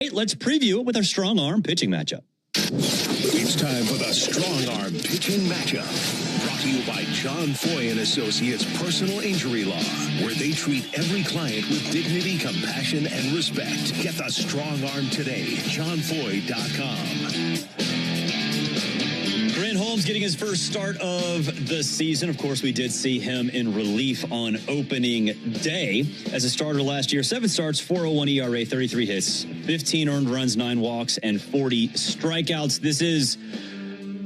Let's preview it with our strong arm pitching matchup. It's time for the strong arm pitching matchup. Brought to you by John Foy and Associates Personal Injury Law, where they treat every client with dignity, compassion, and respect. Get the strong arm today. JohnFoy.com. Grant Holmes getting his first start of the season. Of course, we did see him in relief on opening day as a starter last year. 7 starts, 4.01 ERA, 33 hits, 15 earned runs, 9 walks, and 40 strikeouts. This is,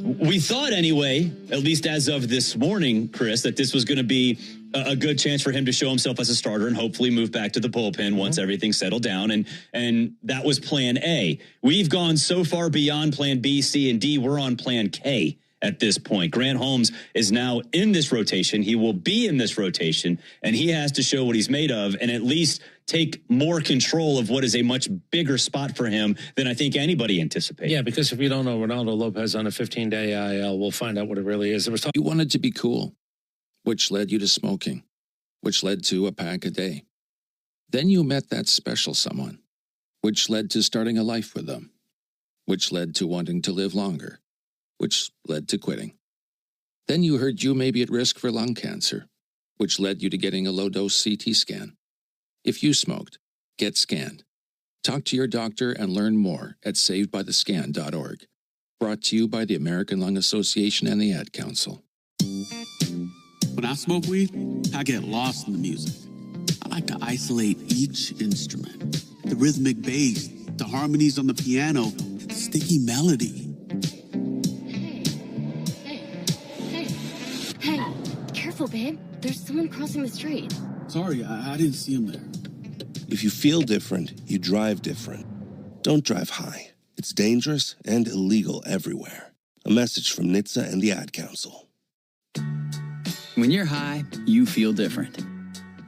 we thought anyway, at least as of this morning, Chris, that this was going to be a good chance for him to show himself as a starter and hopefully move back to the bullpen once everything settled down. And that was plan A. We've gone so far beyond plan B, C, and D. We're on plan K at this point. Grant Holmes is now in this rotation. He will be in this rotation, and he has to show what he's made of and at least take more control of what is a much bigger spot for him than I think anybody anticipated. Yeah, because if you don't know Ronaldo Lopez on a 15-day IL, we'll find out what it really is. You wanted to be cool, which led you to smoking, which led to a pack a day. Then you met that special someone, which led to starting a life with them, which led to wanting to live longer, which led to quitting. Then you heard you may be at risk for lung cancer, which led you to getting a low-dose CT scan. If you smoked, get scanned. Talk to your doctor and learn more at savedbythescan.org. Brought to you by the American Lung Association and the Ad Council. When I smoke weed, I get lost in the music. I like to isolate each instrument. The rhythmic bass, the harmonies on the piano, the sticky melody. Hey, careful, babe. There's someone crossing the street. Sorry, I didn't see him there. If you feel different, you drive different. Don't drive high. It's dangerous and illegal everywhere. A message from NHTSA and the Ad Council. When you're high, you feel different.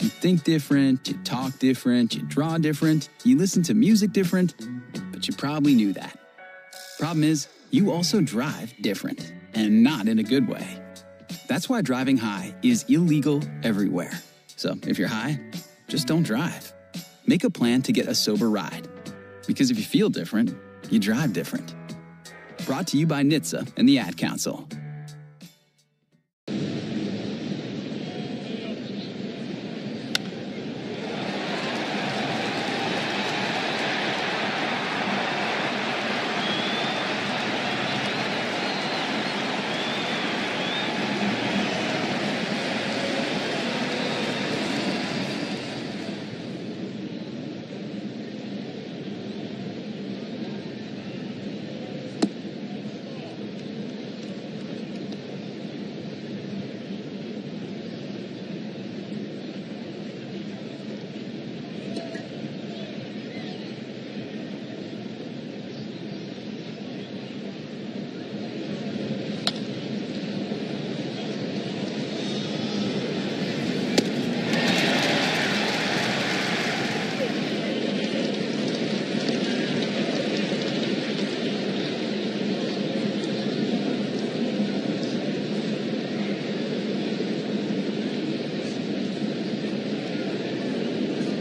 You think different, you talk different, you draw different, you listen to music different, but you probably knew that. Problem is, you also drive different, and not in a good way. That's why driving high is illegal everywhere. So if you're high, just don't drive. Make a plan to get a sober ride. Because if you feel different, you drive different. Brought to you by NHTSA and the Ad Council.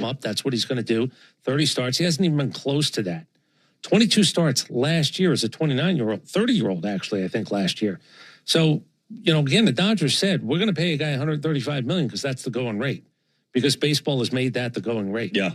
Up. That's what he's going to do. 30 starts. He hasn't even been close to that. 22 starts last year as a 29-year-old, 30-year-old, actually, I think, last year. So, again, the Dodgers said, we're going to pay a guy $135 million because that's the going rate. Because baseball has made that the going rate. Yeah.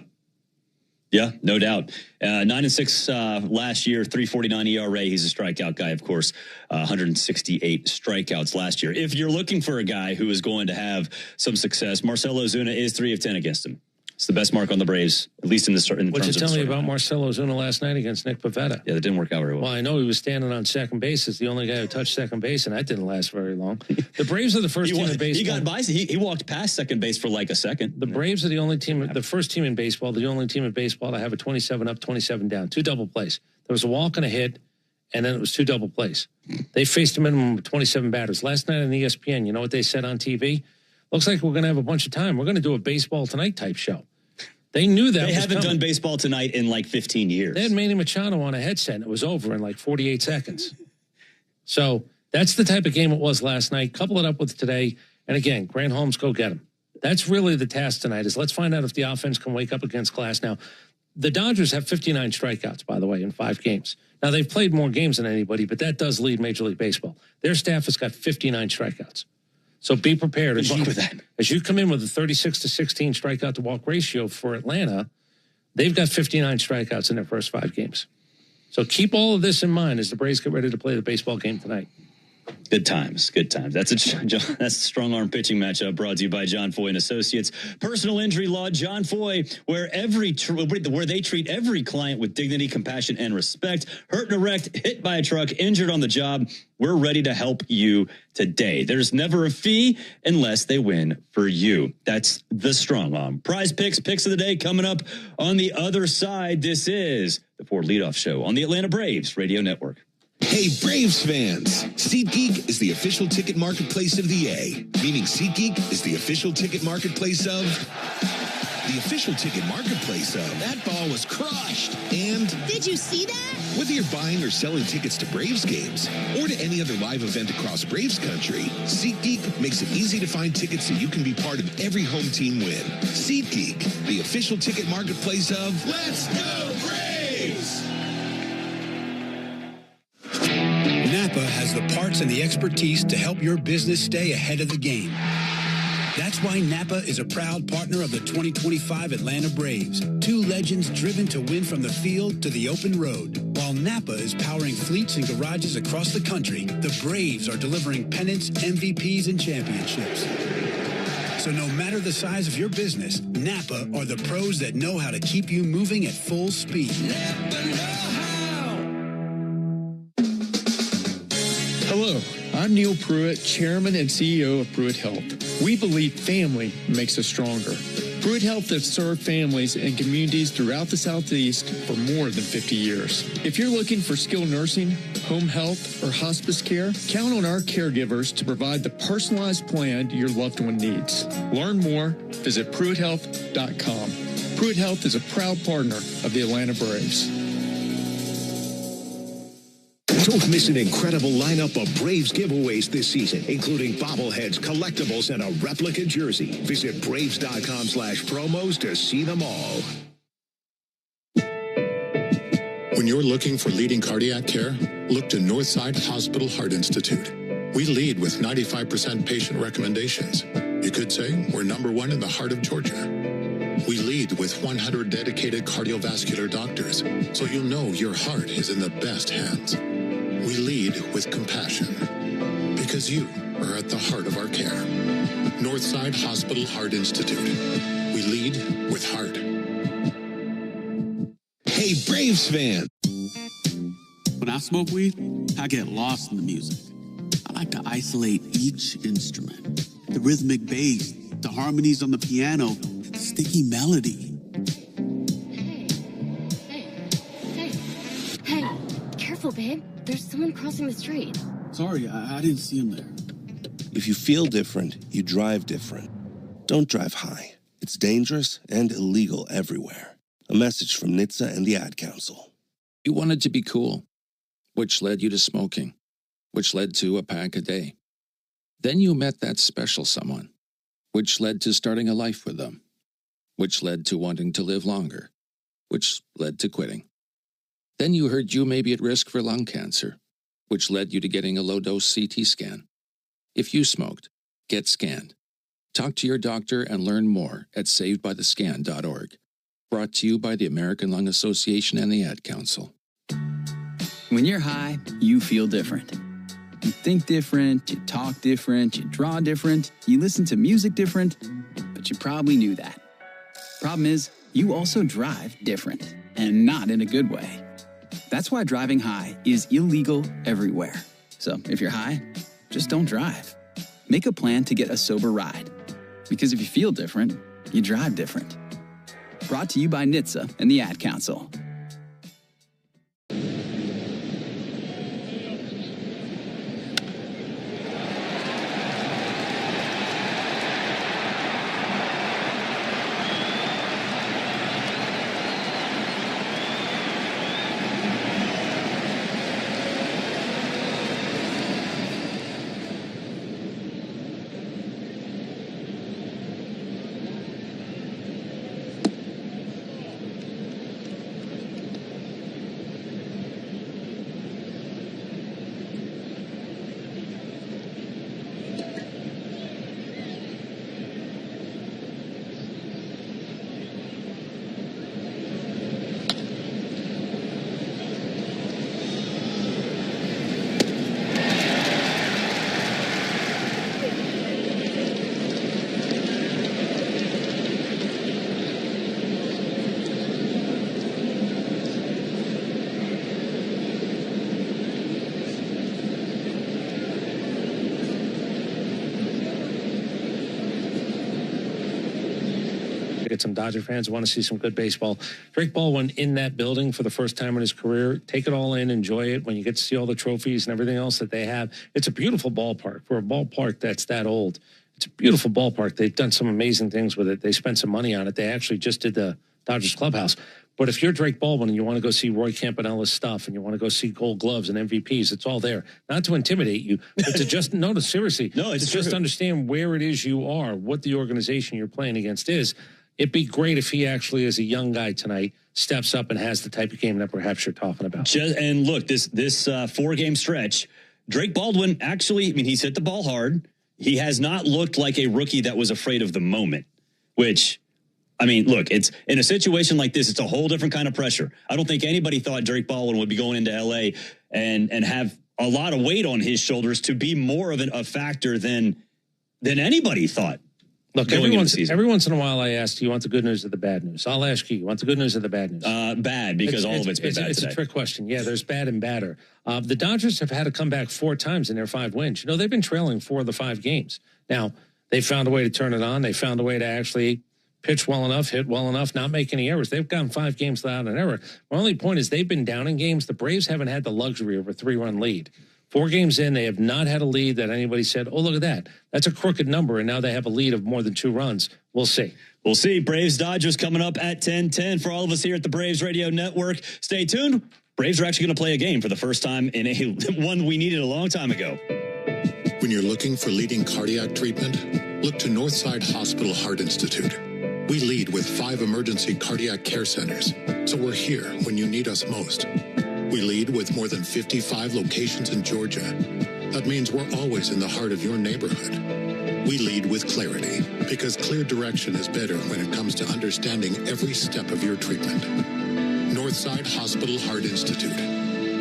Yeah, no doubt. 9-6 last year, 3.49 ERA. He's a strikeout guy, of course. 168 strikeouts last year. If you're looking for a guy who is going to have some success, Marcell Ozuna is 3 of 10 against him. It's the best mark on the Braves, at least in the starting. What'd you tell me about Marcell Ozuna last night against Nick Pivetta? Yeah, that didn't work out very well. Well, I know he was standing on second base as the only guy who touched second base, and that didn't last very long. The Braves are the first team in baseball. He got by. He walked past second base for like a second. The Braves are the only team, the first team in baseball, the only team in baseball to have a 27 up, 27 down, 2 double plays. There was a walk and a hit, and then it was 2 double plays. They faced a minimum of 27 batters. Last night on ESPN, you know what they said on TV? Looks like we're going to have a bunch of time. We're going to do a Baseball Tonight type show. They knew that. They haven't done Baseball Tonight in like 15 years. They had Manny Machado on a headset, and it was over in like 48 seconds. So that's the type of game it was last night. Couple it up with today. And again, Grant Holmes, go get him. That's really the task tonight is let's find out if the offense can wake up against Class. Now, The Dodgers have 59 strikeouts, by the way, in 5 games. Now, they've played more games than anybody, but that does lead Major League Baseball. Their staff has got 59 strikeouts. So be prepared. As you come in with a 36-16 strikeout to walk ratio for Atlanta, they've got 59 strikeouts in their first 5 games. So keep all of this in mind as the Braves get ready to play the baseball game tonight. Good times, good times. That's a strong arm pitching matchup brought to you by John Foy and Associates. Personal injury law, John Foy, where they treat every client with dignity, compassion, and respect. Hurt and wrecked, hit by a truck, injured on the job. We're ready to help you today. There's never a fee unless they win for you. That's the strong arm. Prize picks of the day coming up on the other side. This is the Ford Leadoff Show on the Atlanta Braves Radio Network. Hey, Braves fans! SeatGeek is the official ticket marketplace of the A, meaning SeatGeek is the official ticket marketplace of... The official ticket marketplace of... That ball was crushed! And... Did you see that? Whether you're buying or selling tickets to Braves games or to any other live event across Braves country, SeatGeek makes it easy to find tickets so you can be part of every home team win. SeatGeek, the official ticket marketplace of... Let's go Braves! Napa has the parts and the expertise to help your business stay ahead of the game. That's why Napa is a proud partner of the 2025 Atlanta Braves. 2 legends driven to win from the field to the open road. While Napa is powering fleets and garages across the country, the Braves are delivering pennants, MVPs, and championships. So no matter the size of your business, Napa are the pros that know how to keep you moving at full speed. Hello, I'm Neil Pruitt, Chairman and CEO of Pruitt Health. We believe family makes us stronger. Pruitt Health has served families and communities throughout the Southeast for more than 50 years. If you're looking for skilled nursing, home health, or hospice care, count on our caregivers to provide the personalized plan your loved one needs. Learn more, visit PruittHealth.com. Pruitt Health is a proud partner of the Atlanta Braves. Don't miss an incredible lineup of Braves giveaways this season, including bobbleheads, collectibles, and a replica jersey. Visit Braves.com/promos to see them all. When you're looking for leading cardiac care, look to Northside Hospital Heart Institute. We lead with 95% patient recommendations. You could say we're #1 in the heart of Georgia. We lead with 100 dedicated cardiovascular doctors, so you'll know your heart is in the best hands. We lead with compassion, because you are at the heart of our care. Northside Hospital Heart Institute. We lead with heart. Hey, Braves fan! When I smoke weed, I get lost in the music. I like to isolate each instrument. The rhythmic bass, the harmonies on the piano, the sticky melody. Hey, careful, babe. There's someone crossing the street. Sorry, I didn't see him there. If you feel different, you drive different. Don't drive high. It's dangerous and illegal everywhere. A message from NHTSA and the Ad Council. You wanted to be cool, which led you to smoking, which led to a pack a day. Then you met that special someone, which led to starting a life with them, which led to wanting to live longer, which led to quitting. Then you heard you may be at risk for lung cancer, which led you to getting a low-dose CT scan. If you smoked, get scanned. Talk to your doctor and learn more at savedbythescan.org. Brought to you by the American Lung Association and the Ad Council. When you're high, you feel different. You think different, you talk different, you draw different, you listen to music different, but you probably knew that. Problem is, you also drive different, and not in a good way. That's why driving high is illegal everywhere. So if you're high, just don't drive. Make a plan to get a sober ride. Because if you feel different, you drive different. Brought to you by NHTSA and the Ad Council. get some Dodger fans who want to see some good baseball. Drake Baldwin in that building for the first time in his career. Take it all in, enjoy it. When you get to see all the trophies and everything else that they have, it's a beautiful ballpark. For a ballpark that's that old, it's a beautiful ballpark. They've done some amazing things with it. They spent some money on it. They actually just did the Dodgers clubhouse. But if you're Drake Baldwin and you want to go see Roy Campanella's stuff and you want to go see Gold Gloves and MVPs, it's all there. Not to intimidate you, but to just notice, seriously, it's to just understand where it is you are, what the organization you're playing against is. It'd be great if he actually, as a young guy tonight, steps up and has the type of game that perhaps you're talking about. And look, this 4-game stretch, Drake Baldwin actually, I mean, he's hit the ball hard. He has not looked like a rookie that was afraid of the moment, which, I mean, look, it's in a situation like this, it's a whole different kind of pressure. I don't think anybody thought Drake Baldwin would be going into L.A. and have a lot of weight on his shoulders to be more of a factor than anybody thought. Look, every once in a while I ask, do you want the good news or the bad news? I'll ask you want the good news or the bad news? Bad, because all of it's been bad It's today. a trick question. Yeah, there's bad and badder. The Dodgers have had to come back 4 times in their 5 wins. You know, they've been trailing 4 of the 5 games. Now, they found a way to turn it on. They found a way to actually pitch well enough, hit well enough, not make any errors. They've gone 5 games without an error. My only point is they've been down in games. The Braves haven't had the luxury of a 3-run lead. 4 games in, they have not had a lead that anybody said, oh, look at that. That's a crooked number, and now they have a lead of more than 2 runs. We'll see. We'll see. Braves-Dodgers coming up at 10:10 for all of us here at the Braves Radio Network. Stay tuned. Braves are actually going to play a game for the first time in one we needed a long time ago. When you're looking for leading cardiac treatment, look to Northside Hospital Heart Institute. We lead with 5 emergency cardiac care centers, so we're here when you need us most. We lead with more than 55 locations in Georgia. That means we're always in the heart of your neighborhood. We lead with clarity, because clear direction is better when it comes to understanding every step of your treatment. Northside Hospital Heart Institute.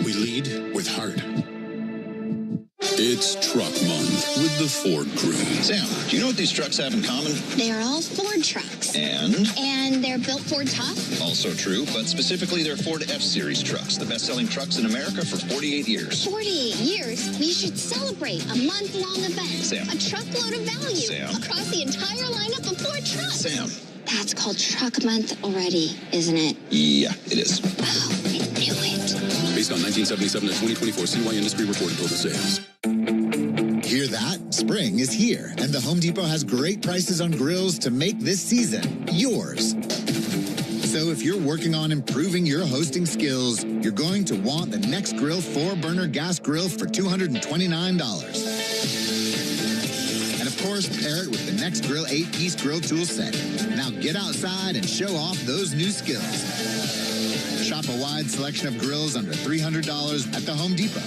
We lead with heart. It's Truck Month with the Ford crew. Sam, do you know what these trucks have in common? They are all Ford trucks. And they're built Ford tough? Also true, but specifically they're Ford F-Series trucks, the best-selling trucks in America for 48 years. 48 years? We should celebrate a month-long event. Sam. A truckload of value. Sam. Across the entire lineup of Ford trucks. Sam. That's called Truck Month already, isn't it? Yeah, it is. Oh, I knew it. Based on 1977 to 2024 CY Industry reported total sales. Hear that? Spring is here, and the Home Depot has great prices on grills to make this season yours. So if you're working on improving your hosting skills, you're going to want the NextGrill 4-burner gas grill for $229. And of course, pair it with the NextGrill 8-piece grill tool set. Now get outside and show off those new skills. Shop a wide selection of grills under $300 at the Home Depot.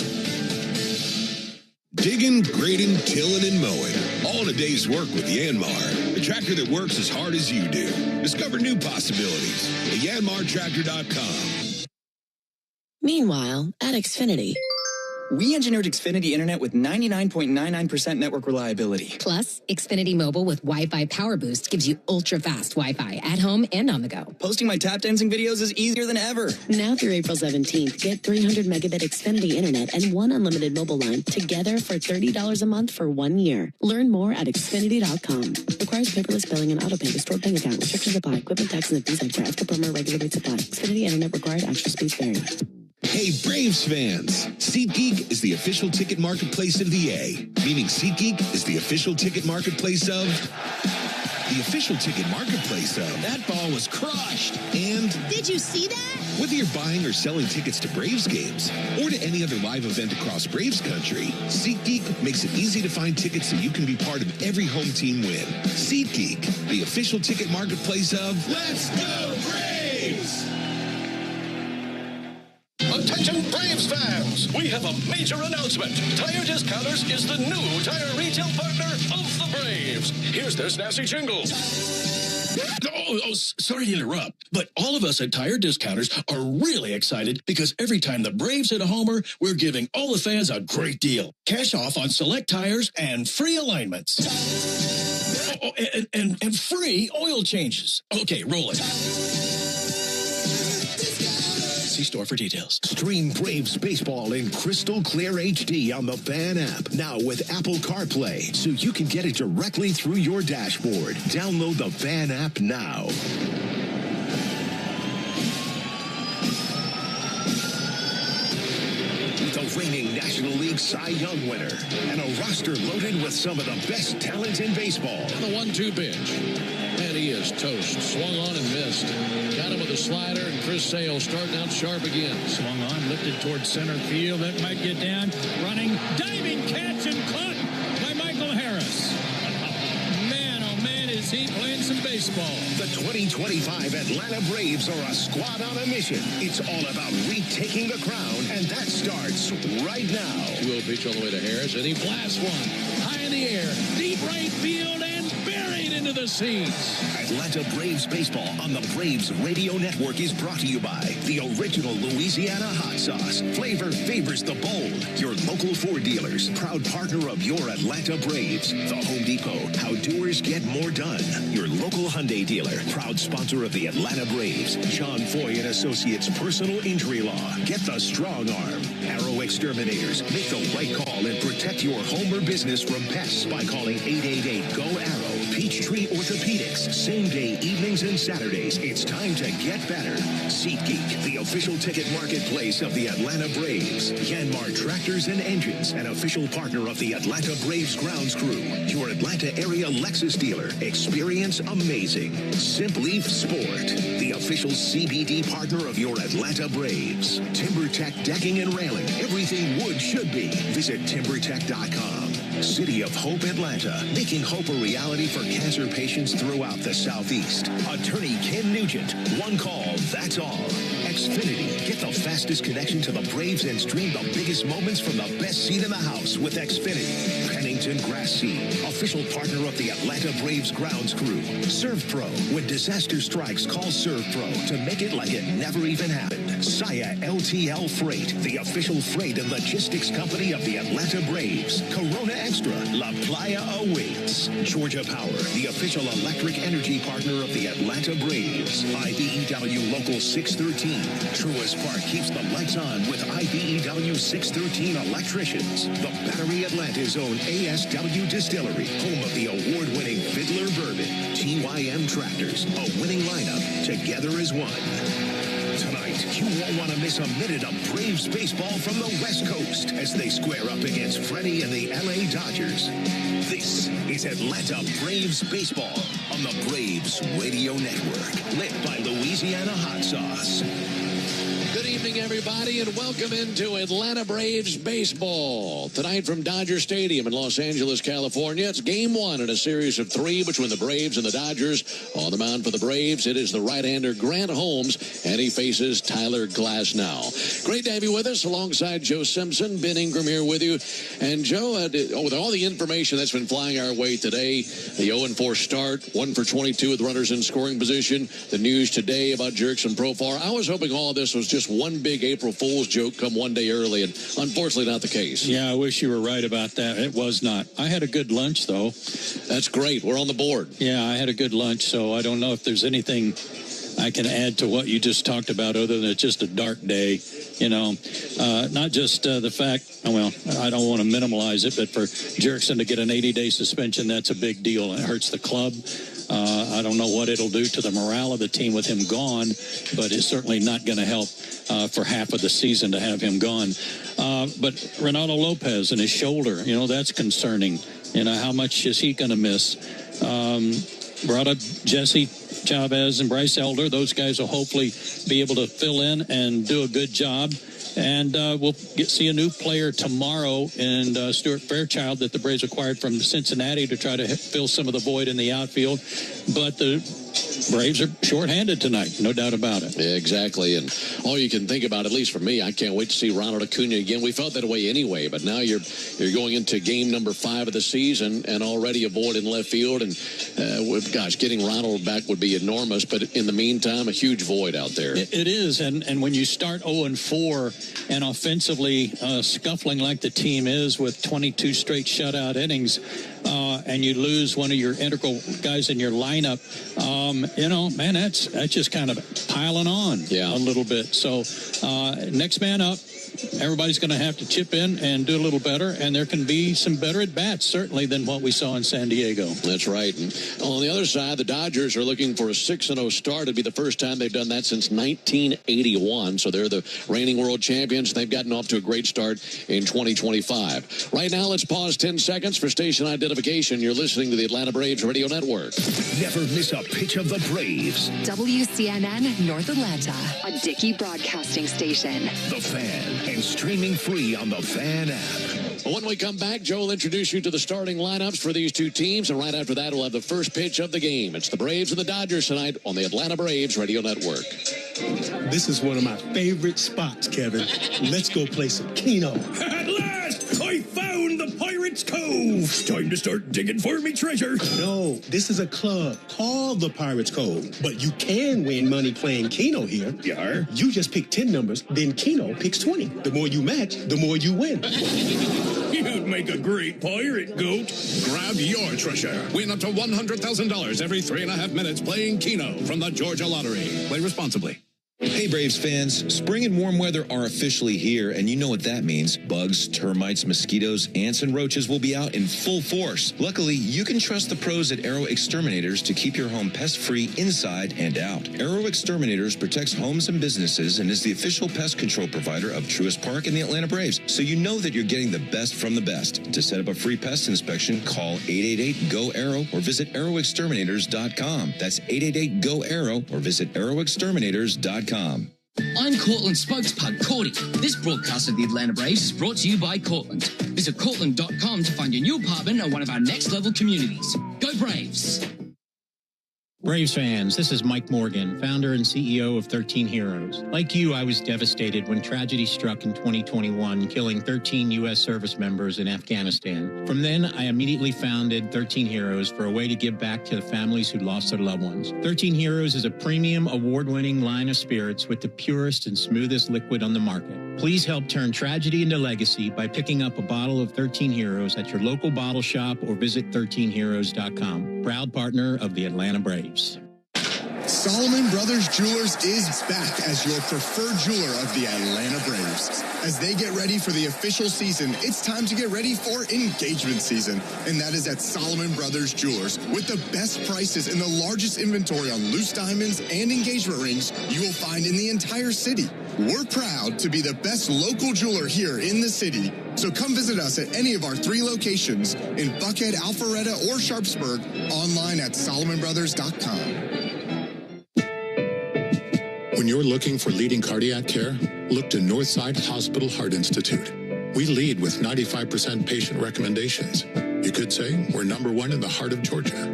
Digging, grading, tilling, and mowing. All in a day's work with Yanmar, the tractor that works as hard as you do. Discover new possibilities at yanmartractor.com. Meanwhile, at Xfinity. We engineered Xfinity Internet with 99.99% network reliability. Plus, Xfinity Mobile with Wi-Fi Power Boost gives you ultra-fast Wi-Fi at home and on the go. Posting my tap dancing videos is easier than ever. Now through April 17th, get 300 megabit Xfinity Internet and 1 unlimited mobile line together for $30 a month for 1 year. Learn more at Xfinity.com. Requires paperless billing and auto pay to stored bank account. Restrictions apply. Equipment tax and fees extra. After promo regular rates apply. Xfinity Internet required. Actual speeds vary. Hey, Braves fans! SeatGeek is the official ticket marketplace of the A, meaning SeatGeek is the official ticket marketplace of... The official ticket marketplace of... That ball was crushed! And... Did you see that? Whether you're buying or selling tickets to Braves games or to any other live event across Braves country, SeatGeek makes it easy to find tickets so you can be part of every home team win. SeatGeek, the official ticket marketplace of... Let's go Braves! Attention Braves fans! We have a major announcement. Tire Discounters is the new tire retail partner of the Braves. Here's their snazzy jingle. Sorry to interrupt, but all of us at Tire Discounters are really excited because every time the Braves hit a homer, we're giving all the fans a great deal. Cash off on select tires and free alignments. And free oil changes. Okay, roll it. See store for details. Stream Braves baseball in crystal clear HD on the Fan app. Now with Apple CarPlay, so you can get it directly through your dashboard. Download the Fan app now. The reigning National League Cy Young winner and a roster loaded with some of the best talent in baseball. The 1-2 pitch. And he is toast. Swung on and missed. Got him with a slider, and Chris Sale starting out sharp again. Swung on, lifted towards center field. That might get down. Running, diving catch, and caught by Michael Harris. Man, oh man, is he playing some baseball. The 2025 Atlanta Braves are a squad on a mission. It's all about retaking the crown, and that starts right now. 2-0 pitch all the way to Harris, and he blasts one. High in the air, deep right field, and buried into the seats. Atlanta Braves baseball on the Braves Radio Network is brought to you by the original Louisiana hot sauce. Flavor favors the bold. Your local Ford dealers, proud partner of your Atlanta Braves. The Home Depot, how doers get more done. Your local Hyundai dealer, proud sponsor of the Atlanta Braves. John Foy and Associates Personal Injury Law. Get the strong arm. Arrow Exterminators. Make the right call and protect your home or business from pests by calling 888-GO-ARROW. Peachtree Orthopedics. Same day, evenings and Saturdays. It's time to get better. SeatGeek, the official ticket marketplace of the Atlanta Braves. Yanmar Tractors and Engines, an official partner of the Atlanta Braves grounds crew. Your Atlanta area Lexus dealer. Experience amazing. Simply Sport, the official CBD partner of your Atlanta Braves. TimberTech Decking and Railing. Everything wood should be. Visit TimberTech.com. City of Hope, Atlanta, making hope a reality for cancer patients throughout the Southeast. Attorney Ken Nugent. One call, that's all. Xfinity. Get the fastest connection to the Braves and stream the biggest moments from the best seat in the house with Xfinity. Pennington Grass Seed, official partner of the Atlanta Braves grounds crew. ServPro. When disaster strikes, call ServPro to make it like it never even happened. Saya LTL Freight, the official freight and logistics company of the Atlanta Braves. Corona Extra, La Playa awaits. Georgia Power, the official electric energy partner of the Atlanta Braves. IBEW Local 613. Truist Park keeps the lights on with IBEW 613 electricians. The Battery Atlanta's own ASW Distillery, home of the award-winning Fiddler Bourbon. TYM Tractors, a winning lineup, together as one. Tonight, you won't want to miss a minute of Braves baseball from the West Coast as they square up against Freddie and the LA Dodgers. This is Atlanta Braves baseball on the Braves Radio Network, lit by Louisiana hot sauce. Good evening, everybody, and welcome into Atlanta Braves baseball. Tonight from Dodger Stadium in Los Angeles, California, it's game one in a series of three between the Braves and the Dodgers. On the mound for the Braves, it is the right-hander Grant Holmes, and he faces Tyler Glasnow. Great to have you with us alongside Joe Simpson, Ben Ingram here with you. And Joe, with all the information that's been flying our way today, the 0-4 start, 1 for 22 with runners in scoring position, the news today about Jurickson Profar, I was hoping all of this was just one big April Fool's joke come one day early, and unfortunately not the case. Yeah, I wish you were right about that. It was not. I had a good lunch, though. That's great. We're on the board. Yeah, I had a good lunch, so I don't know if there's anything I can add to what you just talked about other than it's just a dark day. You know, not just the fact, well, I don't want to minimize it, but for Jurickson to get an 80-day suspension, that's a big deal. It hurts the club. I don't know what it'll do to the morale of the team with him gone, but it's certainly not going to help for half of the season to have him gone. But Reynaldo Lopez and his shoulder, you know, that's concerning. You know, how much is he going to miss? Brought up Jesse Chavez and Bryce Elder. Those guys will hopefully be able to fill in and do a good job. And we'll see a new player tomorrow in Stuart Fairchild that the Braves acquired from Cincinnati to try to fill some of the void in the outfield. But the Braves are shorthanded tonight, no doubt about it. Yeah, exactly. And all you can think about, at least for me, I can't wait to see Ronald Acuna again. We felt that way anyway, but now you're going into game number 5 of the season and already a void in left field. And, gosh, getting Ronald back would be enormous. But in the meantime, a huge void out there. It is. And when you start 0-4 and offensively scuffling like the team is with 22 straight shutout innings, and you lose one of your integral guys in your lineup, man, that's just kind of piling on a little bit. So next man up. Everybody's going to have to chip in and do a little better, and there can be some better at-bats, certainly, than what we saw in San Diego. That's right. And on the other side, the Dodgers are looking for a 6-0 start. It'd be the first time they've done that since 1981. So they're the reigning world champions. They've gotten off to a great start in 2025. Right now, let's pause 10 seconds for station identification. You're listening to the Atlanta Braves Radio Network. Never miss a pitch of the Braves. WCNN North Atlanta, a Dickey broadcasting station. The Fan. And streaming free on the Fan app. When we come back, Joe will introduce you to the starting lineups for these two teams, and right after that, we'll have the first pitch of the game. It's the Braves and the Dodgers tonight on the Atlanta Braves Radio Network. This is one of my favorite spots, Kevin. Let's go play some Keno. At last, I found the Pirates Cove. Time to start digging for me treasure. No, this is a club called the Pirates Cove. But you can win money playing Keno here. Yeah. You just pick 10 numbers, then Keno picks 20. The more you match, the more you win. You'd make a great pirate, Goat. Grab your treasure. Win up to $100,000 every 3.5 minutes playing Keno from the Georgia Lottery. Play responsibly. Hey Braves fans, spring and warm weather are officially here, and you know what that means. Bugs, termites, mosquitoes, ants, and roaches will be out in full force. Luckily, you can trust the pros at Arrow Exterminators to keep your home pest-free inside and out. Arrow Exterminators protects homes and businesses and is the official pest control provider of Truist Park and the Atlanta Braves, so you know that you're getting the best from the best. To set up a free pest inspection, call 888-GO-ARROW or visit arrowexterminators.com. That's 888-GO-ARROW or visit arrowexterminators.com. I'm Cortland spokespug Cordy. This broadcast of the Atlanta Braves is brought to you by Cortland. Visit Cortland.com to find your new apartment or one of our next level communities. Go Braves! Braves fans, this is Mike Morgan, founder and CEO of 13 Heroes. Like you, I was devastated when tragedy struck in 2021, killing 13 U.S. service members in Afghanistan. From then, I immediately founded 13 Heroes for a way to give back to the families who lost their loved ones. 13 Heroes is a premium, award-winning line of spirits with the purest and smoothest liquid on the market. Please help turn tragedy into legacy by picking up a bottle of 13 Heroes at your local bottle shop or visit 13heroes.com. Proud partner of the Atlanta Braves. Solomon Brothers Jewelers is back as your preferred jeweler of the Atlanta Braves. As they get ready for the official season, it's time to get ready for engagement season. And that is at Solomon Brothers Jewelers. With the best prices and the largest inventory on loose diamonds and engagement rings you will find in the entire city. We're proud to be the best local jeweler here in the city. So come visit us at any of our 3 locations in Buckhead, Alpharetta, or Sharpsburg, online at SolomonBrothers.com. When you're looking for leading cardiac care, look to Northside Hospital Heart Institute. We lead with 95% patient recommendations. You could say we're #1 in the heart of Georgia.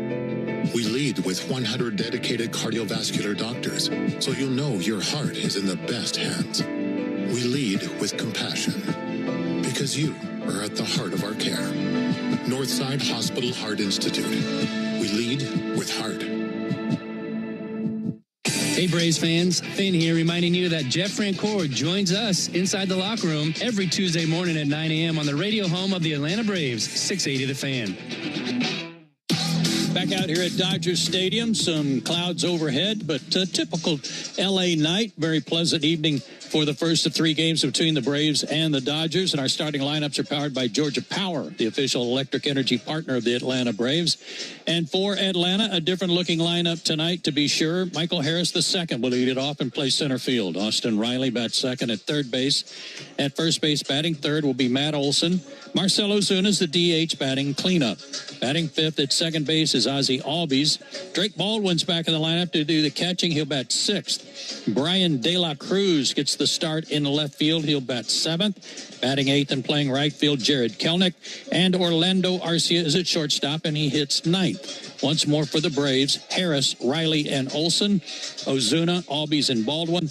We lead with 100 dedicated cardiovascular doctors, so you'll know your heart is in the best hands. We lead with compassion, because you are at the heart of our care. Northside Hospital Heart Institute. We lead with heart. Hey Braves fans, Finn here reminding you that Jeff Francoeur joins us inside the locker room every Tuesday morning at 9 a.m. on the radio home of the Atlanta Braves, 680 The Fan. Back out here at Dodger Stadium, some clouds overhead, but a typical L.A. night. Very pleasant evening for the first of 3 games between the Braves and the Dodgers. And our starting lineups are powered by Georgia Power, the official electric energy partner of the Atlanta Braves. And for Atlanta, a different looking lineup tonight, to be sure. Michael Harris II will lead it off and play center field. Austin Riley bats second at third base. At first base batting third will be Matt Olson. Marcell Ozuna is the DH batting cleanup. Batting fifth at second base is Ozzie Albies. Drake Baldwin's back in the lineup to do the catching. He'll bat sixth. Brian De La Cruz gets the start in left field. He'll bat seventh. Batting eighth and playing right field, Jared Kelnick. And Orlando Arcia is at shortstop, and he hits ninth. Once more for the Braves, Harris, Riley, and Olson. Ozuna, Albies, and Baldwin.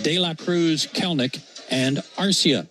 De La Cruz, Kelnick, and Arcia.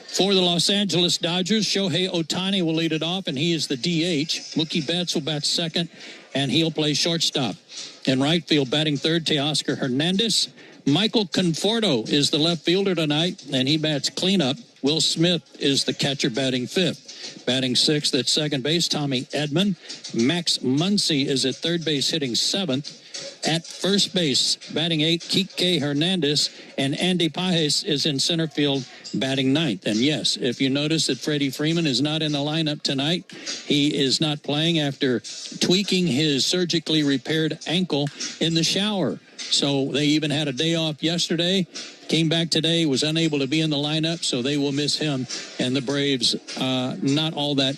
For the Los Angeles Dodgers, Shohei Ohtani will lead it off, and he is the DH. Mookie Betts will bat second, and he'll play shortstop. In right field, batting third, Teoscar Hernandez. Michael Conforto is the left fielder tonight, and he bats cleanup. Will Smith is the catcher batting fifth. Batting sixth at second base, Tommy Edman. Max Muncy is at third base hitting seventh. At first base, batting eighth, Kike Hernandez, and Andy Pages is in center field batting ninth. And yes, if you notice that Freddie Freeman is not in the lineup tonight, he is not playing after tweaking his surgically repaired ankle in the shower. So they even had a day off yesterday, came back today, was unable to be in the lineup, so they will miss him. And the Braves, not all that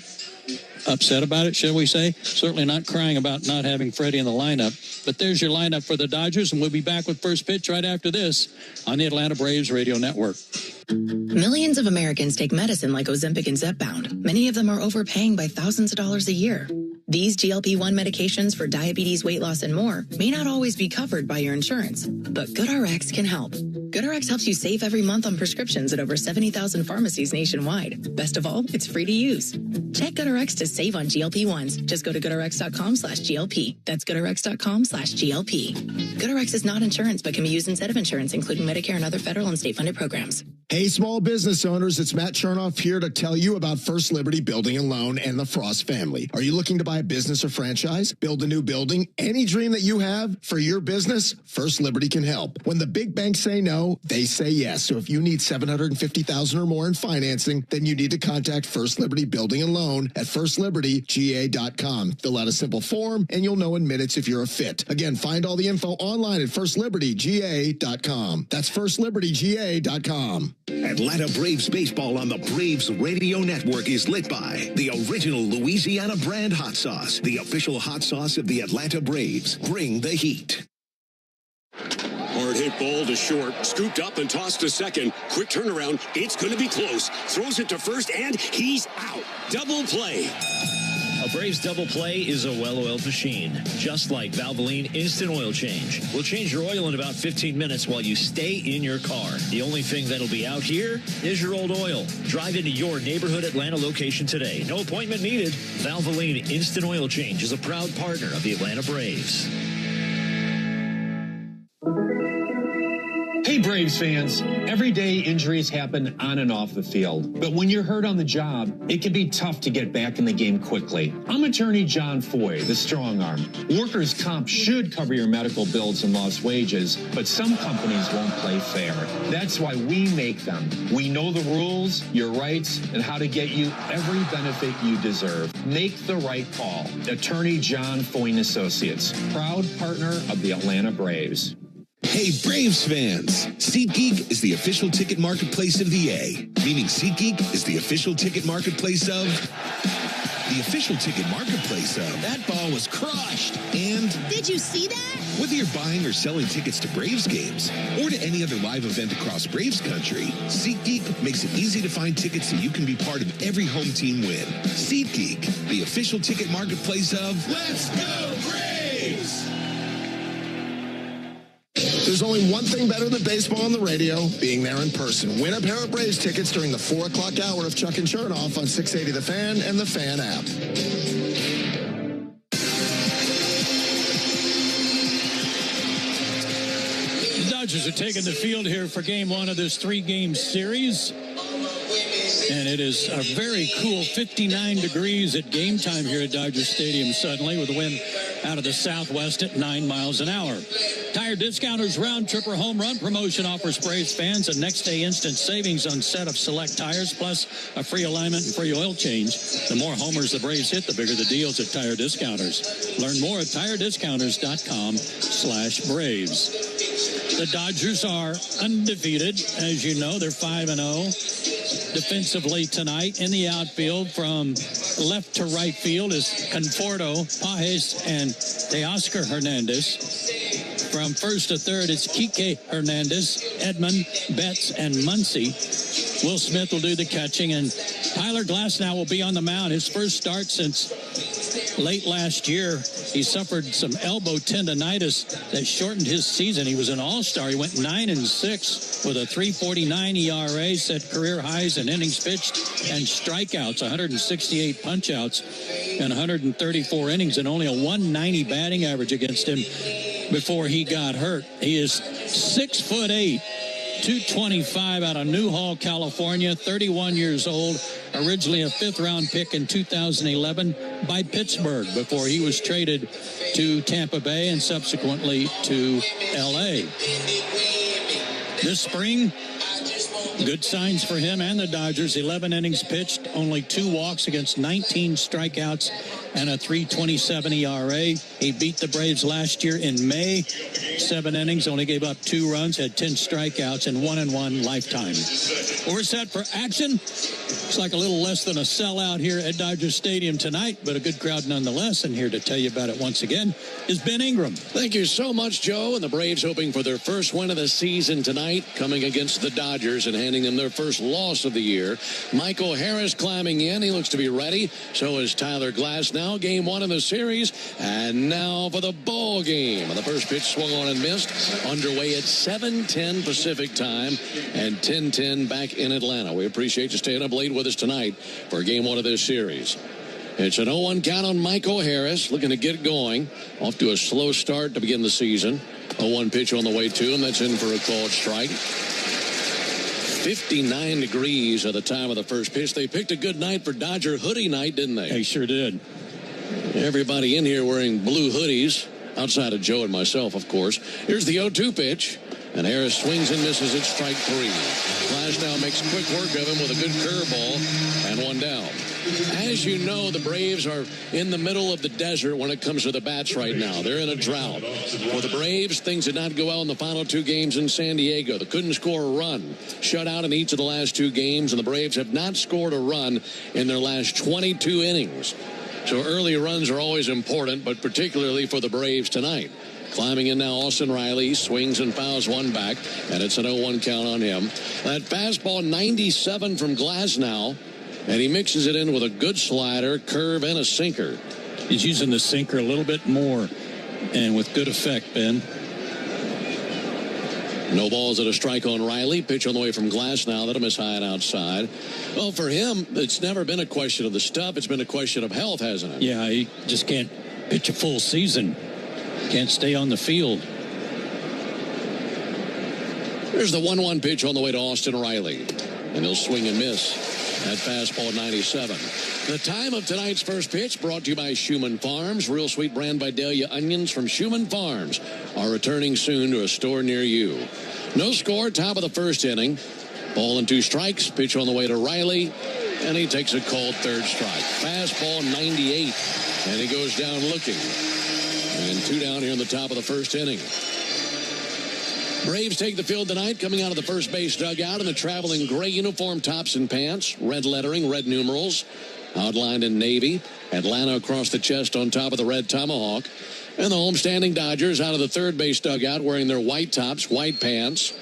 upset about it, shall we say. Certainly not crying about not having Freddie in the lineup. But there's your lineup for the Dodgers, and we'll be back with first pitch right after this on the Atlanta Braves Radio Network. Millions of Americans take medicine like Ozempic and Zepbound. Many of them are overpaying by thousands of dollars a year. These GLP-1 medications for diabetes, weight loss, and more may not always be covered by your insurance, but GoodRx can help. GoodRx helps you save every month on prescriptions at over 70,000 pharmacies nationwide. Best of all, it's free to use. Check GoodRx to save on GLP-1s. Just go to GoodRx.com/GLP. That's GoodRx.com/GLP. GoodRx is not insurance, but can be used instead of insurance, including Medicare and other federal and state-funded programs. Hey, small business owners, it's Matt Chernoff here to tell you about First Liberty Building and Loan and the Frost family. Are you looking to buy a business or franchise, build a new building, any dream that you have for your business? First Liberty can help. When the big banks say no, they say yes. So if you need $750,000 or more in financing, then you need to contact First Liberty Building and Loan at firstlibertyga.com. Fill out a simple form and you'll know in minutes if you're a fit. Again, find all the info online at firstlibertyga.com. That's firstlibertyga.com. Atlanta Braves baseball on the Braves Radio Network is lit by the original Louisiana brand hot sauce, the official hot sauce of the Atlanta Braves. Bring the heat. Hard hit ball to short, scooped up and tossed to second. Quick turnaround, it's going to be close. Throws it to first and he's out. Double play. A Braves double play is a well-oiled machine, just like Valvoline Instant Oil Change. We'll change your oil in about 15 minutes while you stay in your car. The only thing that'll be out here is your old oil. Drive into your neighborhood Atlanta location today. No appointment needed. Valvoline Instant Oil Change is a proud partner of the Atlanta Braves. Hey, Braves fans. Every day injuries happen on and off the field. But when you're hurt on the job, it can be tough to get back in the game quickly. I'm attorney John Foy, the strong arm. Workers' comp should cover your medical bills and lost wages, but some companies won't play fair. That's why we make them. We know the rules, your rights, and how to get you every benefit you deserve. Make the right call. Attorney John Foy & Associates, proud partner of the Atlanta Braves. Hey, Braves fans! SeatGeek is the official ticket marketplace of the A, meaning SeatGeek is the official ticket marketplace of... the official ticket marketplace of... That ball was crushed! And... Did you see that? Whether you're buying or selling tickets to Braves games or to any other live event across Braves country, SeatGeek makes it easy to find tickets so you can be part of every home team win. SeatGeek, the official ticket marketplace of... Let's go Braves! There's only one thing better than baseball on the radio, being there in person. Win a pair of Braves tickets during the 4 o'clock hour of Chuck and Chernoff on 680 The Fan and the Fan app. The Dodgers are taking the field here for game one of this 3-game series. And it is a very cool 59 degrees at game time here at Dodger Stadium suddenly, with the wind out of the southwest at 9 miles an hour. Tire Discounters Round Tripper Home Run promotion offers Braves fans a next-day instant savings on set of select tires, plus a free alignment and free oil change. The more homers the Braves hit, the bigger the deals at Tire Discounters. Learn more at tirediscounters.com/Braves. The Dodgers are undefeated. As you know, they're 5-0. Defensively tonight in the outfield from left to right field is Conforto, Pages, and Teoscar Hernandez. From first to third, it's Kike Hernandez, Edman, Betts, and Muncy. Will Smith will do the catching, and Tyler Glasnow will be on the mound. His first start since late last year. He suffered some elbow tendonitis that shortened his season. He was an all-star. He went 9-6 with a 3.49 ERA, set career highs in innings pitched and strikeouts, 168 punch-outs and 134 innings, and only a 190 batting average against him before he got hurt. He is 6'8", 225 out of Newhall, California, 31 years old, originally a fifth-round pick in 2011 by Pittsburgh before he was traded to Tampa Bay and subsequently to L.A. This spring, good signs for him and the Dodgers. 11 innings pitched, only 2 walks against 19 strikeouts and a 3.27 ERA. He beat the Braves last year in May. 7 innings, only gave up 2 runs, had 10 strikeouts and 1-1 lifetime. We're set for action. Looks like a little less than a sellout here at Dodger Stadium tonight, but a good crowd nonetheless. And here to tell you about it once again is Ben Ingram. Thank you so much, Joe. And the Braves hoping for their first win of the season tonight, coming against the Dodgers and handing them their first loss of the year. Michael Harris climbing in. He looks to be ready. So is Tyler Glasnow. Game 1 of the series. And now for the ball game. The first pitch swung on and missed. Underway at 7:10 Pacific time and 10:10 back in Atlanta. We appreciate you staying up late with us tonight for Game 1 of this series. It's an 0-1 count on Michael Harris, looking to get going. Off to a slow start to begin the season. 0-1 pitch on the way to him. That's in for a called strike. 59 degrees at the time of the first pitch. They picked a good night for Dodger hoodie night, didn't they? They sure did. Everybody in here wearing blue hoodies, outside of Joe and myself, of course. Here's the 0-2 pitch. And Harris swings and misses at strike 3. Glasnow makes quick work of him with a good curveball and 1 down. As you know, the Braves are in the middle of the desert when it comes to the bats right now. They're in a drought. For the Braves, things did not go well in the final 2 games in San Diego. They couldn't score a run. Shut out in each of the last 2 games, and the Braves have not scored a run in their last 22 innings. So early runs are always important, but particularly for the Braves tonight. Climbing in now, Austin Riley swings and fouls 1 back, and it's an 0-1 count on him. That fastball 97 from Glasnow, and he mixes it in with a good slider, curve, and a sinker. He's using the sinker a little bit more, and with good effect, Ben. No balls at a strike on Riley. Pitch on the way from Glasnow. That'll miss high and outside. Well, for him, it's never been a question of the stuff. It's been a question of health, hasn't it? Yeah, he just can't pitch a full season. Can't stay on the field. Here's the 1-1 pitch on the way to Austin Riley. And he'll swing and miss. That fastball 97. The time of tonight's first pitch brought to you by Schumann Farms. Real sweet brand Vidalia onions from Schumann Farms are returning soon to a store near you. No score, top of the first inning. Ball and 2 strikes. Pitch on the way to Riley. And he takes a called 3rd strike. Fastball 98. And he goes down looking. And 2 down here in the top of the first inning. Braves take the field tonight, coming out of the first base dugout in the traveling gray uniform tops and pants, red lettering, red numerals, outlined in navy. Atlanta across the chest on top of the red tomahawk. And the homestanding Dodgers out of the third base dugout wearing their white tops, white pants,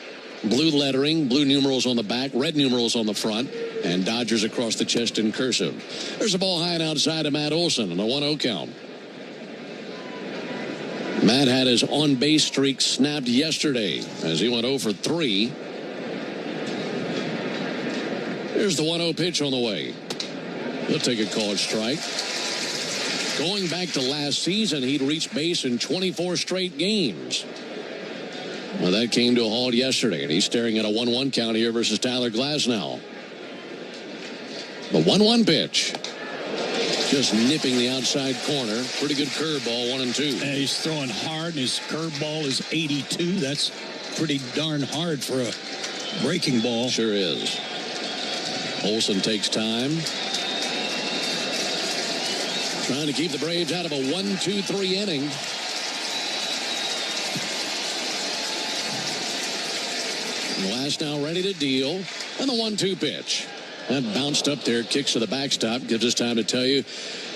blue lettering, blue numerals on the back, red numerals on the front, and Dodgers across the chest in cursive. There's a ball high and outside to Matt Olson and a 1-0 count. Matt had his on-base streak snapped yesterday as he went 0 for 3. Here's the 1-0 pitch on the way. He'll take a called strike. Going back to last season, he'd reached base in 24 straight games. Well, that came to a halt yesterday, and he's staring at a 1-1 count here versus Tyler Glasnow. The 1-1 pitch. Just nipping the outside corner. Pretty good curveball, 1-2. And he's throwing hard, and his curveball is 82. That's pretty darn hard for a breaking ball. Sure is. Olson takes time. Trying to keep the Braves out of a 1-2-3 inning. Glasnow ready to deal. And the 1-2 pitch. That bounced up there, kicks to the backstop. Gives us time to tell you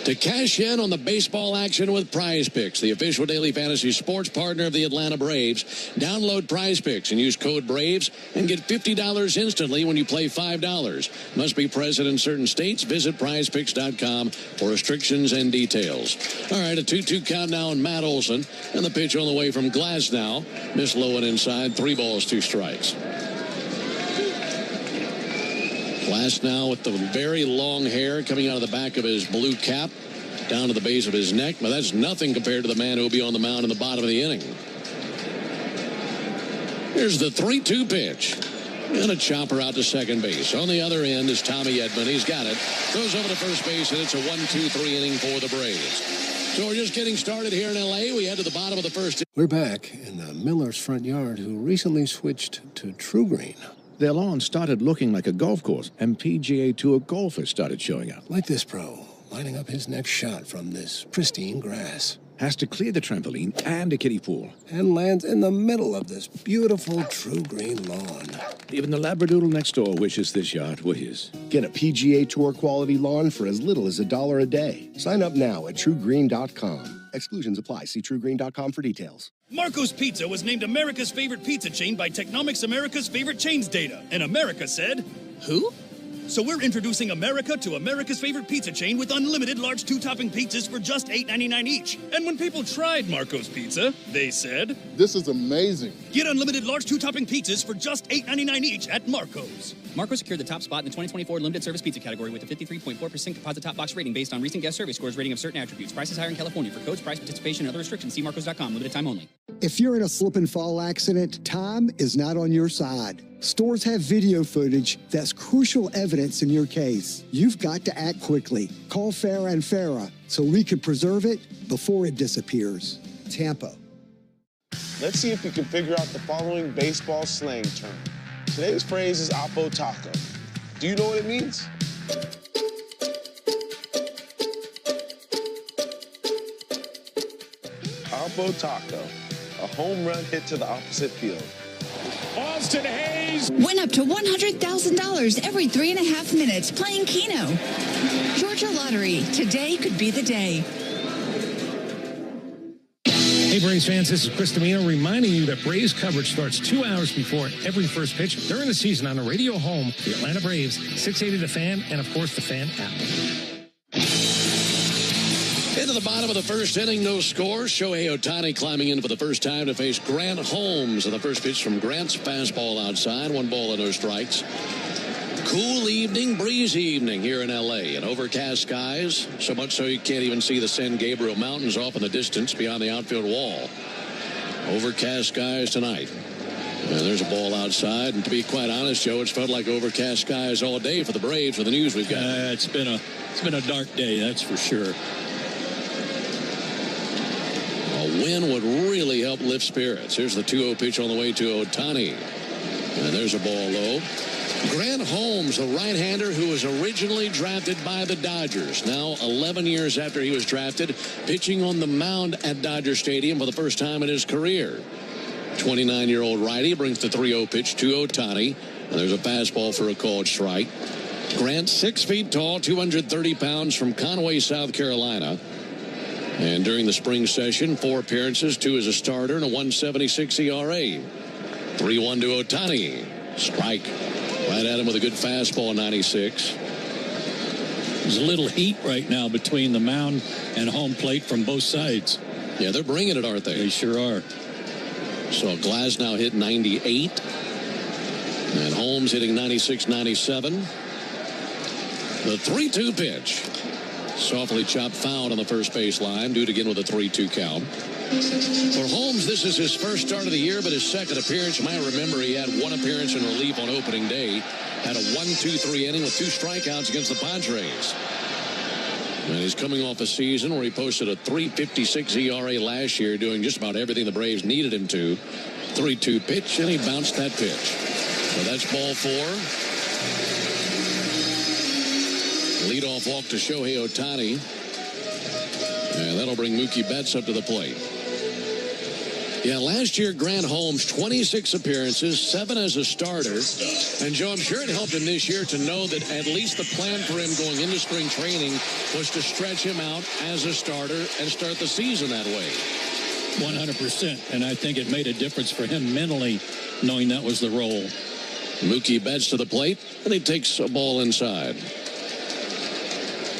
to cash in on the baseball action with Prize Picks, the official daily fantasy sports partner of the Atlanta Braves. Download Prize Picks and use code BRAVES and get $50 instantly when you play $5. Must be present in certain states. Visit prizepicks.com for restrictions and details. All right, a 2-2 count now on Matt Olson. And the pitch on the way from Glasnow. Miss low and inside. 3 balls, 2 strikes. Glasnow with the very long hair coming out of the back of his blue cap down to the base of his neck. But that's nothing compared to the man who will be on the mound in the bottom of the inning. Here's the 3-2 pitch. And a chopper out to second base. On the other end is Tommy Edman. He's got it. Goes over to first base, and it's a 1-2-3 inning for the Braves. So we're just getting started here in L.A. We head to the bottom of the first. We're back in the Miller's front yard, who recently switched to True Green. Their lawn started looking like a golf course, and PGA Tour golfers started showing up. Like this pro, lining up his next shot from this pristine grass. Has to clear the trampoline and a kiddie pool. And lands in the middle of this beautiful True Green lawn. Even the Labradoodle next door wishes this yard were his. Get a PGA Tour quality lawn for as little as $1 a day. Sign up now at TrueGreen.com. Exclusions apply. See TrueGreen.com for details. Marco's Pizza was named America's favorite pizza chain by Technomics America's Favorite Chains data. And America said, who? So we're introducing America to America's favorite pizza chain with unlimited large 2-topping pizzas for just $8.99 each. And when people tried Marco's Pizza, they said, this is amazing. Get unlimited large 2-topping pizzas for just $8.99 each at Marco's. Marco's secured the top spot in the 2024 limited service pizza category with a 53.4% composite top box rating based on recent guest survey scores rating of certain attributes. Prices higher in California. For codes, price, participation, and other restrictions, see Marcos.com. Limited time only. If you're in a slip and fall accident, time is not on your side. Stores have video footage that's crucial evidence in your case. You've got to act quickly. Call Farah and Farah so we can preserve it before it disappears. Tampa. Let's see if you can figure out the following baseball slang term. Today's phrase is Oppo Taco. Do you know what it means? Oppo Taco, a home run hit to the opposite field. Austin Hayes. Win up to $100,000 every 3.5 minutes playing Keno. Georgia Lottery. Today could be the day. Hey, Braves fans, this is Chris Domino reminding you that Braves coverage starts 2 hours before every first pitch during the season on the radio home, the Atlanta Braves, 680 The Fan, and, of course, the Fan app. Into the bottom of the first inning, no score. Shohei Ohtani climbing in for the first time to face Grant Holmes. And the first pitch from Grant's fastball outside. 1 ball and no strikes. Cool evening, breezy evening here in L.A. and overcast skies, so much so you can't even see the San Gabriel Mountains off in the distance beyond the outfield wall. Overcast skies tonight. And there's a ball outside, and to be quite honest, Joe, it's felt like overcast skies all day for the Braves with the news we've got. It's been a dark day, that's for sure. A win would really help lift spirits. Here's the 2-0 pitch on the way to Ohtani. And there's a ball low. Grant Holmes, the right-hander who was originally drafted by the Dodgers. Now, 11 years after he was drafted, pitching on the mound at Dodger Stadium for the first time in his career. 29-year-old righty brings the 3-0 pitch to Ohtani. And there's a fastball for a called strike. Grant, 6 feet tall, 230 pounds, from Conway, South Carolina. And during the spring session, 4 appearances, 2 as a starter, and a 1.76 ERA. 3-1 to Ohtani. Strike. Right at him with a good fastball, 96. There's a little heat right now between the mound and home plate from both sides. Yeah, they're bringing it, aren't they? They sure are. So Glasnow hit 98. And Holmes hitting 96, 97. The 3-2 pitch. Softly chopped foul on the first base line. Do it again with a 3-2 count. For Holmes, this is his first start of the year, but his second appearance. You might remember he had 1 appearance in relief on opening day. Had a 1-2-3 inning with 2 strikeouts against the Padres. And he's coming off a season where he posted a 3.56 ERA last year, doing just about everything the Braves needed him to. 3-2 pitch, and he bounced that pitch. So that's ball 4. Leadoff walk to Shohei Ohtani. And that'll bring Mookie Betts up to the plate. Yeah, last year, Grant Holmes, 26 appearances, 7 as a starter. And, Joe, I'm sure it helped him this year to know that at least the plan for him going into spring training was to stretch him out as a starter and start the season that way. 100%. And I think it made a difference for him mentally, knowing that was the role. Mookie Betts to the plate, and he takes a ball inside.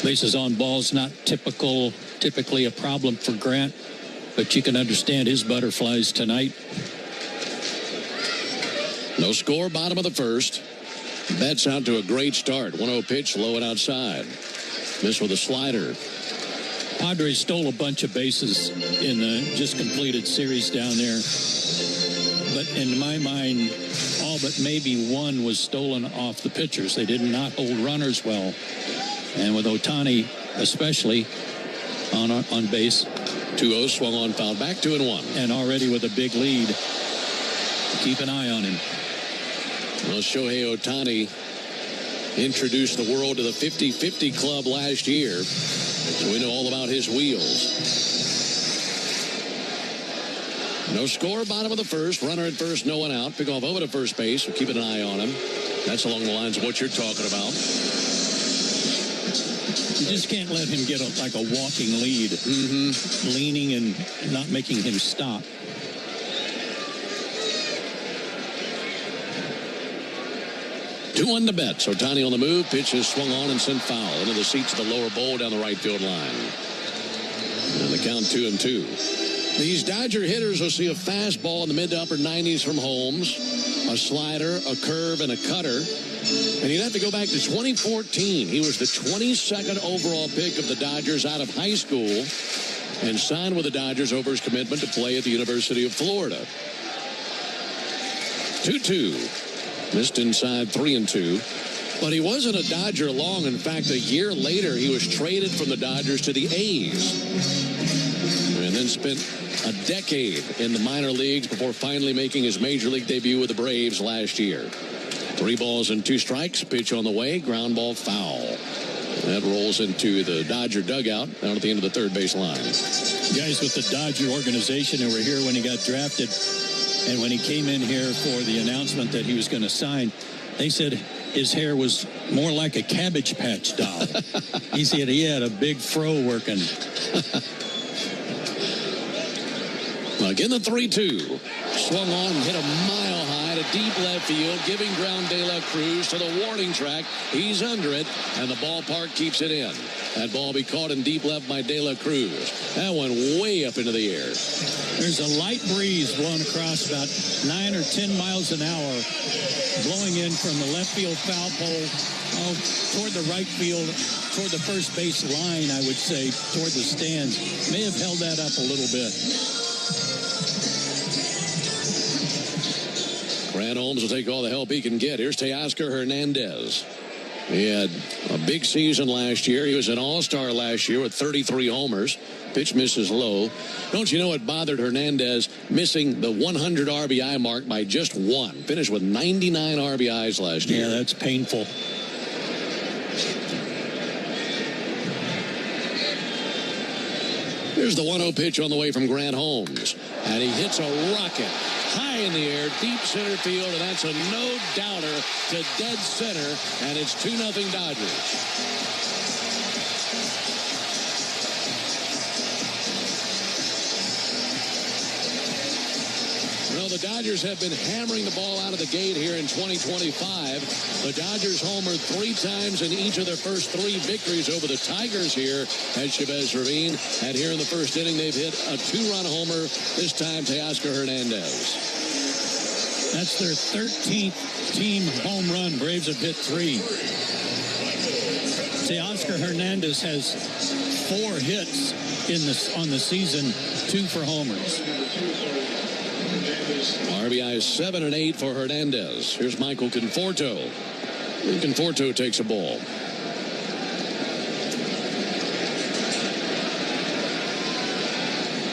Bases on balls, not typically a problem for Grant, but you can understand his butterflies tonight. No score, bottom of the first. Betts out to a great start. 1-0 pitch, low and outside. Missed with a slider. Padres stole a bunch of bases in the just completed series down there. but in my mind, all but maybe one was stolen off the pitchers. They did not hold runners well. And with Ohtani especially on base. 2-0 swung on, fouled back, 2-1. And already with a big lead. Keep an eye on him. Well, Shohei Ohtani introduced the world to the 50-50 club last year. So we know all about his wheels. No score, bottom of the first. Runner at first, no one out. Pick off over to first base, so keeping an eye on him. That's along the lines of what you're talking about. You just can't let him get like a walking lead. Leaning and not making him stop. Two on the bet. So Ohtani on the move. Pitch is swung on and sent foul into the seats of the lower bowl down the right field line. And the count 2-2. These Dodger hitters will see a fastball in the mid to upper 90s from Holmes, a slider, a curve, and a cutter. And you'd have to go back to 2014. He was the 22nd overall pick of the Dodgers out of high school and signed with the Dodgers over his commitment to play at the University of Florida. 2-2. Missed inside 3-2. But he wasn't a Dodger long. In fact, a year later, he was traded from the Dodgers to the A's. And then spent a decade in the minor leagues before finally making his major league debut with the Braves last year. 3 balls and 2 strikes. Pitch on the way. Ground ball foul. That rolls into the Dodger dugout down at the end of the third base line. Guys with the Dodger organization who were here when he got drafted and when he came in here for the announcement that he was going to sign, they said his hair was more like a Cabbage Patch doll. He said he had a big fro working. Again, the 3-2. Swung on and hit a mile high to deep left field, giving ground De La Cruz to the warning track. He's under it, and the ballpark keeps it in. That ball be caught in deep left by De La Cruz. That went way up into the air. There's a light breeze blowing across about 9 or 10 miles an hour, blowing in from the left field foul pole toward the right field, toward the first base line, I would say, toward the stands. May have held that up a little bit. Grant Holmes will take all the help he can get. Here's Teoscar Hernandez. He had a big season last year. He was an all-star last year with 33 homers. Pitch misses low. Don't you know it bothered Hernandez missing the 100 RBI mark by just 1. Finished with 99 RBIs last year. Yeah, that's painful. Here's the 1-0 pitch on the way from Grant Holmes. And he hits a rocket high in the air, deep center field, and that's a no-doubter to dead center, and it's 2-0 Dodgers. Well, the Dodgers have been hammering the ball out of the gate here in 2025. The Dodgers homered 3 times in each of their first 3 victories over the Tigers here at Chavez Ravine. And here in the first inning, they've hit a 2-run homer, this time Teoscar Hernandez. That's their 13th team home run. Braves have hit 3. Teoscar Hernandez has 4 hits on the season, 2 for homers. RBI is 7 and 8 for Hernandez. Here's Michael Conforto. Conforto takes a ball.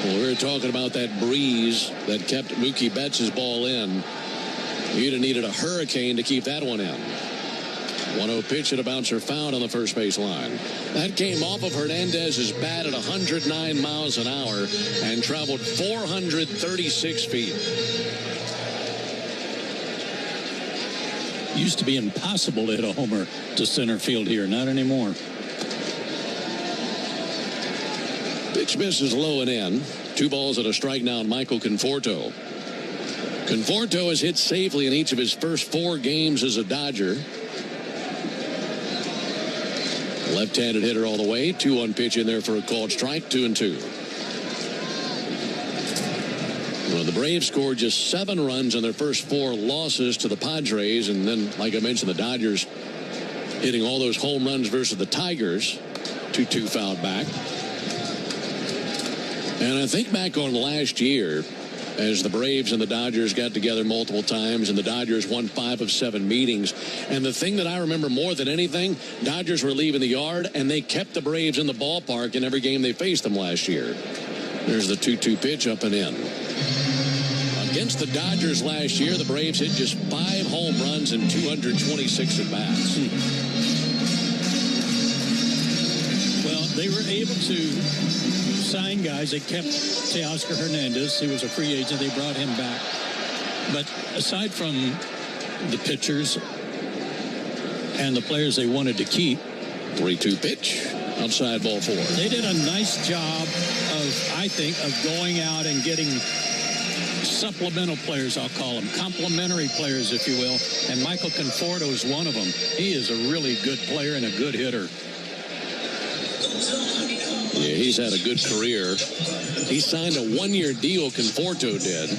Well, we were talking about that breeze that kept Mookie Betts' ball in. You'd have needed a hurricane to keep that one in. 1-0 pitch and a bouncer found on the first base line. That came off of Hernandez's bat at 109 miles an hour and traveled 436 feet. Used to be impossible to hit a homer to center field here. Not anymore. Pitch misses low and in. 2 balls and a strike now on Michael Conforto. Conforto has hit safely in each of his first 4 games as a Dodger. Left-handed hitter all the way. 2-1 pitch in there for a called strike. 2-2. Well, the Braves scored just 7 runs in their first 4 losses to the Padres. And then, like I mentioned, the Dodgers hitting all those home runs versus the Tigers. 2-2 fouled back. And I think back on last year, as the Braves and the Dodgers got together multiple times, and the Dodgers won 5 of 7 meetings. And the thing that I remember more than anything, Dodgers were leaving the yard, and they kept the Braves in the ballpark in every game they faced them last year. There's the 2-2 pitch up and in. Against the Dodgers last year, the Braves hit just 5 home runs and 226 at-bats. Well, they were able to sign guys. They kept Teoscar Hernandez. He was a free agent. They brought him back. But aside from the pitchers and the players they wanted to keep. 3-2 pitch. Outside ball 4. They did a nice job of, I think, of going out and getting supplemental players, I'll call them, complementary players, if you will. And Michael Conforto is one of them. He is a really good player and a good hitter. Yeah, he's had a good career. He signed a 1-year deal, Conforto did.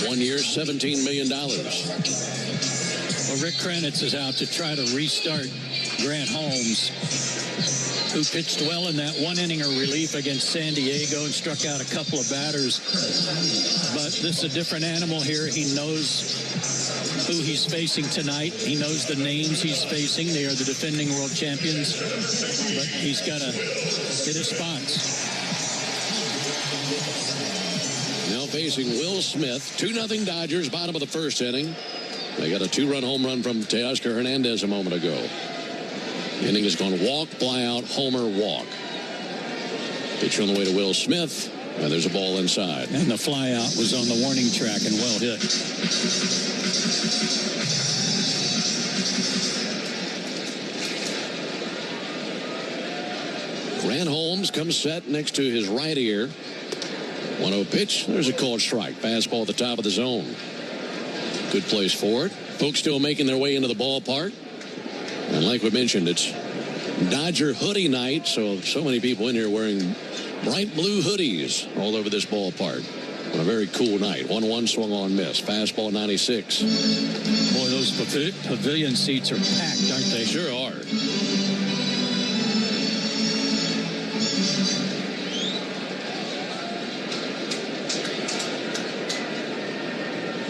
1 year, $17 million. Well, Rick Kranitz is out to try to restart Grant Holmes, who pitched well in that 1 inning of relief against San Diego and struck out a couple of batters. But this is a different animal here. He knows who he's facing tonight. He knows the names he's facing. They are the defending world champions. But he's got to hit his spots. Now facing Will Smith. 2-0 Dodgers, bottom of the first inning. They got a 2-run home run from Teoscar Hernandez a moment ago. The inning is going walk, fly out, homer, walk. Pitch on the way to Will Smith, and there's a ball inside. And the fly out was on the warning track and well hit. Grant Holmes comes set next to his right ear. 1-0 pitch. There's a called strike. Fastball at the top of the zone. Good place for it. Folks still making their way into the ballpark. And like we mentioned, it's Dodger hoodie night, so many people in here wearing bright blue hoodies all over this ballpark on a very cool night. 1-1 swung on miss. Fastball 96. Boy, those pavilion seats are packed, aren't they? Sure are.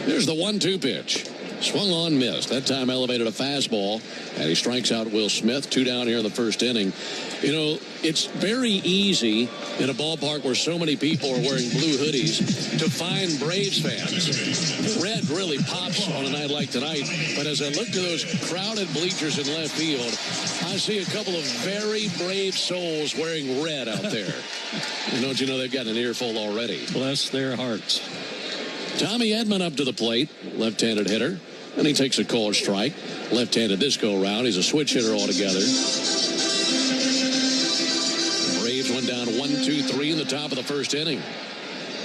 There's the 1-2 pitch. Swung on, missed. That time elevated a fastball, and he strikes out Will Smith. 2 down here in the first inning. You know, it's very easy in a ballpark where so many people are wearing blue hoodies to find Braves fans. Red really pops on a night like tonight, but as I look to those crowded bleachers in left field, I see a couple of very brave souls wearing red out there. And don't you know they've got an earful already? Bless their hearts. Tommy Edman up to the plate, left-handed hitter, and he takes a called strike. Left-handed this go-round. He's a switch hitter altogether. Braves went down 1-2-3 in the top of the first inning.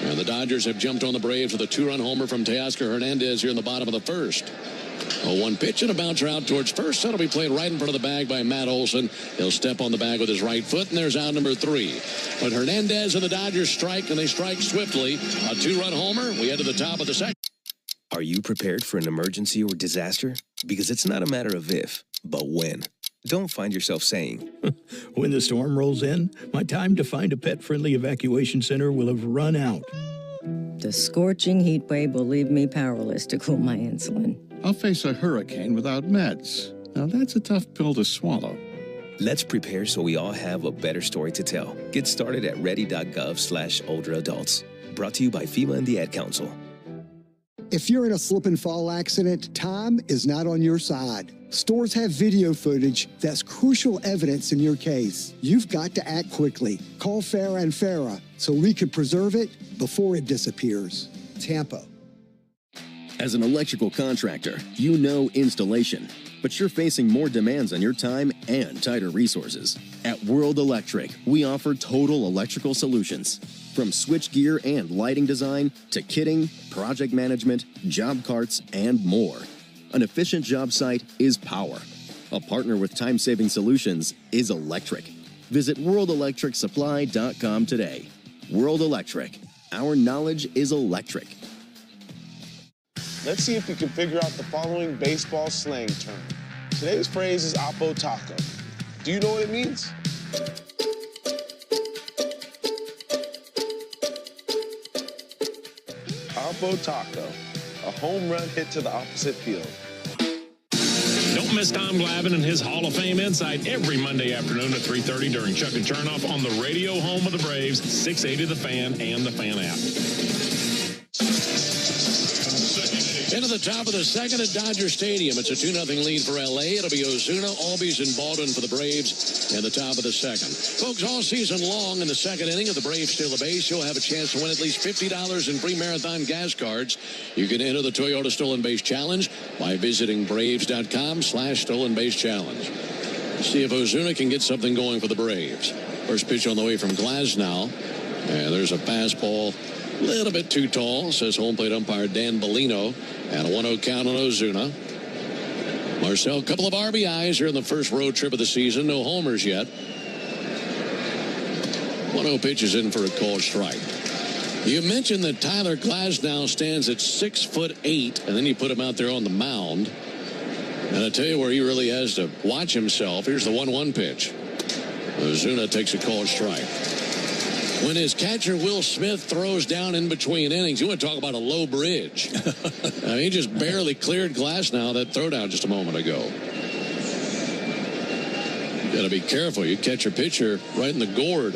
And the Dodgers have jumped on the Braves with a 2-run homer from Teoscar Hernandez here in the bottom of the first. A 1 pitch and a bouncer out towards first. That'll be played right in front of the bag by Matt Olson. He'll step on the bag with his right foot, and there's out number 3. But Hernandez and the Dodgers strike, and they strike swiftly. A 2-run homer. We head to the top of the second. Are you prepared for an emergency or disaster? Because it's not a matter of if, but when. Don't find yourself saying, when the storm rolls in, my time to find a pet-friendly evacuation center will have run out. The scorching heat wave will leave me powerless to cool my insulin. I'll face a hurricane without meds. Now that's a tough pill to swallow. Let's prepare so we all have a better story to tell. Get started at ready.gov/older adults. Brought to you by FEMA and the Ad Council. If you're in a slip and fall accident, time is not on your side. Stores have video footage that's crucial evidence in your case. You've got to act quickly. Call Farah and Farah so we can preserve it before it disappears. Tampa. As an electrical contractor, you know installation, but you're facing more demands on your time and tighter resources. At World Electric, we offer total electrical solutions. From switchgear and lighting design to kitting, project management, job carts, and more. An efficient job site is power. A partner with time-saving solutions is electric. Visit worldelectricsupply.com today. World Electric. Our knowledge is electric. Let's see if we can figure out the following baseball slang term. Today's phrase is Oppo Taco. Do you know what it means? Alpo Taco, a home run hit to the opposite field. Don't miss Tom Glavine and his Hall of Fame Insight every Monday afternoon at 3:30 during Chuck and Chernoff on the radio home of the Braves, 680 The Fan and the Fan app. Into the top of the second at Dodger Stadium. It's a 2-0 lead for L.A. It'll be Ozuna, Albies, and Baldwin for the Braves in the top of the second. Folks, all season long in the second inning, if the Braves steal a base, you'll have a chance to win at least $50 in free Marathon gas cards. You can enter the Toyota Stolen Base Challenge by visiting Braves.com/Stolen Base Challenge. See if Ozuna can get something going for the Braves. First pitch on the way from Glasnow. And there's a fastball. A little bit too tall, says home plate umpire Dan Bellino. And a 1-0 count on Ozuna. Marcel, a couple of RBIs here in the first road trip of the season. No homers yet. 1-0 pitch is in for a called strike. You mentioned that Tyler Glasnow stands at 6'8", and then you put him out there on the mound. And I tell you where he really has to watch himself. Here's the 1-1 pitch. Ozuna takes a called strike. When his catcher, Will Smith, throws down in between innings, you want to talk about a low bridge. He just barely cleared Glasnow that throw down just a moment ago. You got to be careful. You catch your pitcher right in the gourd.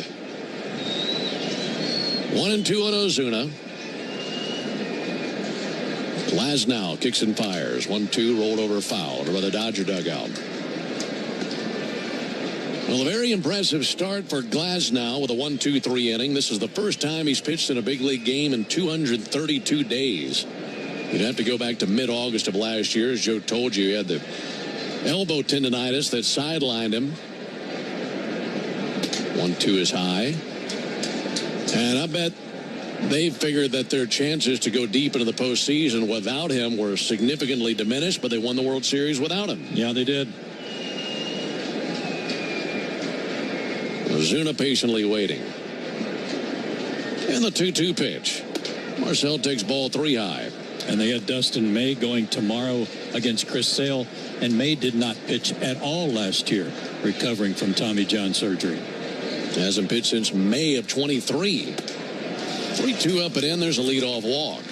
1-2 on Ozuna. Glasnow kicks and fires. 1-2 rolled over foul by the Dodger dugout. Well, a very impressive start for Glasnow with a 1-2-3 inning. This is the first time he's pitched in a big league game in 232 days. You'd have to go back to mid-August of last year. As Joe told you, he had the elbow tendonitis that sidelined him. 1-2 is high. And I bet they figured that their chances to go deep into the postseason without him were significantly diminished, but they won the World Series without him. Yeah, they did. Ozuna patiently waiting. And the 2-2 pitch. Marcel takes ball 3 high. And they had Dustin May going tomorrow against Chris Sale. And May did not pitch at all last year, recovering from Tommy John surgery. Hasn't pitched since May of 23. 3-2 up and in. There's a leadoff walk.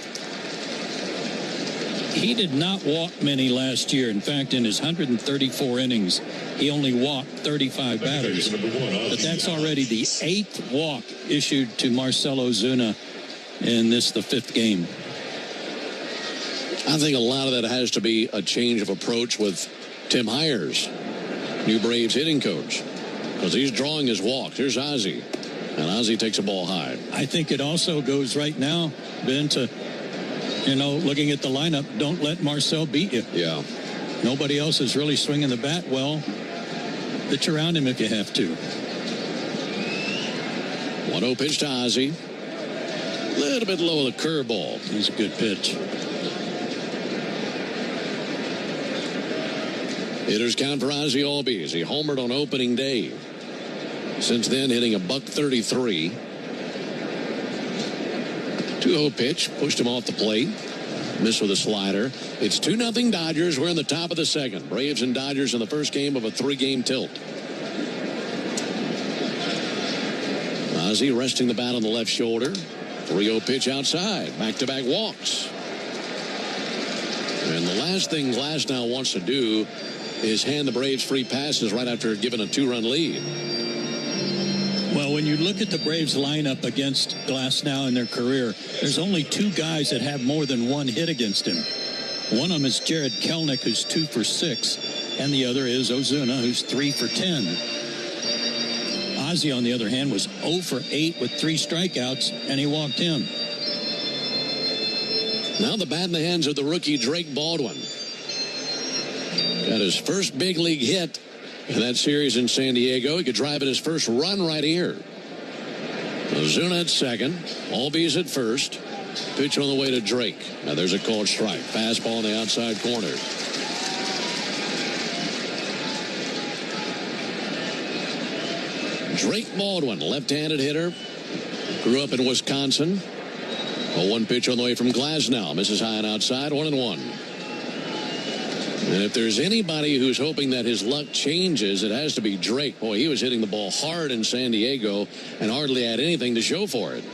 He did not walk many last year. In fact, in his 134 innings, he only walked 35 batters. But that's already the 8th walk issued to Marcell Ozuna in this, the 5th game. I think a lot of that has to be a change of approach with Tim Hires, new Braves hitting coach, because he's drawing his walks. Here's Ozzie, and Ozzie takes a ball high. I think it also goes right now, Ben, to, looking at the lineup, don't let Marcell beat you. Yeah. Nobody else is really swinging the bat well. Pitch around him if you have to. 1-0 pitch to Ozzie. A little bit low of the curveball. It's a good pitch. Hitters count for Ozzie Albies. He homered on opening day. Since then, hitting $133. 2-0 pitch. Pushed him off the plate. Missed with a slider. It's 2-0 Dodgers. We're in the top of the second. Braves and Dodgers in the first game of a 3-game tilt. Ozzie resting the bat on the left shoulder. 3-0 pitch outside. Back-to-back walks. And the last thing Glasnow wants to do is hand the Braves free passes right after giving a 2-run lead. Well, when you look at the Braves lineup against Glasnow in their career, there's only 2 guys that have more than 1 hit against him. One of them is Jared Kelenic, who's 2 for 6, and the other is Ozuna, who's 3 for 10. Ozzie, on the other hand, was 0 for 8 with 3 strikeouts, and he walked him. Now the bat in the hands of the rookie Drake Baldwin. Got his first big league hit in that series in San Diego. He could drive in his first run right here. Ozuna at second. Albies at first. Pitch on the way to Drake. Now there's a called strike. Fastball on the outside corner. Drake Baldwin, left-handed hitter. Grew up in Wisconsin. 0-1 pitch on the way from Glasnow. Misses high and outside. 1-1. And if there's anybody who's hoping that his luck changes, it has to be Drake. Boy, he was hitting the ball hard in San Diego and hardly had anything to show for it.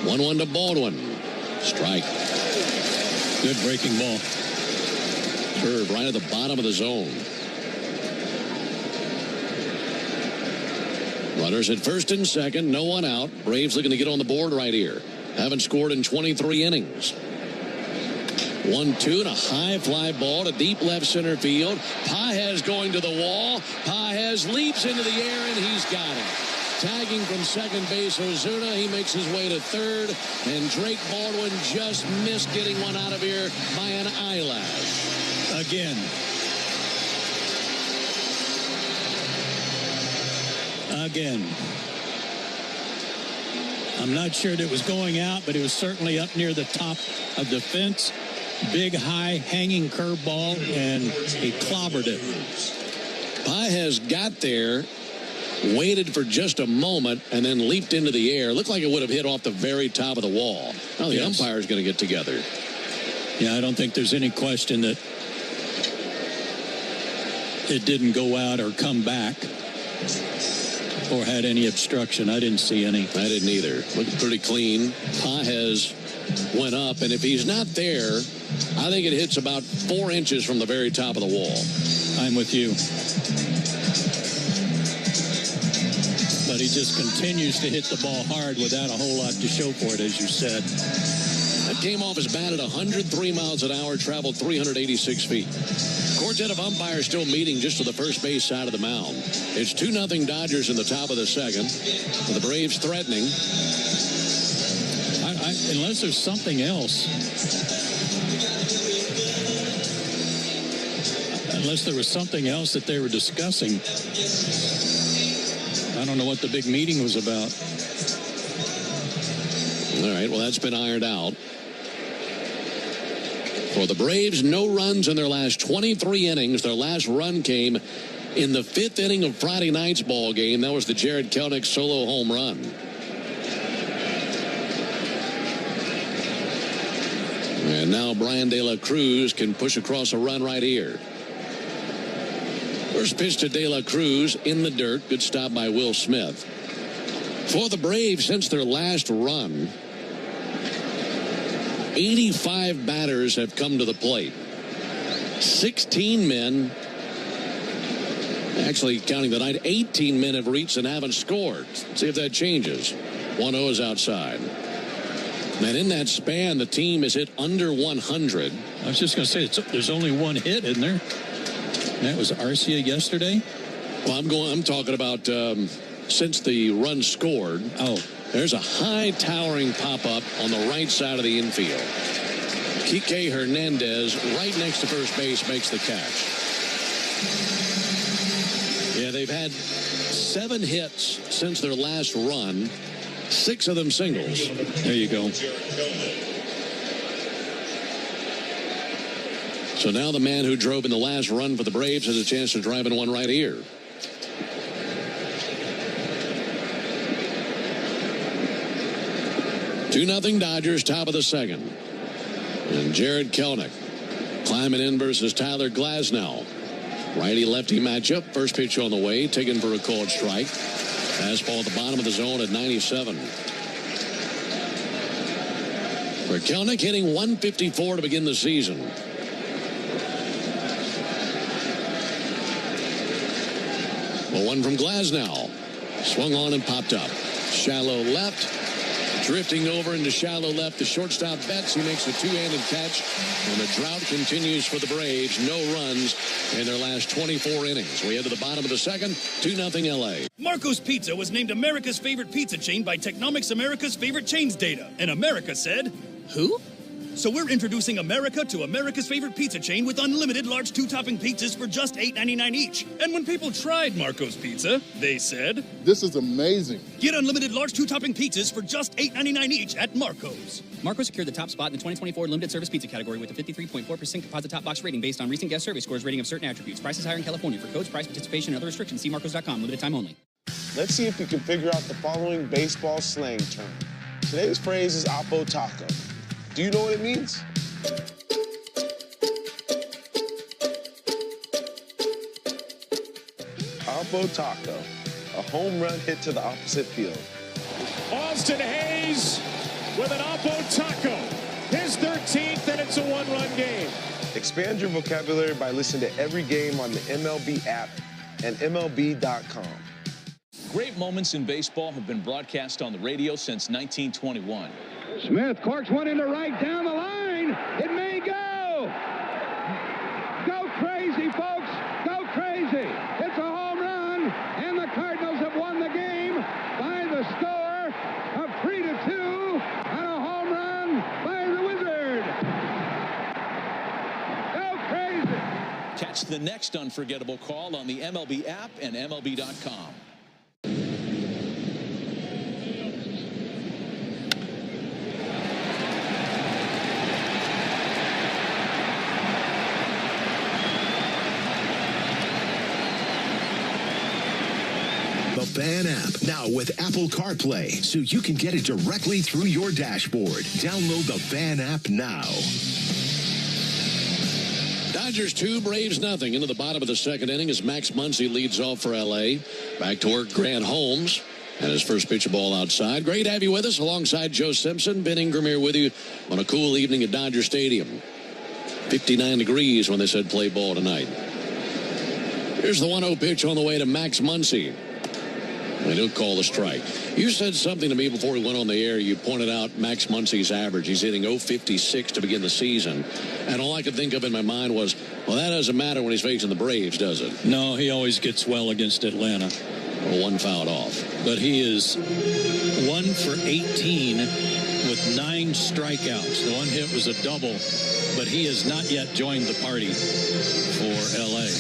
1-1 to Baldwin. Strike. Good breaking ball. Curve right at the bottom of the zone. Runners at first and second, no one out. Braves looking to get on the board right here. Haven't scored in 23 innings. 1-2 and a high fly ball to deep left center field. Pages going to the wall. Pages leaps into the air and he's got it. Tagging from second base, Ozuna. He makes his way to third. And Drake Baldwin just missed getting one out of here by an eyelash. Again. I'm not sure that it was going out, but it was certainly up near the top of the fence. Big, high, hanging curveball, and he clobbered it. Pages got there, waited for just a moment, and then leaped into the air. Looked like it would have hit off the very top of the wall. Now the umpire's going to get together. Yeah, I don't think there's any question that it didn't go out or come back or had any obstruction. I didn't see any. I didn't either. Looked pretty clean. Pages went up, and if he's not there, I think it hits about 4 inches from the very top of the wall. I'm with you. But he just continues to hit the ball hard without a whole lot to show for it, as you said. That came off his bat at 103 miles an hour, traveled 386 feet. Quartet of umpires still meeting just to the first base side of the mound. It's 2-0 Dodgers in the top of the second. The Braves threatening. Unless there's something else. Unless there was something else that they were discussing. I don't know what the big meeting was about. All right, well, that's been ironed out. For the Braves, no runs in their last 23 innings. Their last run came in the 5th inning of Friday night's ball game. That was the Jared Kelenic solo home run. And now Brian De La Cruz can push across a run right here. First pitch to De La Cruz in the dirt. Good stop by Will Smith. For the Braves, since their last run, 85 batters have come to the plate. 16 men, actually counting the night, 18 men have reached and haven't scored. Let's see if that changes. 1-0 is outside. And in that span, the team has hit under 100. I was just going to say, there's only one hit, isn't there? And that was Arcia yesterday? Well, I'm talking about since the run scored. Oh. There's a high towering pop-up on the right side of the infield. Kike Hernandez, right next to first base, makes the catch. Yeah, they've had 7 hits since their last run. 6 of them singles. There you go. So now the man who drove in the last run for the Braves has a chance to drive in one right here. Two 2-0 Dodgers, top of the second. And Jared Kelenic climbing in versus Tyler Glasnow. Righty-lefty matchup. First pitch on the way, taken for a called strike. Fastball at the bottom of the zone at 97. For Kelenic, hitting 154 to begin the season. Well, one from Glasnow. Swung on and popped up. Shallow left. Drifting over into shallow left. The shortstop Betts. He makes a two-handed catch. And the drought continues for the Braves. No runs in their last 24 innings. We head to the bottom of the second. 2-0 L.A. Marco's Pizza was named America's favorite pizza chain by Technomics America's favorite chains data. And America said, who? So we're introducing America to America's favorite pizza chain with unlimited large 2-topping pizzas for just $8.99 each. And when people tried Marco's Pizza, they said, this is amazing. Get unlimited large 2-topping pizzas for just $8.99 each at Marco's. Marco's secured the top spot in the 2024 limited service pizza category with a 53.4% composite top box rating based on recent guest survey scores rating of certain attributes. Prices higher in California. For codes, price, participation, and other restrictions, see Marcos.com. Limited time only. Let's see if you can figure out the following baseball slang term. Today's phrase is Oppo Taco. Do you know what it means? Oppo Taco, a home run hit to the opposite field. Austin Hayes with an Oppo Taco. His 13th, and it's a one-run game. Expand your vocabulary by listening to every game on the MLB app and MLB.com. Great moments in baseball have been broadcast on the radio since 1921. Smith corks one into right down the line. It may go. Go crazy, folks. Go crazy. It's a home run, and the Cardinals have won the game by the score of 3-2 on a home run by the Wizard. Go crazy. Catch the next unforgettable call on the MLB app and MLB.com. The Fan app, now with Apple CarPlay, so you can get it directly through your dashboard. Download the Fan app now. Dodgers 2, Braves nothing. Into the bottom of the second inning as Max Muncy leads off for L.A. Back to work, Grant Holmes. And his first pitch, a ball outside. Great to have you with us alongside Joe Simpson. Ben Ingram here with you on a cool evening at Dodger Stadium. 59 degrees when they said play ball tonight. Here's the 1-0 pitch on the way to Max Muncy. They don't call the strike. You said something to me before we went on the air. You pointed out Max Muncy's average. He's hitting .056 to begin the season. And all I could think of in my mind was, well, that doesn't matter when he's facing the Braves, does it? No, he always gets well against Atlanta. Well, one fouled off. But he is 1 for 18 with 9 strikeouts. The one hit was a double, but he has not yet joined the party for L.A.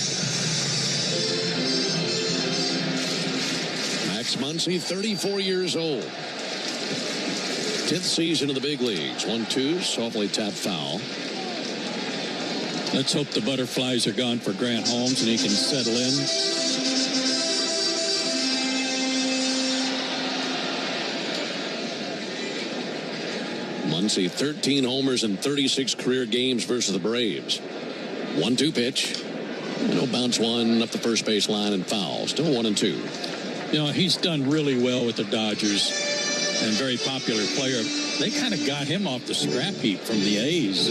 Max Muncy, 34 years old. 10th season in the big leagues. 1-2, softly tapped foul. Let's hope the butterflies are gone for Grant Holmes and he can settle in. Muncy, 13 homers in 36 career games versus the Braves. 1-2 pitch. And he'll bounce one up the first base line and foul. Still 1-2. You know, he's done really well with the Dodgers and very popular player. They kind of got him off the scrap heap from the A's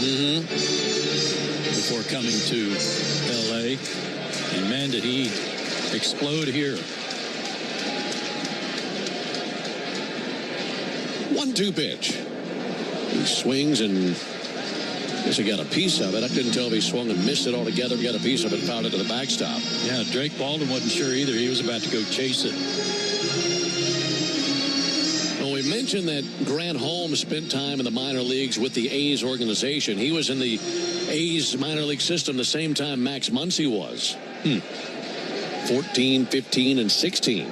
before coming to L.A. And, man, did he explode here. 1-2 pitch. He swings and I guess he got a piece of it. I couldn't tell if he swung and missed it altogether. He got a piece of it and fouled it to the backstop. Yeah, Drake Baldwin wasn't sure either. He was about to go chase it. Well, we mentioned that Grant Holmes spent time in the minor leagues with the A's organization. He was in the A's minor league system the same time Max Muncy was. 14, 15, and 16.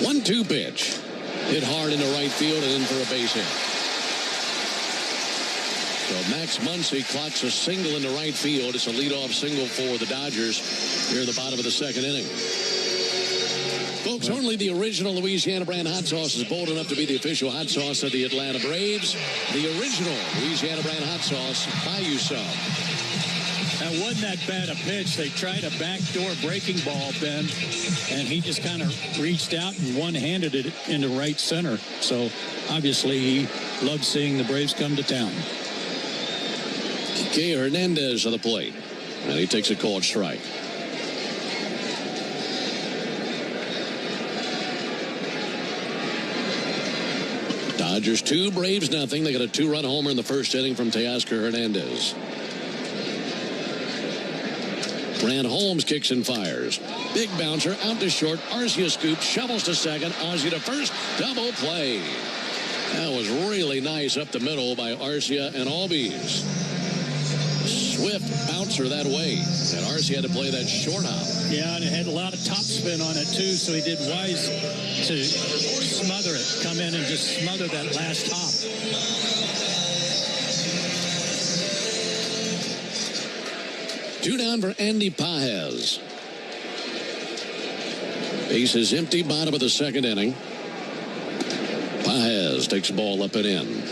1-2 pitch. Hit hard into right field and in for a base hit. So Max Muncy clocks a single into right field. It's a leadoff single for the Dodgers here at the bottom of the second inning. Folks, only the original Louisiana brand hot sauce is bold enough to be the official hot sauce of the Atlanta Braves. The original Louisiana brand hot sauce. Buy you some. That wasn't that bad a pitch. They tried a backdoor breaking ball, Ben, and he just kind of reached out and one-handed it into right center. So obviously he loves seeing the Braves come to town. Kike Hernandez on the plate, and he takes a called strike. Dodgers 2, Braves nothing. They got a 2-run homer in the first inning from Teoscar Hernandez. Grant Holmes kicks and fires. Big bouncer out to short. Arcia scoops, shovels to second. Ozzie to first. Double play. That was really nice up the middle by Arcia and Albies. Swift bouncer that way. And Arcia had to play that short hop. Yeah, and it had a lot of top spin on it, too, so he did wise to smother it. Come in and just smother that last hop. Two down for Andy Paez. Base is empty, bottom of the second inning. Paez takes the ball up and in.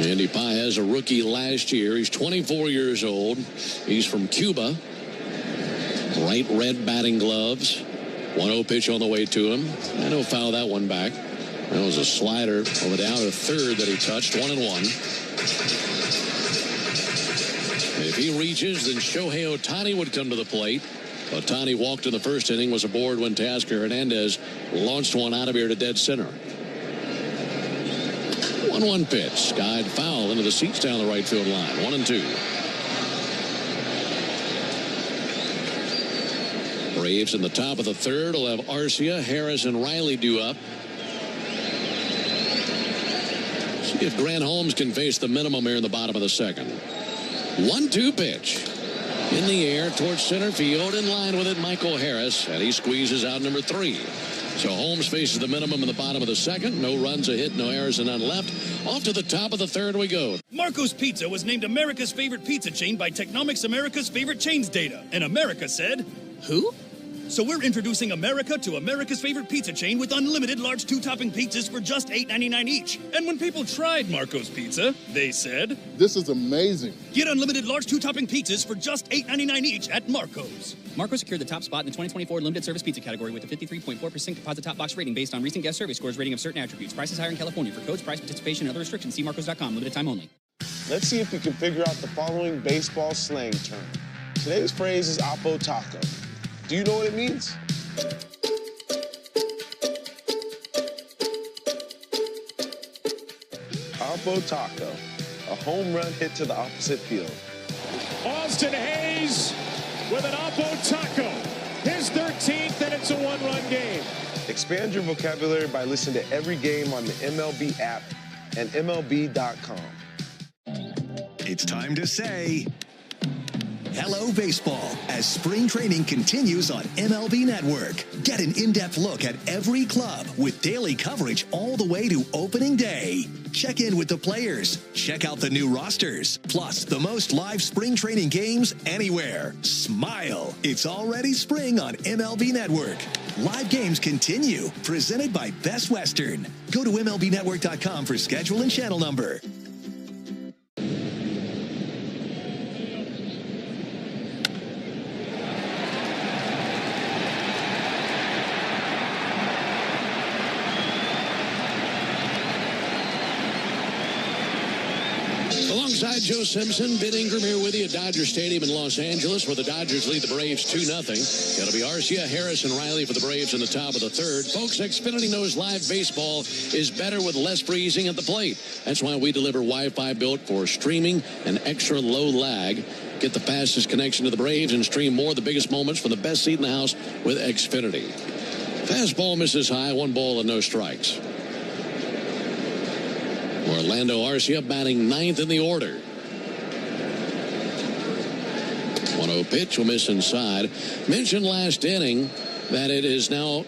Andy Paez, a rookie last year. He's 24 years old. He's from Cuba. Bright red batting gloves. 1-0 pitch on the way to him, and he'll foul that one back. That was a slider over down to third that he touched, 1-1. If he reaches, then Shohei Ohtani would come to the plate. Ohtani walked in the first inning, was aboard when Teoscar Hernandez launched one out of here to dead center. 1-1 pitch, skied foul into the seats down the right field line, 1-2. Braves in the top of the third will have Arcia, Harris, and Riley due up. See if Grant Holmes can face the minimum here in the bottom of the second. 1-2 pitch. In the air towards center field, in line with it, Michael Harris, and he squeezes out number 3. So Holmes faces the minimum in the bottom of the second. No runs, a hit, no errors, and none left. Off to the top of the third we go. Marco's Pizza was named America's favorite pizza chain by Technomics America's favorite chains data. And America said, who? So we're introducing America to America's favorite pizza chain with unlimited large 2-topping pizzas for just $8.99 each. And when people tried Marco's Pizza, they said, this is amazing. Get unlimited large 2-topping pizzas for just $8.99 each at Marco's. Marco's secured the top spot in the 2024 limited service pizza category with a 53.4% composite top box rating based on recent guest survey scores rating of certain attributes. Prices higher in California. For codes, price, participation, and other restrictions, see marcos.com. Limited time only. Let's see if we can figure out the following baseball slang term. Today's phrase is Oppo Taco. Do you know what it means? Oppo Taco, a home run hit to the opposite field. Austin Hayes with an Oppo Taco. His 13th, and it's a one-run game. Expand your vocabulary by listening to every game on the MLB app and MLB.com. It's time to say hello, baseball, as spring training continues on MLB Network. Get an in-depth look at every club with daily coverage all the way to opening day. Check in with the players, check out the new rosters, plus the most live spring training games anywhere. Smile, it's already spring on MLB Network. Live games continue, presented by Best Western. Go to MLBnetwork.com for schedule and channel number. Alongside Joe Simpson, Ben Ingram here with you at Dodger Stadium in Los Angeles, where the Dodgers lead the Braves 2-0. It'll be Arcia, Harris, and Riley for the Braves in the top of the third. Folks, Xfinity knows live baseball is better with less freezing at the plate. That's why we deliver Wi-Fi built for streaming and extra low lag. Get the fastest connection to the Braves and stream more of the biggest moments from the best seat in the house with Xfinity. Fastball misses high, 1 ball and no strikes. Orlando Arcia batting 9th in the order. 1-0 pitch will miss inside. Mentioned last inning that it has now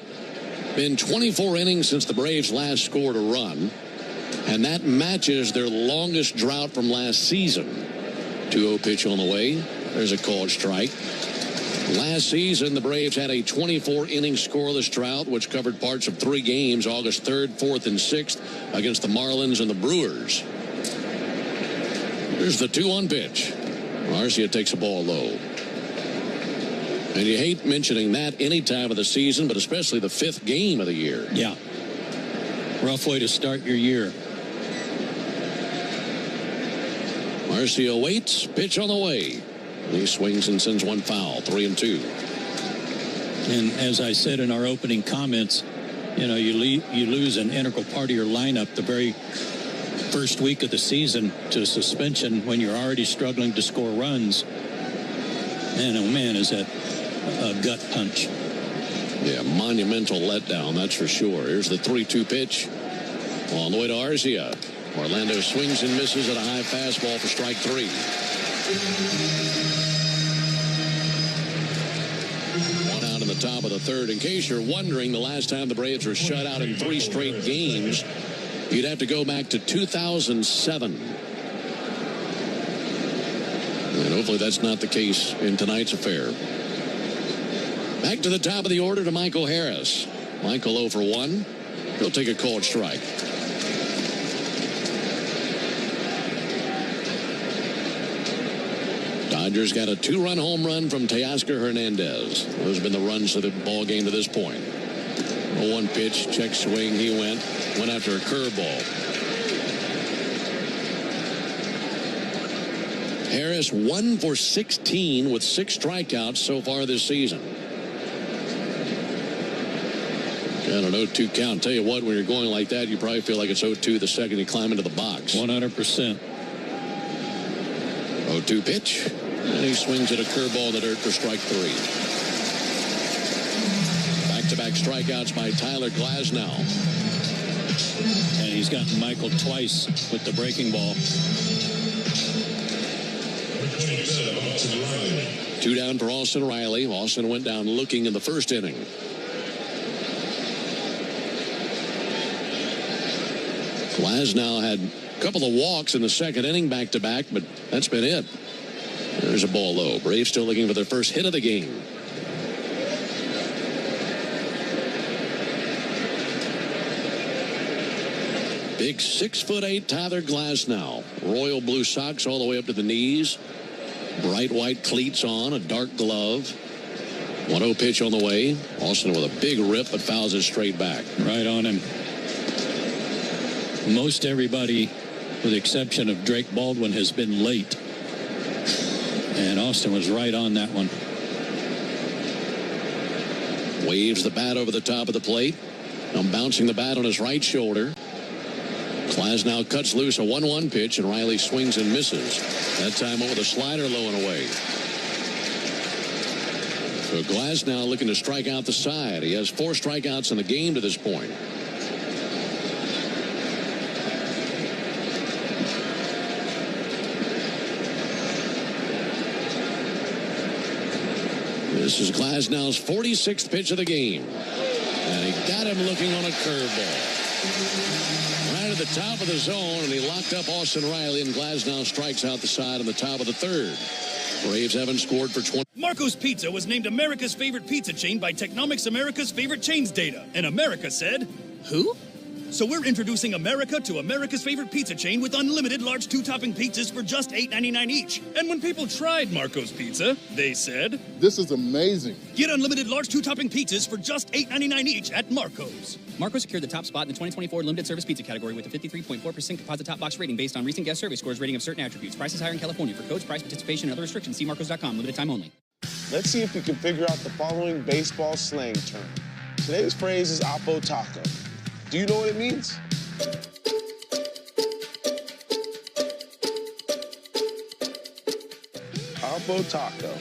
been 24 innings since the Braves last scored a run, and that matches their longest drought from last season. 2-0 pitch on the way. There's a called strike. Last season, the Braves had a 24-inning scoreless drought, which covered parts of 3 games, August 3rd, 4th, and 6th, against the Marlins and the Brewers. Here's the 2-1 pitch. Arcia takes the ball low. And you hate mentioning that any time of the season, but especially the 5th game of the year. Yeah. Rough way to start your year. Arcia waits, pitch on the way. He swings and sends one foul, 3-2. And as I said in our opening comments, you know, you lose an integral part of your lineup the very first week of the season to suspension when you're already struggling to score runs. Man, oh man, is that a gut punch. Yeah, monumental letdown, that's for sure. Here's the 3-2 pitch. On the way to Arcia. Orlando swings and misses at a high fastball for strike 3. One out in the top of the third. In case you're wondering, the last time the Braves were shut out in 3 straight games, you'd have to go back to 2007. And hopefully that's not the case in tonight's affair. Back to the top of the order to Michael Harris. Michael 0 for 1. He'll take a called strike. Dodgers got a 2-run home run from Teoscar Hernandez. Those have been the runs of the ball game to this point. A 1 pitch, check swing, he went after a curveball. Harris 1 for 16 with 6 strikeouts so far this season. Got an 0-2 count. Tell you what, when you're going like that, you probably feel like it's 0-2 the second you climb into the box. 100%. 0-2 pitch. And he swings at a curveball in the dirt for strike 3. Back-to-back strikeouts by Tyler Glasnow. And he's gotten Michael twice with the breaking ball. 2 down for Austin Riley. Austin went down looking in the first inning. Glasnow had a couple of walks in the second inning back-to-back, but that's been it. There's a ball low. Braves still looking for their first hit of the game. Big 6'8" Tyler Glasnow. Royal blue socks all the way up to the knees. Bright white cleats on, a dark glove. 1-0 pitch on the way. Austin with a big rip, but fouls it straight back. Right on him. Most everybody, with the exception of Drake Baldwin, has been late. And Austin was right on that one. Waves the bat over the top of the plate. Now bouncing the bat on his right shoulder. Glasnow cuts loose a 1-1 pitch, and Riley swings and misses. That time over the slider low and away. So Glasnow looking to strike out the side. He has 4 strikeouts in the game to this point. This is Glasnow's 46th pitch of the game. And he got him looking on a curveball. Right at the top of the zone, and he locked up Austin Riley, and Glasnow strikes out the side on the top of the third. Braves haven't scored for 20. Marco's Pizza was named America's favorite pizza chain by Technomics America's favorite chains data. And America said, who? So we're introducing America to America's favorite pizza chain with unlimited large 2-topping pizzas for just $8.99 each. And when people tried Marco's Pizza, they said, this is amazing. Get unlimited large 2-topping pizzas for just $8.99 each at Marco's. Marco secured the top spot in the 2024 limited service pizza category with a 53.4% composite top box rating based on recent guest survey scores rating of certain attributes. Prices higher in California. For codes, price, participation, and other restrictions, see marcos.com. Limited time only. Let's see if we can figure out the following baseball slang term. Today's phrase is Oppo Taco. Do you know what it means? Oppo Taco,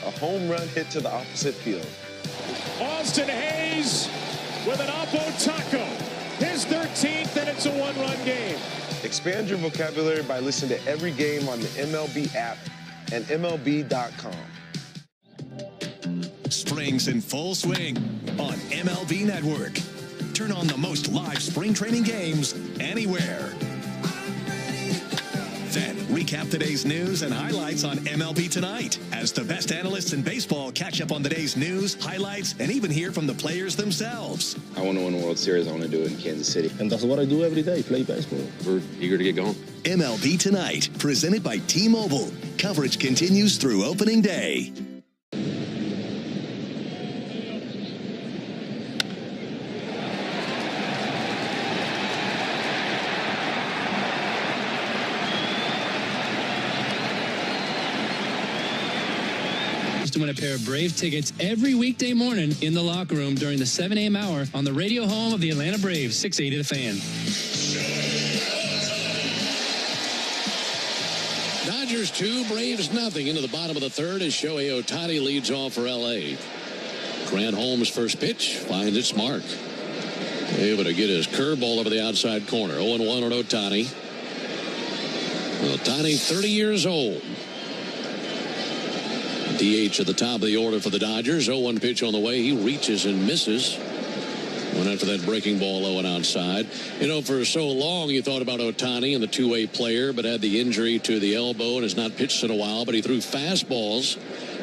a home run hit to the opposite field. Austin Hayes with an Oppo Taco. His 13th, and it's a 1-run game. Expand your vocabulary by listening to every game on the MLB app and MLB.com. Spring's in full swing on MLB Network. Turn on the most live spring training games anywhere. Then recap today's news and highlights on MLB Tonight as the best analysts in baseball catch up on the day's news, highlights, and even hear from the players themselves. I want to win a World Series. I want to do it in Kansas City. And that's what I do every day, play baseball. We're eager to get going. MLB Tonight, presented by T-Mobile. Coverage continues through opening day. To win a pair of Brave tickets every weekday morning in the locker room during the 7 a.m. hour on the radio home of the Atlanta Braves, 680 The Fan. Dodgers 2, Braves nothing into the bottom of the third as Shohei Ohtani leads off for L.A. Grant Holmes' first pitch finds its mark. Able to get his curveball over the outside corner. 0-1 on Ohtani. Ohtani, 30 years old. DH at the top of the order for the Dodgers. 0-1 pitch on the way. He reaches and misses. Went after that breaking ball low and outside. You know, for so long you thought about Ohtani and the two-way player, but had the injury to the elbow and has not pitched in a while. But he threw fastballs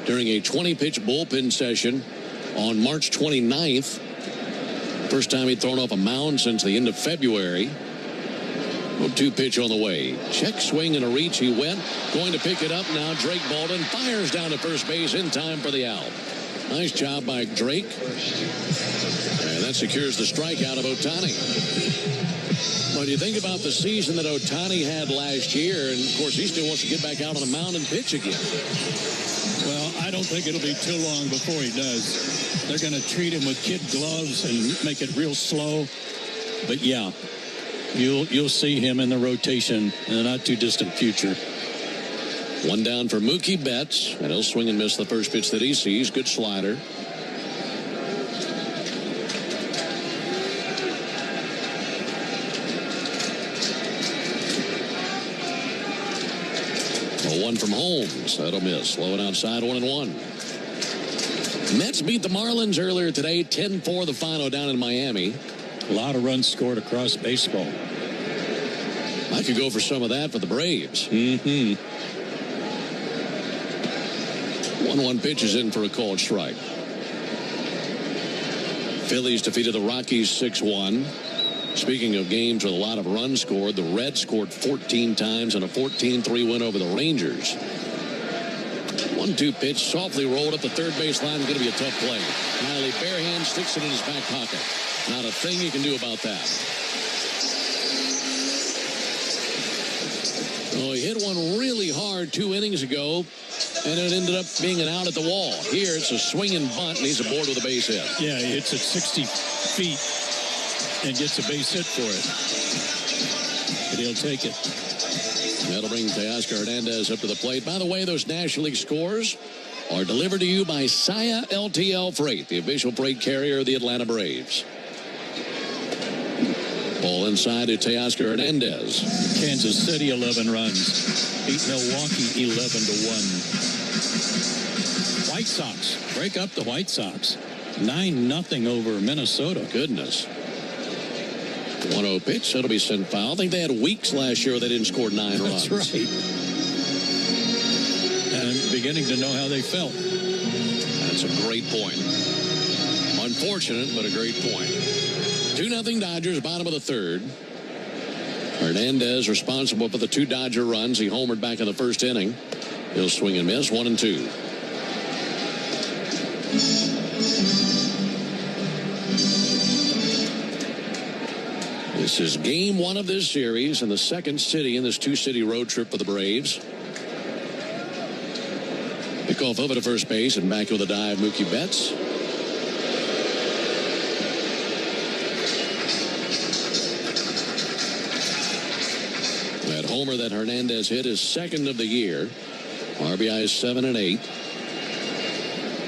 during a 20-pitch bullpen session on March 29th. First time he'd thrown off a mound since the end of February. 0-2 pitch on the way. Check swing and a reach. He went. Going to pick it up now. Drake Baldwin fires down to first base in time for the out. Nice job by Drake. And that secures the strikeout of Ohtani. When you think about the season that Ohtani had last year, and of course he still wants to get back out on the mound and pitch again. Well, I don't think it'll be too long before he does. They're going to treat him with kid gloves and make it real slow. But yeah, you'll see him in the rotation in the not too distant future. One down for Mookie Betts, and he'll swing and miss the first pitch that he sees. Good slider. One from Holmes. That'll miss. Low and outside, 1-1. Mets beat the Marlins earlier today. 10-4 the final down in Miami. A lot of runs scored across baseball. I could go for some of that for the Braves. 1-1 pitch is in for a called strike. Phillies defeated the Rockies 6-1. Speaking of games with a lot of runs scored, the Reds scored 14 times in a 14-3 win over the Rangers. 1-2 pitch, softly rolled up the third base line. Going to be a tough play. Miley barehand sticks it in his back pocket. Not a thing you can do about that. Oh, he hit one really hard 2 innings ago, and it ended up being an out at the wall. Here, it's a swinging bunt, and he's aboard with a base hit. Yeah, he hits it 60 feet. And gets a base hit for it. But he'll take it. That'll bring Teoscar Hernandez up to the plate. By the way, those National League scores are delivered to you by Saia LTL Freight, the official freight carrier of the Atlanta Braves. Ball inside to Teoscar Hernandez. Kansas City 11 runs. Beat Milwaukee 11-1. White Sox break up the White Sox. 9-0 over Minnesota. Goodness. 1-0 pitch. That'll be sent foul. I think they had weeks last year where they didn't score 9 runs. That's right. And I'm beginning to know how they felt. That's a great point. Unfortunate, but a great point. 2-0 Dodgers, bottom of the third. Hernandez responsible for the 2 Dodger runs. He homered back in the first inning. He'll swing and miss. 1-2. This is game 1 of this series and the second city in this 2-city road trip for the Braves. Pickoff over to first base and back with a dive, Mookie Betts. That homer that Hernandez hit is second of the year. RBI is 7 and 8.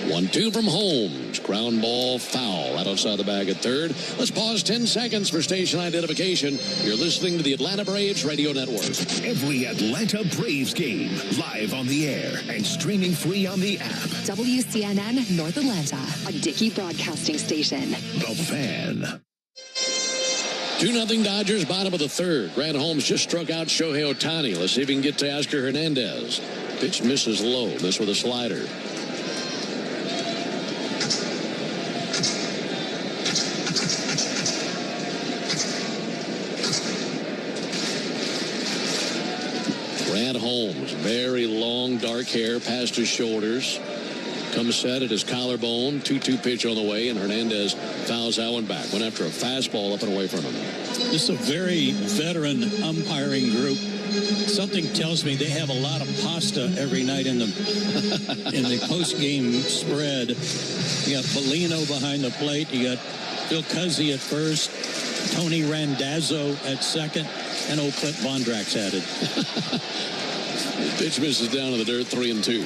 1-2 from Holmes. Ground ball foul right outside the bag at third. Let's pause 10 seconds for station identification. You're listening to the Atlanta Braves Radio Network. Every Atlanta Braves game live on the air and streaming free on the app. WCNN North Atlanta, a Dickey Broadcasting Station. The Fan. 2-0 Dodgers, bottom of the third. Grant Holmes just struck out Shohei Ohtani. Let's see if we can get to Teoscar Hernandez. Pitch misses low. This with a slider. Grant Holmes, very long, dark hair past his shoulders. Comes set at his collarbone. 2-2 pitch on the way, and Hernandez fouls that one back. Went after a fastball up and away from him. This is a very veteran umpiring group. Something tells me they have a lot of pasta every night in the post-game spread. You got Bellino behind the plate. You got Phil Cuzzi at first, Tony Randazzo at second, and old Clint Vondrack's added. Pitch misses down to the dirt, 3-2.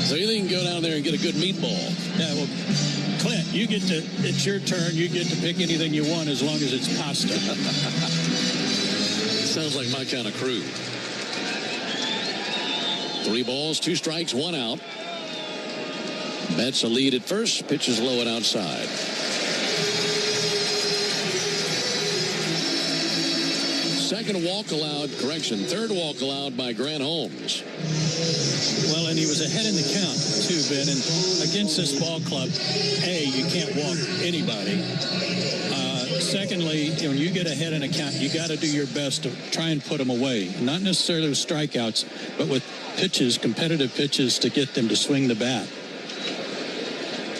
So you think you can go down there and get a good meatball. Yeah, well, Clint, it's your turn. You get to pick anything you want as long as it's pasta. Sounds like my kind of crew. 3 balls, 2 strikes, 1 out. Betts a lead at first. Pitches low and outside. Second walk allowed, third walk allowed by Grant Holmes. Well, and he was ahead in the count, too, Ben. And against this ball club, A, you can't walk anybody. Secondly, when you get ahead in a count, you got to do your best to try and put them away. Not necessarily with strikeouts, but with pitches, competitive pitches, to get them to swing the bat.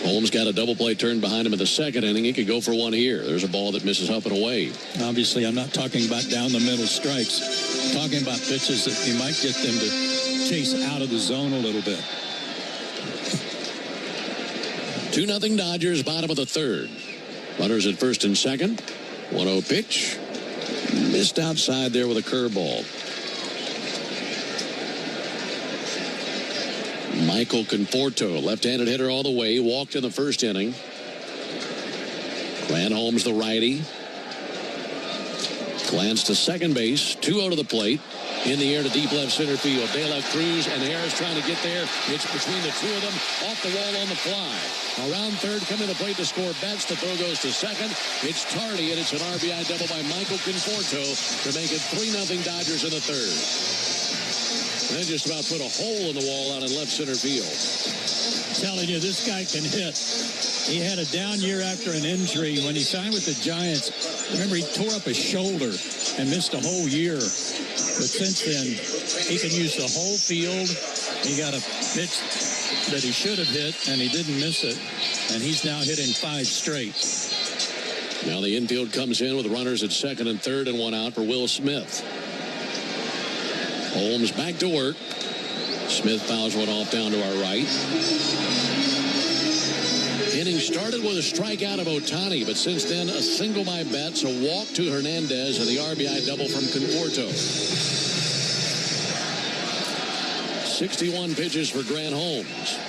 Holmes got a double play turn behind him in the second inning. He could go for one here. There's a ball that misses up and away. Obviously, I'm not talking about down the middle strikes. I'm talking about pitches that you might get them to chase out of the zone a little bit. 2-0 Dodgers, bottom of the third. Runners at first and second. 1-0 pitch. Missed outside there with a curveball. Michael Conforto, left-handed hitter all the way, walked in the first inning. Grant Holmes, the righty. Glance to second base, 2-0 to the plate. In the air to deep left center field. De La Cruz and Harris trying to get there. It's between the two of them. Off the wall on the fly. Around third, coming to the plate to score Betts. The throw goes to second. It's tardy, and it's an RBI double by Michael Conforto to make it 3-0 Dodgers in the third. And then just about put a hole in the wall out in left center field. Telling you, this guy can hit. He had a down year after an injury. When he signed with the Giants, remember, he tore up his shoulder and missed a whole year. But since then, he can use the whole field. He got a pitch that he should have hit, and he didn't miss it. And he's now hitting 5 straight. Now the infield comes in with runners at second and third and 1 out for Will Smith. Holmes back to work. Smith fouls one off down to our right. Inning started with a strikeout of Ohtani, but since then a single by Betts, a walk to Hernandez, and the RBI double from Conforto. 61 pitches for Grant Holmes.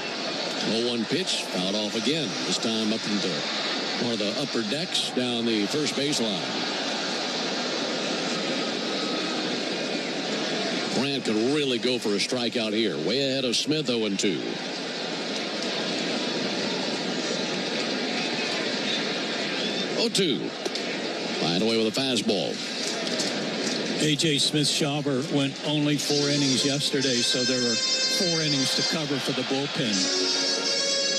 0-1 pitch, fouled off again. This time up into one of the upper decks down the first baseline. Grant could really go for a strikeout here. Way ahead of Smith, 0-2. 0-2. Flying away with a fastball. A.J. Smith-Shawver went only 4 innings yesterday, so there were 4 innings to cover for the bullpen.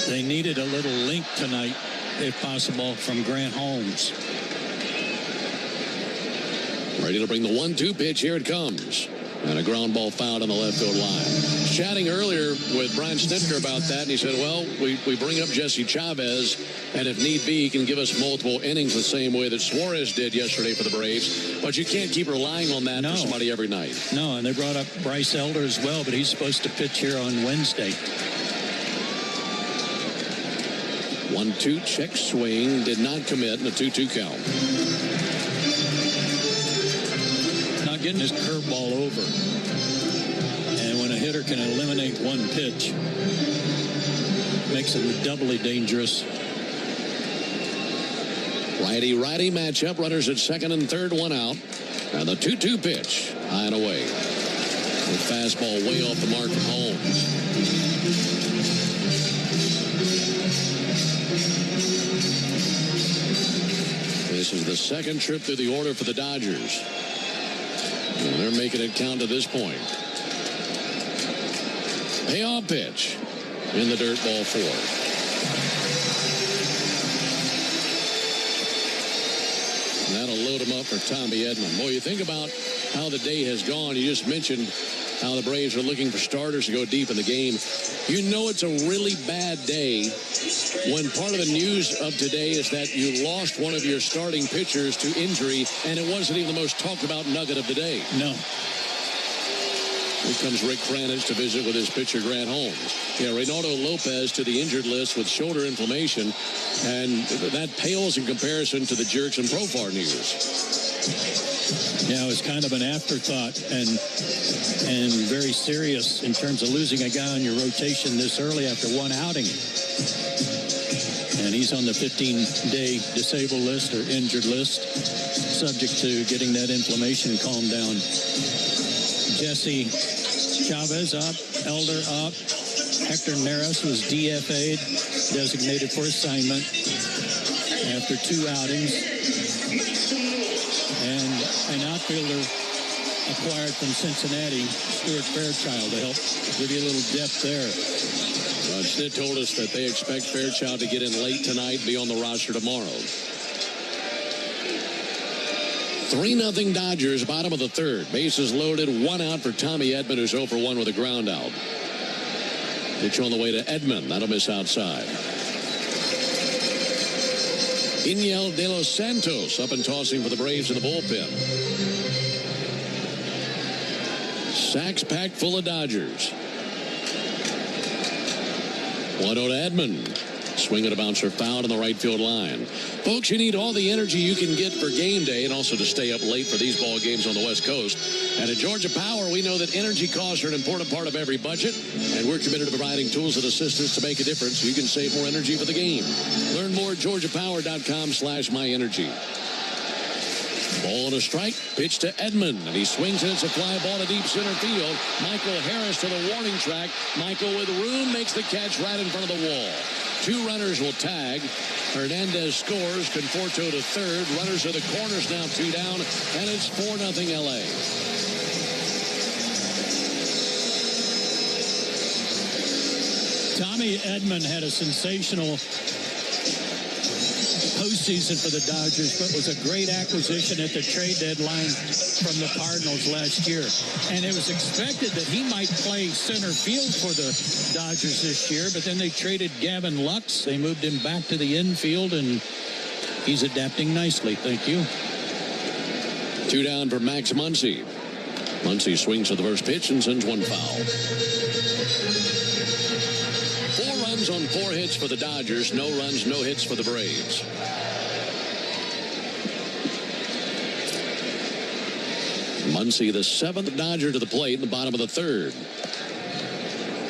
They needed a little link tonight, if possible, from Grant Holmes. Ready to bring the 1-2 pitch. Here it comes. And a ground ball fouled on the left field line. Chatting earlier with Brian Snitker about that, and he said, well, we bring up Jesse Chavez, and if need be, he can give us multiple innings the same way that Suarez did yesterday for the Braves. But you can't keep relying on that for somebody every night. No, and they brought up Bryce Elder as well, but he's supposed to pitch here on Wednesday. 1-2 check swing, did not commit in a 2-2 count. Not getting his curveball over. And when a hitter can eliminate 1 pitch, makes it doubly dangerous. Righty-righty matchup. Runners at second and third, 1 out. And the 2-2 pitch, high and away. The fastball way off the mark from Holmes. This is the second trip through the order for the Dodgers. And they're making it count to this point. Payoff pitch in the dirt, ball 4. That'll load him up for Tommy Edman. Boy, you think about how the day has gone. You just mentioned how the Braves are looking for starters to go deep in the game. You know it's a really bad day when part of the news of today is that you lost one of your starting pitchers to injury, and it wasn't even the most talked about nugget of the day. No. Here comes Rick Kranich to visit with his pitcher, Grant Holmes. Yeah, Reynaldo Lopez to the injured list with shoulder inflammation, and that pales in comparison to the Jerks and Profar news. Yeah, it was kind of an afterthought and very serious in terms of losing a guy on your rotation this early after 1 outing. And he's on the 15-day disabled list or injured list, subject to getting that inflammation calmed down. Jesse Chavez up, Elder up. Hector Neris was DFA'd, designated for assignment after 2 outings. And an outfielder acquired from Cincinnati, Stuart Fairchild, to help give you a little depth there. Snit told us that they expect Fairchild to get in late tonight, be on the roster tomorrow. 3-0 Dodgers, bottom of the third. Bases loaded, 1 out for Tommy Edman, who's 0 for 1 with a ground out. Pitch on the way to Edman. That'll miss outside. Iñel de los Santos up and tossing for the Braves in the bullpen. Sacks packed full of Dodgers. 1-0 to Edman. Swing and a bouncer fouled on the right field line. Folks, you need all the energy you can get for game day and also to stay up late for these ball games on the West Coast. And at Georgia Power, we know that energy costs are an important part of every budget, and we're committed to providing tools and assistance to make a difference so you can save more energy for the game. Learn more at georgiapower.com/myenergy. Ball and a strike, pitch to Edman, and he swings and it's a fly ball to deep center field. Michael Harris to the warning track. Michael with room makes the catch right in front of the wall. 2 runners will tag. Hernandez scores. Conforto to third. Runners are the corners now, 2 down, and it's 4-0 LA. Tommy Edman had a sensational postseason for the Dodgers, but was a great acquisition at the trade deadline from the Cardinals last year. And it was expected that he might play center field for the Dodgers this year, but then they traded Gavin Lux. They moved him back to the infield, and he's adapting nicely. Thank you. 2 down for Max Muncy. Muncy swings to the first pitch and sends 1 foul. 4 runs on 4 hits for the Dodgers. No runs, no hits for the Braves. Muncy, the 7th Dodger to the plate in the bottom of the third.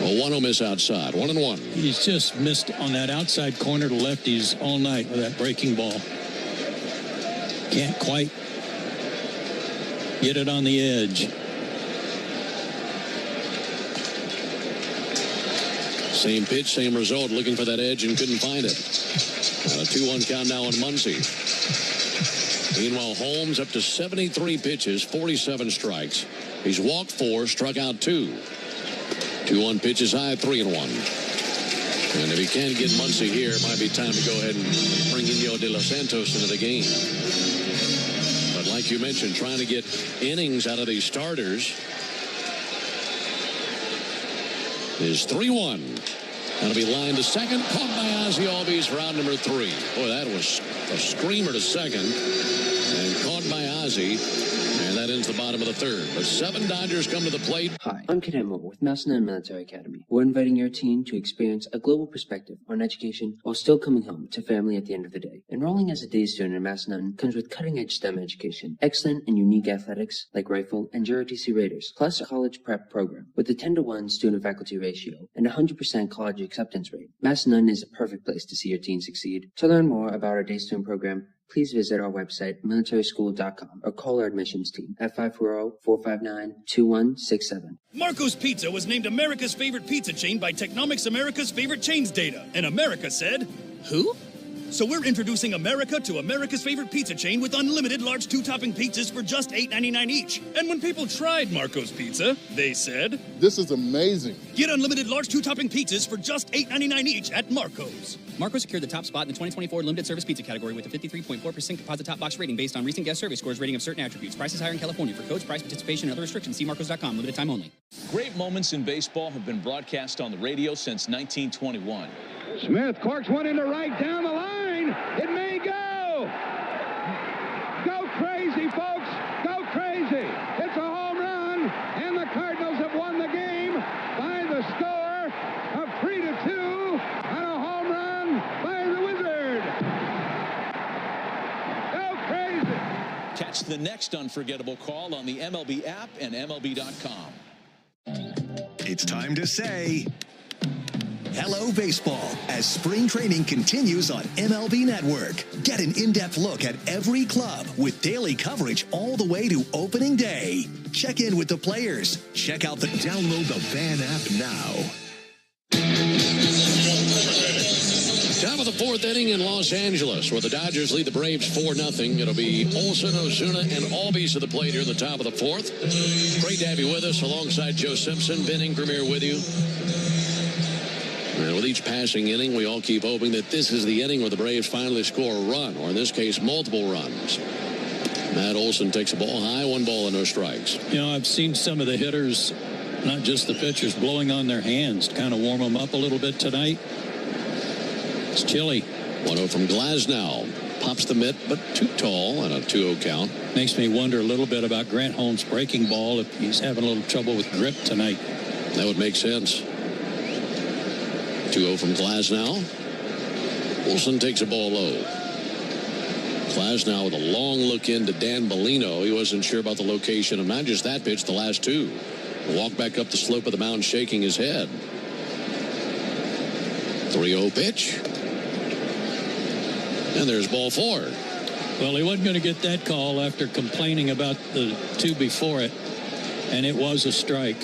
A 1-0 miss outside. 1-1. He's just missed on that outside corner to lefties all night with that breaking ball. Can't quite get it on the edge. Same pitch, same result. Looking for that edge and couldn't find it. And a 2-1 count now on Muncy. Meanwhile, Holmes up to 73 pitches, 47 strikes. He's walked 4, struck out 2. 2-1 pitches high, 3-1. And if he can't get Muncy here, it might be time to go ahead and bring Iñel de los Santos into the game. But like you mentioned, trying to get innings out of these starters is 3-1. That'll be lined to second. Caught by Ozzie Albies for out number 3. Boy, that was a screamer to second. And caught by Ozzie. And that ends the bottom of the third. But 7 Dodgers come to the plate. Hi, I'm Ken Emmer with Macedon Military Academy. We're inviting your teen to experience a global perspective on education while still coming home to family at the end of the day. Enrolling as a day student in Macedon comes with cutting-edge STEM education, excellent and unique athletics like rifle and JROTC Raiders, plus a college prep program with a 10-to-1 student-faculty ratio and a 100% college acceptance rate. Macedon is a perfect place to see your teen succeed. To learn more about our day student program, please visit our website, militaryschool.com, or call our admissions team at 540-459-2167. Marco's Pizza was named America's favorite pizza chain by Technomics America's Favorite Chains data. And America said, who? So we're introducing America to America's favorite pizza chain with unlimited large 2-topping pizzas for just $8.99 each. And when people tried Marco's Pizza, they said, this is amazing. Get unlimited large 2-topping pizzas for just $8.99 each at Marco's. Marco secured the top spot in the 2024 limited service pizza category with a 53.4% composite top box rating based on recent guest survey scores rating of certain attributes. Prices higher in California. For codes, price, participation, and other restrictions, see marcos.com. Limited time only. Great moments in baseball have been broadcast on the radio since 1921. Smith corks one into right down the line. It may go. Go crazy, folks. Go crazy. It's a home run, and the Cardinals have won the game by the score of 3-2 on a home run by the Wizard. Go crazy. Catch the next unforgettable call on the MLB app and MLB.com. It's time to say hello, baseball, as spring training continues on MLB Network. Get an in-depth look at every club with daily coverage all the way to opening day. Check in with the players. Check out download the Fan app now. Top of the 4th inning in Los Angeles, where the Dodgers lead the Braves 4-0. It'll be Olson, Osuna, and Albies to the plate here in the top of the 4th. Great to have you with us alongside Joe Simpson. Ben Ingram here with you. And with each passing inning, we all keep hoping that this is the inning where the Braves finally score a run, or in this case, multiple runs. Matt Olson takes a ball high, 1 ball and no strikes. You know, I've seen some of the hitters, not just the pitchers, blowing on their hands to kind of warm them up a little bit tonight. It's chilly. 1-0 from Glasnow. Pops the mitt, but too tall, and a 2-0 count. Makes me wonder a little bit about Grant Holmes' breaking ball, if he's having a little trouble with grip tonight. That would make sense. 2-0 from Glasnow. Olson takes a ball low. Glasnow with a long look into Dan Bellino. He wasn't sure about the location of not just that pitch, the last two. Walk back up the slope of the mound, shaking his head. 3-0 pitch. And there's ball 4. Well, he wasn't going to get that call after complaining about the 2 before it, and it was a strike.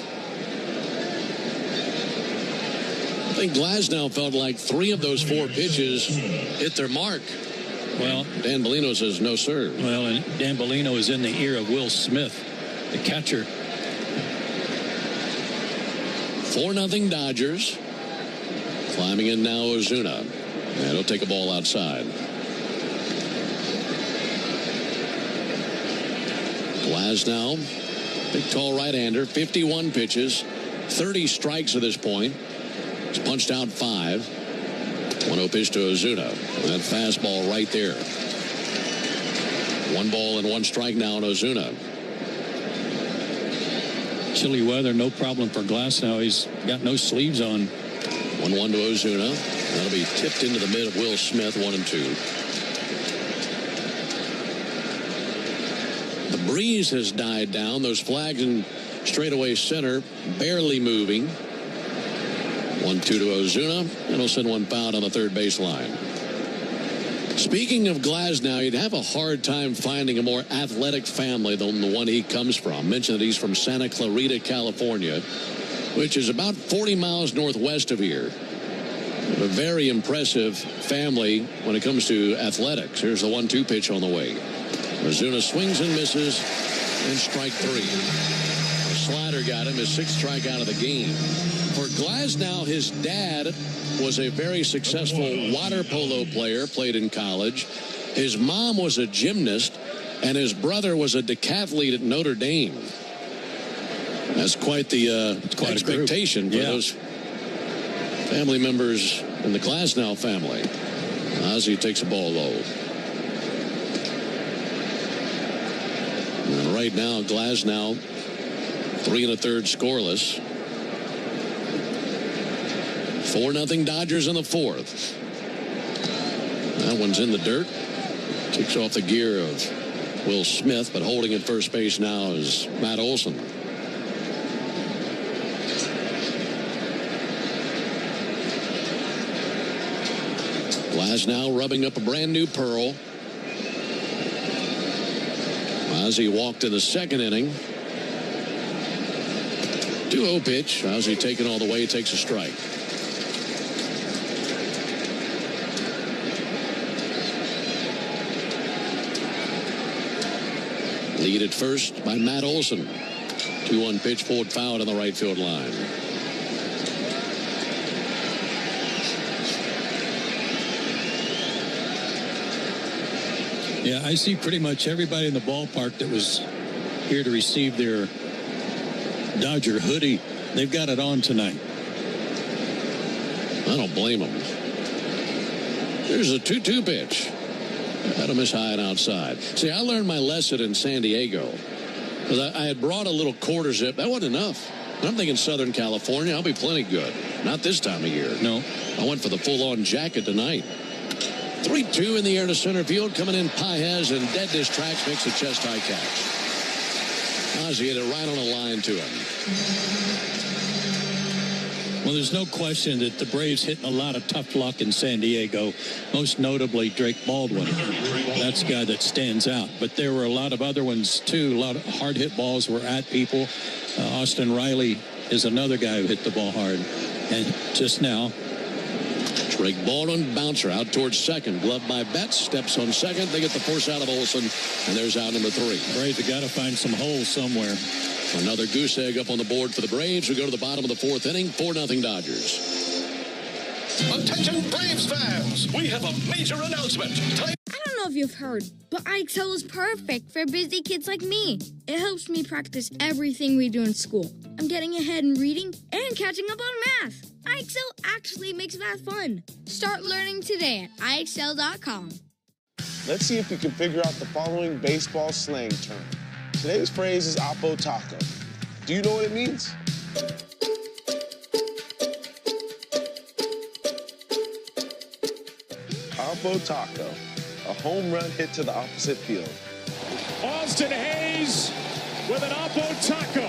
I think Glasnow felt like 3 of those 4 pitches hit their mark. Well, Dan Bellino says no, sir. Well, and Dan Bellino is in the ear of Will Smith, the catcher. 4-0 Dodgers. Climbing in now Ozuna. And he'll take a ball outside. Glasnow, big tall right-hander, 51 pitches, 30 strikes at this point. He's punched out 5. 1-0 pitch to Ozuna. That fastball right there. 1 ball and 1 strike now on Ozuna. Chilly weather, no problem for Glasnow. He's got no sleeves on. 1-1 to Ozuna. That'll be tipped into the mid of Will Smith, 1-2. The breeze has died down. Those flags in straightaway center barely moving. 1-2 to Ozuna, and he'll send one foul on the third baseline. Speaking of Glasnow, you'd have a hard time finding a more athletic family than the one he comes from. Mentioned that he's from Santa Clarita, California, which is about 40 miles northwest of here. A very impressive family when it comes to athletics. Here's the 1-2 pitch on the way. Ozuna swings and misses, and strike 3. The slider got him, his 6th strikeout of the game. For Glasnow, his dad was a very successful water polo player, played in college. His mom was a gymnast, and his brother was a decathlete at Notre Dame. That's quite the expectation for those family members in the Glasnow family. Ozzie takes a ball low. And right now, Glasnow 3 1/3 scoreless. 4-0 Dodgers in the 4th. That one's in the dirt. Kicks off the gear of Will Smith, but holding at first base now is Matt Olson. Glasnow rubbing up a brand new pearl. Ozzie walked in the 2nd inning. 2-0 pitch. Ozzie taken all the way, takes a strike. Lead at first by Matt Olson. 2-1 pitch, forward foul on the right field line. Yeah, I see pretty much everybody in the ballpark that was here to receive their Dodger hoodie. They've got it on tonight. I don't blame them. There's a 2-2 pitch. That'll miss high and outside. See, I learned my lesson in San Diego. Because I had brought a little quarter zip. That wasn't enough. I'm thinking Southern California, I'll be plenty good. Not this time of year. No. I went for the full-on jacket tonight. 3-2 in the air to center field. Coming in, Paez, and dead dish tracks makes a chest-high catch. Ozzie hit it right on the line to him. Well, there's no question that the Braves hitting a lot of tough luck in San Diego, most notably Drake Baldwin. That's the guy that stands out. But there were a lot of other ones, too. A lot of hard-hit balls were at people. Austin Riley is another guy who hit the ball hard. And just now, Drake Baldwin, bouncer out towards second. Gloved by Betts, steps on second. They get the force out of Olson, and there's out number 3. Braves have got to find some holes somewhere. Another goose egg up on the board for the Braves. We go to the bottom of the 4th inning. 4-0 Dodgers. Attention Braves fans, we have a major announcement. I don't know if you've heard, but iExcel is perfect for busy kids like me. It helps me practice everything we do in school. I'm getting ahead in reading and catching up on math. iExcel actually makes math fun. Start learning today at iExcel.com. Let's see if you can figure out the following baseball slang term. Today's phrase is Oppo Taco. Do you know what it means? Oppo Taco, a home run hit to the opposite field. Austin Hayes with an Oppo Taco.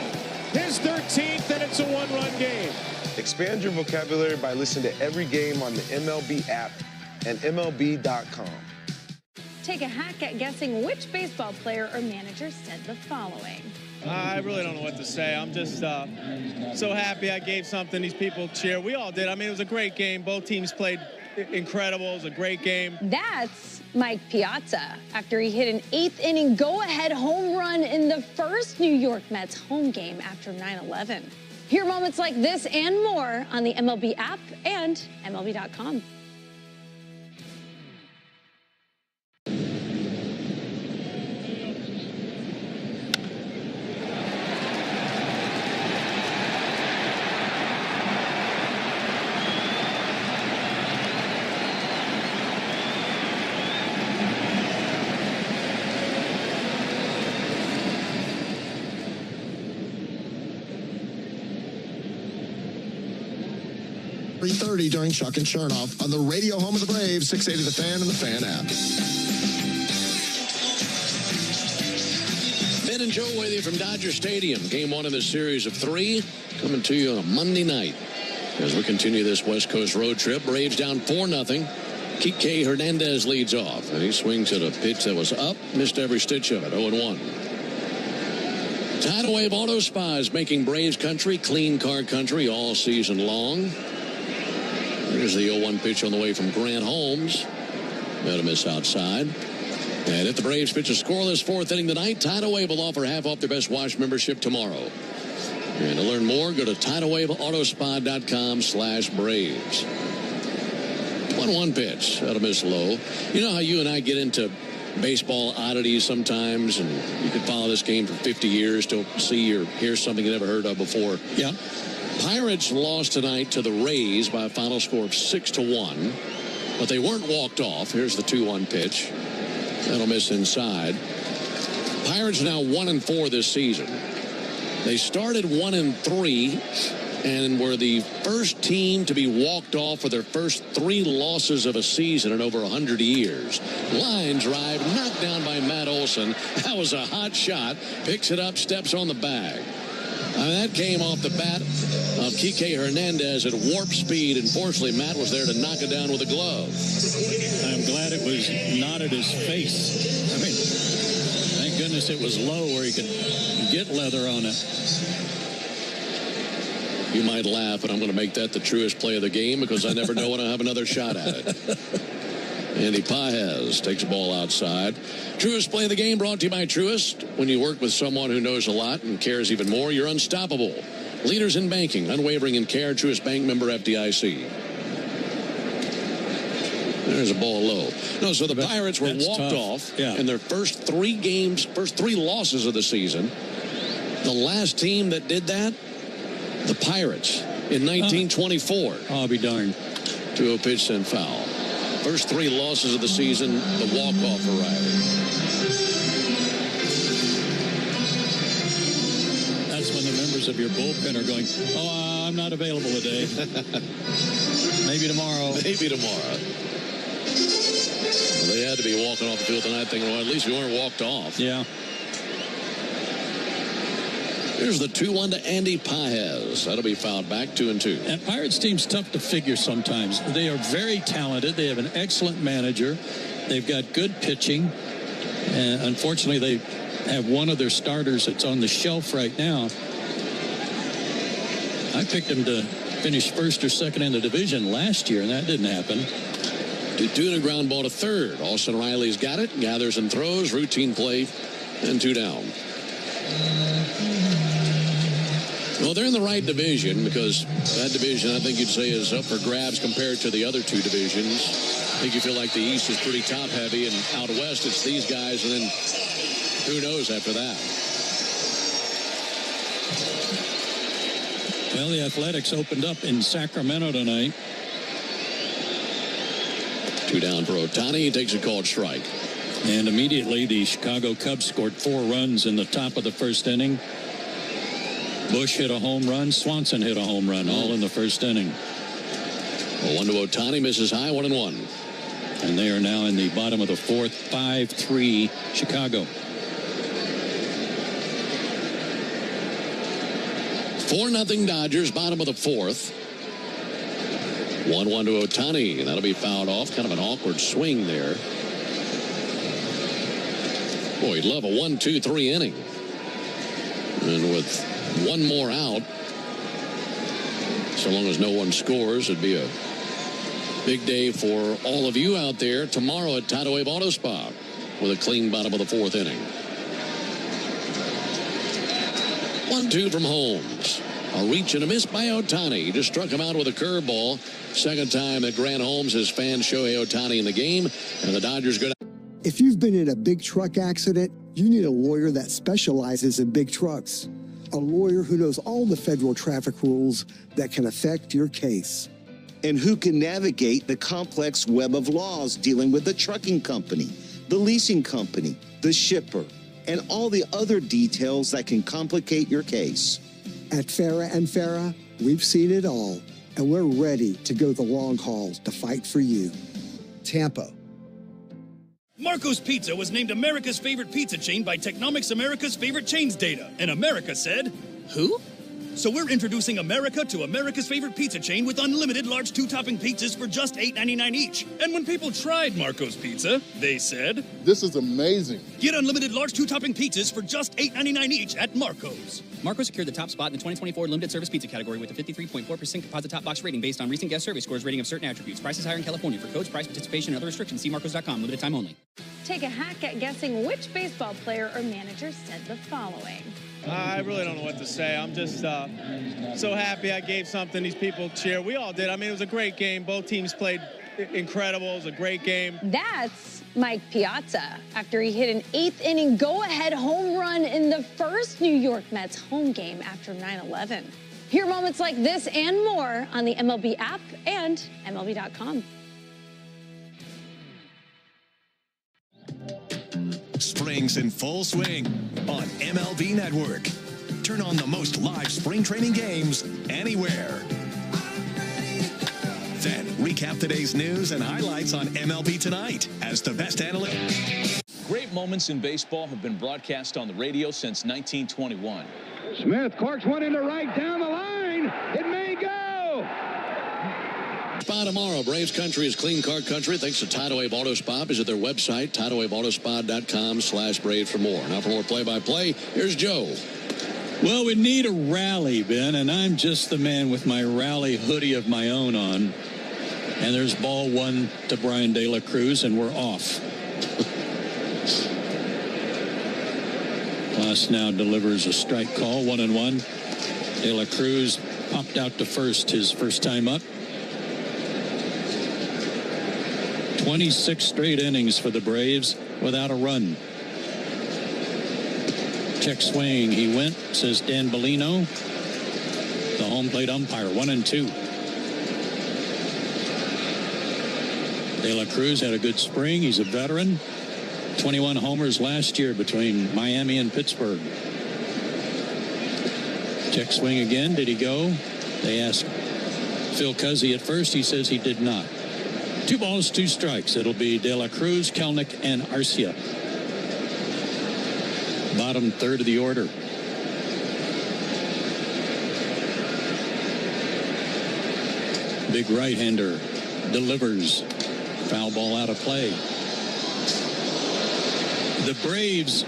His 13th, and it's a one-run game. Expand your vocabulary by listening to every game on the MLB app and MLB.com. Take a hack at guessing which baseball player or manager said the following. I really don't know what to say. I'm just so happy I gave something these people cheer. We all did. I mean, it was a great game. Both teams played incredible. It was a great game. That's Mike Piazza after he hit an 8th-inning go-ahead home run in the first New York Mets home game after 9/11. Hear moments like this and more on the MLB app and MLB.com. .330 during Chuck and Chernoff on the radio home of the Braves, 680 The Fan and the Fan app. Ben and Joe with you from Dodger Stadium. Game 1 of the series of 3 coming to you on a Monday night. As we continue this West Coast road trip, Braves down 4-0. Kike Hernandez leads off, and he swings at a pitch that was up, missed every stitch of it, 0-1. Tidal Wave Auto Spa is making Braves country clean car country all season long. Here's the 0-1 pitch on the way from Grant Holmes. Got a miss outside. And if the Braves pitch a scoreless 4th inning tonight, Tidal Wave will offer half off their Best Wash membership tomorrow. And to learn more, go to TidalWaveAutospa.com/Braves. 1-1 pitch. That'll miss low. You know how you and I get into baseball oddities sometimes, and you could follow this game for 50 years to see or hear something you never heard of before. Yeah. Pirates lost tonight to the Rays by a final score of 6-1, but they weren't walked off. Here's the 2-1 pitch. That'll miss inside. Pirates are now 1-4 this season. They started 1-3 and were the first team to be walked off for their first 3 losses of a season in over 100 years. Line drive knocked down by Matt Olson. That was a hot shot. Picks it up, steps on the bag. That came off the bat of Kike Hernandez at warp speed. Unfortunately, Matt was there to knock it down with a glove. I'm glad it was not at his face. I mean, thank goodness it was low where he could get leather on it. You might laugh, but I'm going to make that the truest play of the game because I never know when I'll have another shot at it. Andy Paez takes the ball outside. Truist play of the game brought to you by Truist. When you work with someone who knows a lot and cares even more, you're unstoppable. Leaders in banking, unwavering in care. Truist Bank, member FDIC. There's a ball low. No, so the Pirates were walked off in their first 3 games, first 3 losses of the season. The last team that did that, the Pirates in 1924. I'll be darned. 2-0 pitch sent foul. First 3 losses of the season, the walk-off variety. That's when the members of your bullpen are going, oh, I'm not available today. Maybe tomorrow. Maybe tomorrow. Well, they had to be walking off the field tonight thinking, well, at least we weren't walked off. Yeah. Here's the 2-1 to Andy Paez. That'll be fouled back 2-2. And Pirates team's tough to figure sometimes. They are very talented. They have an excellent manager. They've got good pitching. And unfortunately, they have one of their starters that's on the shelf right now. I picked him to finish first or second in the division last year, and that didn't happen. 2-2 and a ground ball to third. Austin Riley's got it. Gathers and throws. Routine play. And 2 down. Well, they're in the right division because that division, I think you'd say, is up for grabs compared to the other two divisions. I think you feel like the East is pretty top-heavy, and out West it's these guys, and then who knows after that. Well, the Athletics opened up in Sacramento tonight. 2 down for Ohtani. He takes a called strike. And immediately the Chicago Cubs scored 4 runs in the top of the first inning. Bush hit a home run. Swanson hit a home run, all in the first inning. Well, 1 to Ohtani, misses high, 1-1. And they are now in the bottom of the 4th, 5-3 Chicago. 4-0 Dodgers, bottom of the 4th. 1-1 to Ohtani, and that'll be fouled off. Kind of an awkward swing there. Boy, he'd love a 1-2-3 inning. And with one more out, so long as no one scores, it'd be a big day for all of you out there tomorrow at Tidal Wave Auto Spa with a clean bottom of the 4th inning. 1-2 from Holmes. A reach and a miss by Ohtani. He just struck him out with a curveball. Second time that Grant Holmes has fanned Shohei Ohtani in the game, and the Dodgers go down. If you've been in a big truck accident, you need a lawyer that specializes in big trucks. A lawyer who knows all the federal traffic rules that can affect your case. And who can navigate the complex web of laws dealing with the trucking company, the leasing company, the shipper, and all the other details that can complicate your case. At Farah & Farah, we've seen it all, and we're ready to go the long haul to fight for you. Tampa. Marco's Pizza was named America's favorite pizza chain by Technomics America's Favorite Chains data. And America said, who? So we're introducing America to America's favorite pizza chain with unlimited large 2-topping pizzas for just $8.99 each. And when people tried Marco's Pizza, they said, this is amazing. Get unlimited large 2-topping pizzas for just $8.99 each at Marco's. Marco secured the top spot in the 2024 limited service pizza category with a 53.4% composite top box rating based on recent guest survey scores rating of certain attributes. Prices higher in California. For codes, price, participation, and other restrictions, see marcos.com. Limited time only. Take a hack at guessing which baseball player or manager said the following. I really don't know what to say. I'm just so happy I gave something these people cheer. We all did. I mean, it was a great game. Both teams played incredible. It was a great game. That's Mike Piazza after he hit an 8th inning go-ahead home run in the first New York Mets home game after 9/11. Hear moments like this and more on the MLB app and MLB.com. Spring's in full swing on MLB Network. Turn on the most live spring training games anywhere. Then recap today's news and highlights on MLB Tonight as the best analyst. Great moments in baseball have been broadcast on the radio since 1921. Smith corks one into right down the line. It may go. Spa tomorrow. Braves country is clean car country thanks to Tidal Wave Auto Spa. Visit their website, tidalwaveautospa.com/Braves for more. Now for more play-by-play, here's Joe. Well, we need a rally, Ben, and I'm just the man with my rally hoodie of my own on. And there's ball 1 to Brian De La Cruz, and we're off. Klaus now delivers a strike call, 1-1. De La Cruz popped out to first his first time up. 26 straight innings for the Braves without a run. Check swing. He went, says Dan Bellino. The home plate umpire, 1-2. De La Cruz had a good spring. He's a veteran. 21 homers last year between Miami and Pittsburgh. Check swing again. Did he go? They asked Phil Cuzzy at first. He says he did not. 2 balls, 2 strikes. It'll be De La Cruz, Kelnick, and Arcia. Bottom third of the order. Big right-hander delivers. Foul ball out of play. The Braves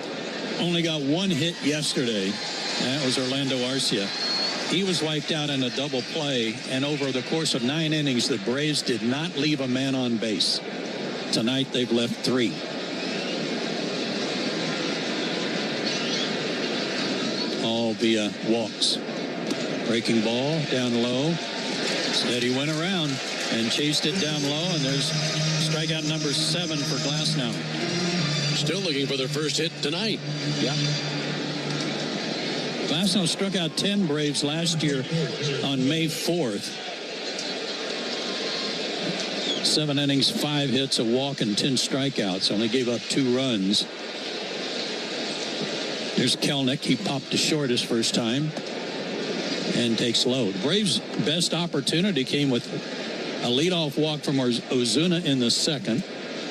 only got 1 hit yesterday. That was Orlando Arcia. He was wiped out in a double play, and over the course of 9 innings, the Braves did not leave a man on base. Tonight, they've left 3. All via walks. Breaking ball down low. Instead, he went around and chased it down low, and there's strikeout number 7 for Glasnow. Still looking for their first hit tonight. Yeah. Glasnow struck out 10 Braves last year on May 4th. 7 innings, 5 hits, a walk, and 10 strikeouts. Only gave up 2 runs. There's Kelnick. He popped to short his first time and takes low. The Braves' best opportunity came with a leadoff walk from Ozuna in the second.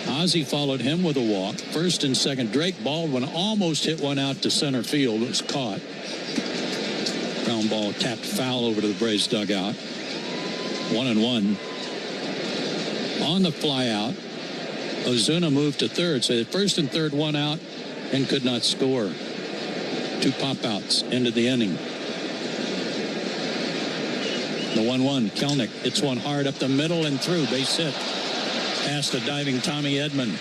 Ozzie followed him with a walk. First and second, Drake Baldwin almost hit one out to center field. It was caught. Ground ball tapped foul over to the Braves dugout. 1-1. On the fly out, Ozuna moved to third. So the first and third, 1 out, and could not score. 2 pop outs, ended the inning. The 1-1, Kelnick hits one hard up the middle and through, base hit. Past a diving Tommy Edman.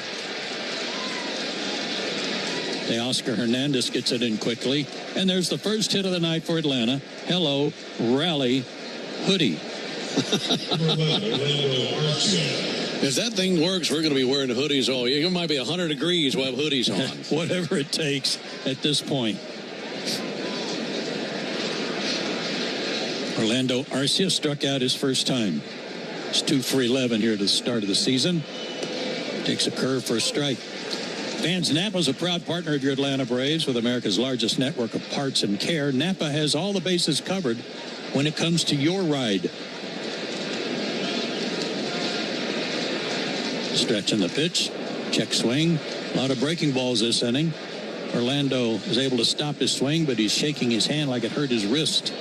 Teoscar Hernandez gets it in quickly. And there's the first hit of the night for Atlanta. Hello, Raleigh Hoodie. If that thing works, we're going to be wearing hoodies all year. It might be 100 degrees. We'll have hoodies on. Whatever it takes at this point. Orlando Arcia struck out his first time. It's 2 for 11 here at the start of the season. Takes a curve for a strike. Vans Napa is a proud partner of your Atlanta Braves with America's largest network of parts and care. Napa has all the bases covered when it comes to your ride. Stretching the pitch. Check swing. A lot of breaking balls this inning. Orlando is able to stop his swing, but he's shaking his hand like it hurt his wrist.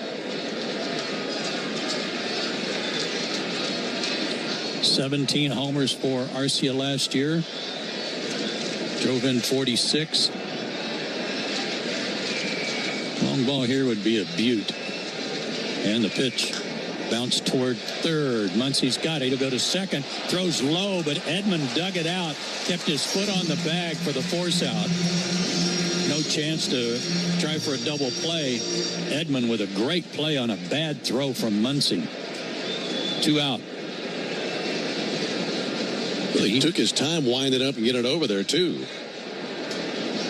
17 homers for Arcia last year. Drove in 46. Long ball here would be a beaut. And the pitch bounced toward third. Muncy's got it. He'll go to second. Throws low, but Edman dug it out. Kept his foot on the bag for the force out. No chance to try for a double play. Edman with a great play on a bad throw from Muncy. 2 out. Well, he took his time winding up and get it over there, too.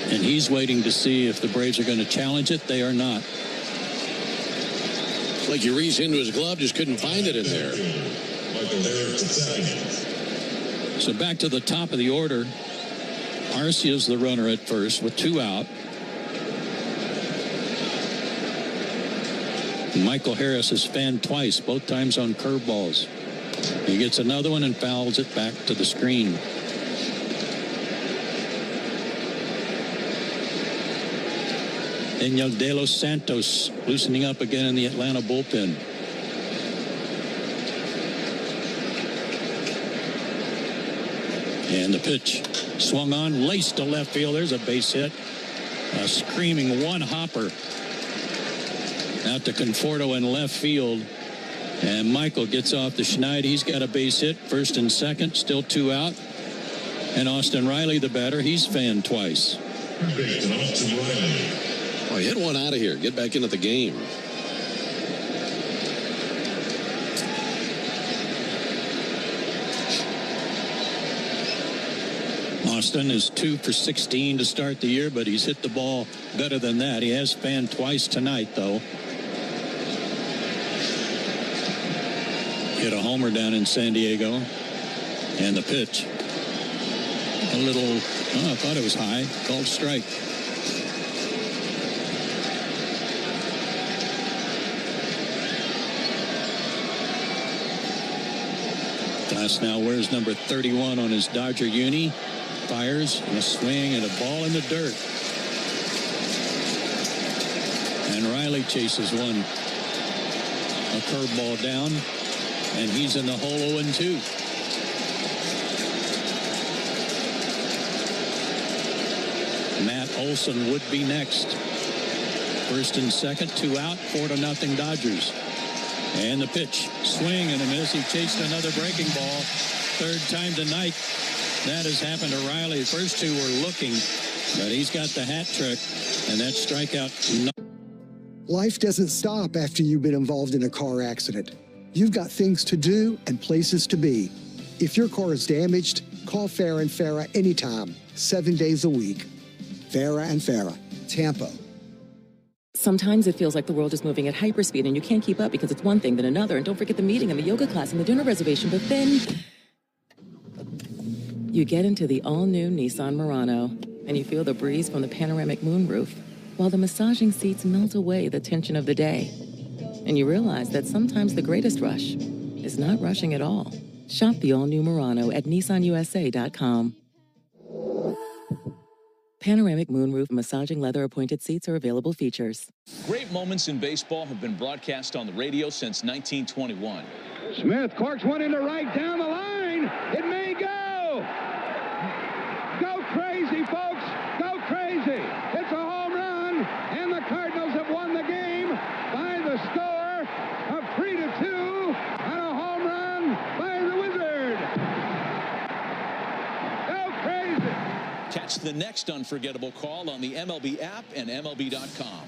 And he's waiting to see if the Braves are going to challenge it. They are not. Like you reached into his glove, just couldn't find it in there. So back to the top of the order. Arcia's the runner at first with 2 out. Michael Harris has fanned twice, both times on curveballs. He gets another one and fouls it back to the screen. Daniel De Los Santos loosening up again in the Atlanta bullpen. And the pitch swung on, laced to left field. There's a base hit. A screaming one-hopper out to Conforto in left field. And Michael gets off the schneid. He's got a base hit, first and second, still 2 out. And Austin Riley, the batter, he's fanned twice. Oh, he hit one out of here. Get back into the game. Austin is 2 for 16 to start the year, but he's hit the ball better than that. He has fanned twice tonight, though. Hit a homer down in San Diego. And the pitch. A little, I thought it was high. Called strike. Glasnow wears number 31 on his Dodger uni. Fires and a swing and a ball in the dirt. And Riley chases one. A curveball down. And he's in the hole 0-2. Matt Olson would be next. First and second, 2 out, 4-0 Dodgers. And the pitch, swing and a miss. He chased another breaking ball. 3rd time tonight that has happened to Riley. The first 2 were looking, but he's got the hat trick, and that strikeout. Life doesn't stop after you've been involved in a car accident. You've got things to do and places to be. If your car is damaged, call Farah and Farah anytime, 7 days a week. Farah and Farah, Tampa. Sometimes it feels like the world is moving at hyperspeed and you can't keep up because it's one thing then another. And don't forget the meeting and the yoga class and the dinner reservation. But then you get into the all-new Nissan Murano and you feel the breeze from the panoramic moonroof while the massaging seats melt away the tension of the day. And you realize that sometimes the greatest rush is not rushing at all. Shop the all-new Murano at nissanusa.com. Panoramic moonroof massaging leather appointed seats are available features. Great moments in baseball have been broadcast on the radio since 1921. Smith corks one into right down the line. It may go. Go crazy, folks. Go crazy. It's a home run, and the Cardinals have won the game by the score of 3-2 on a home run by the Wizard. Go crazy. Catch the next unforgettable call on the MLB app and MLB.com.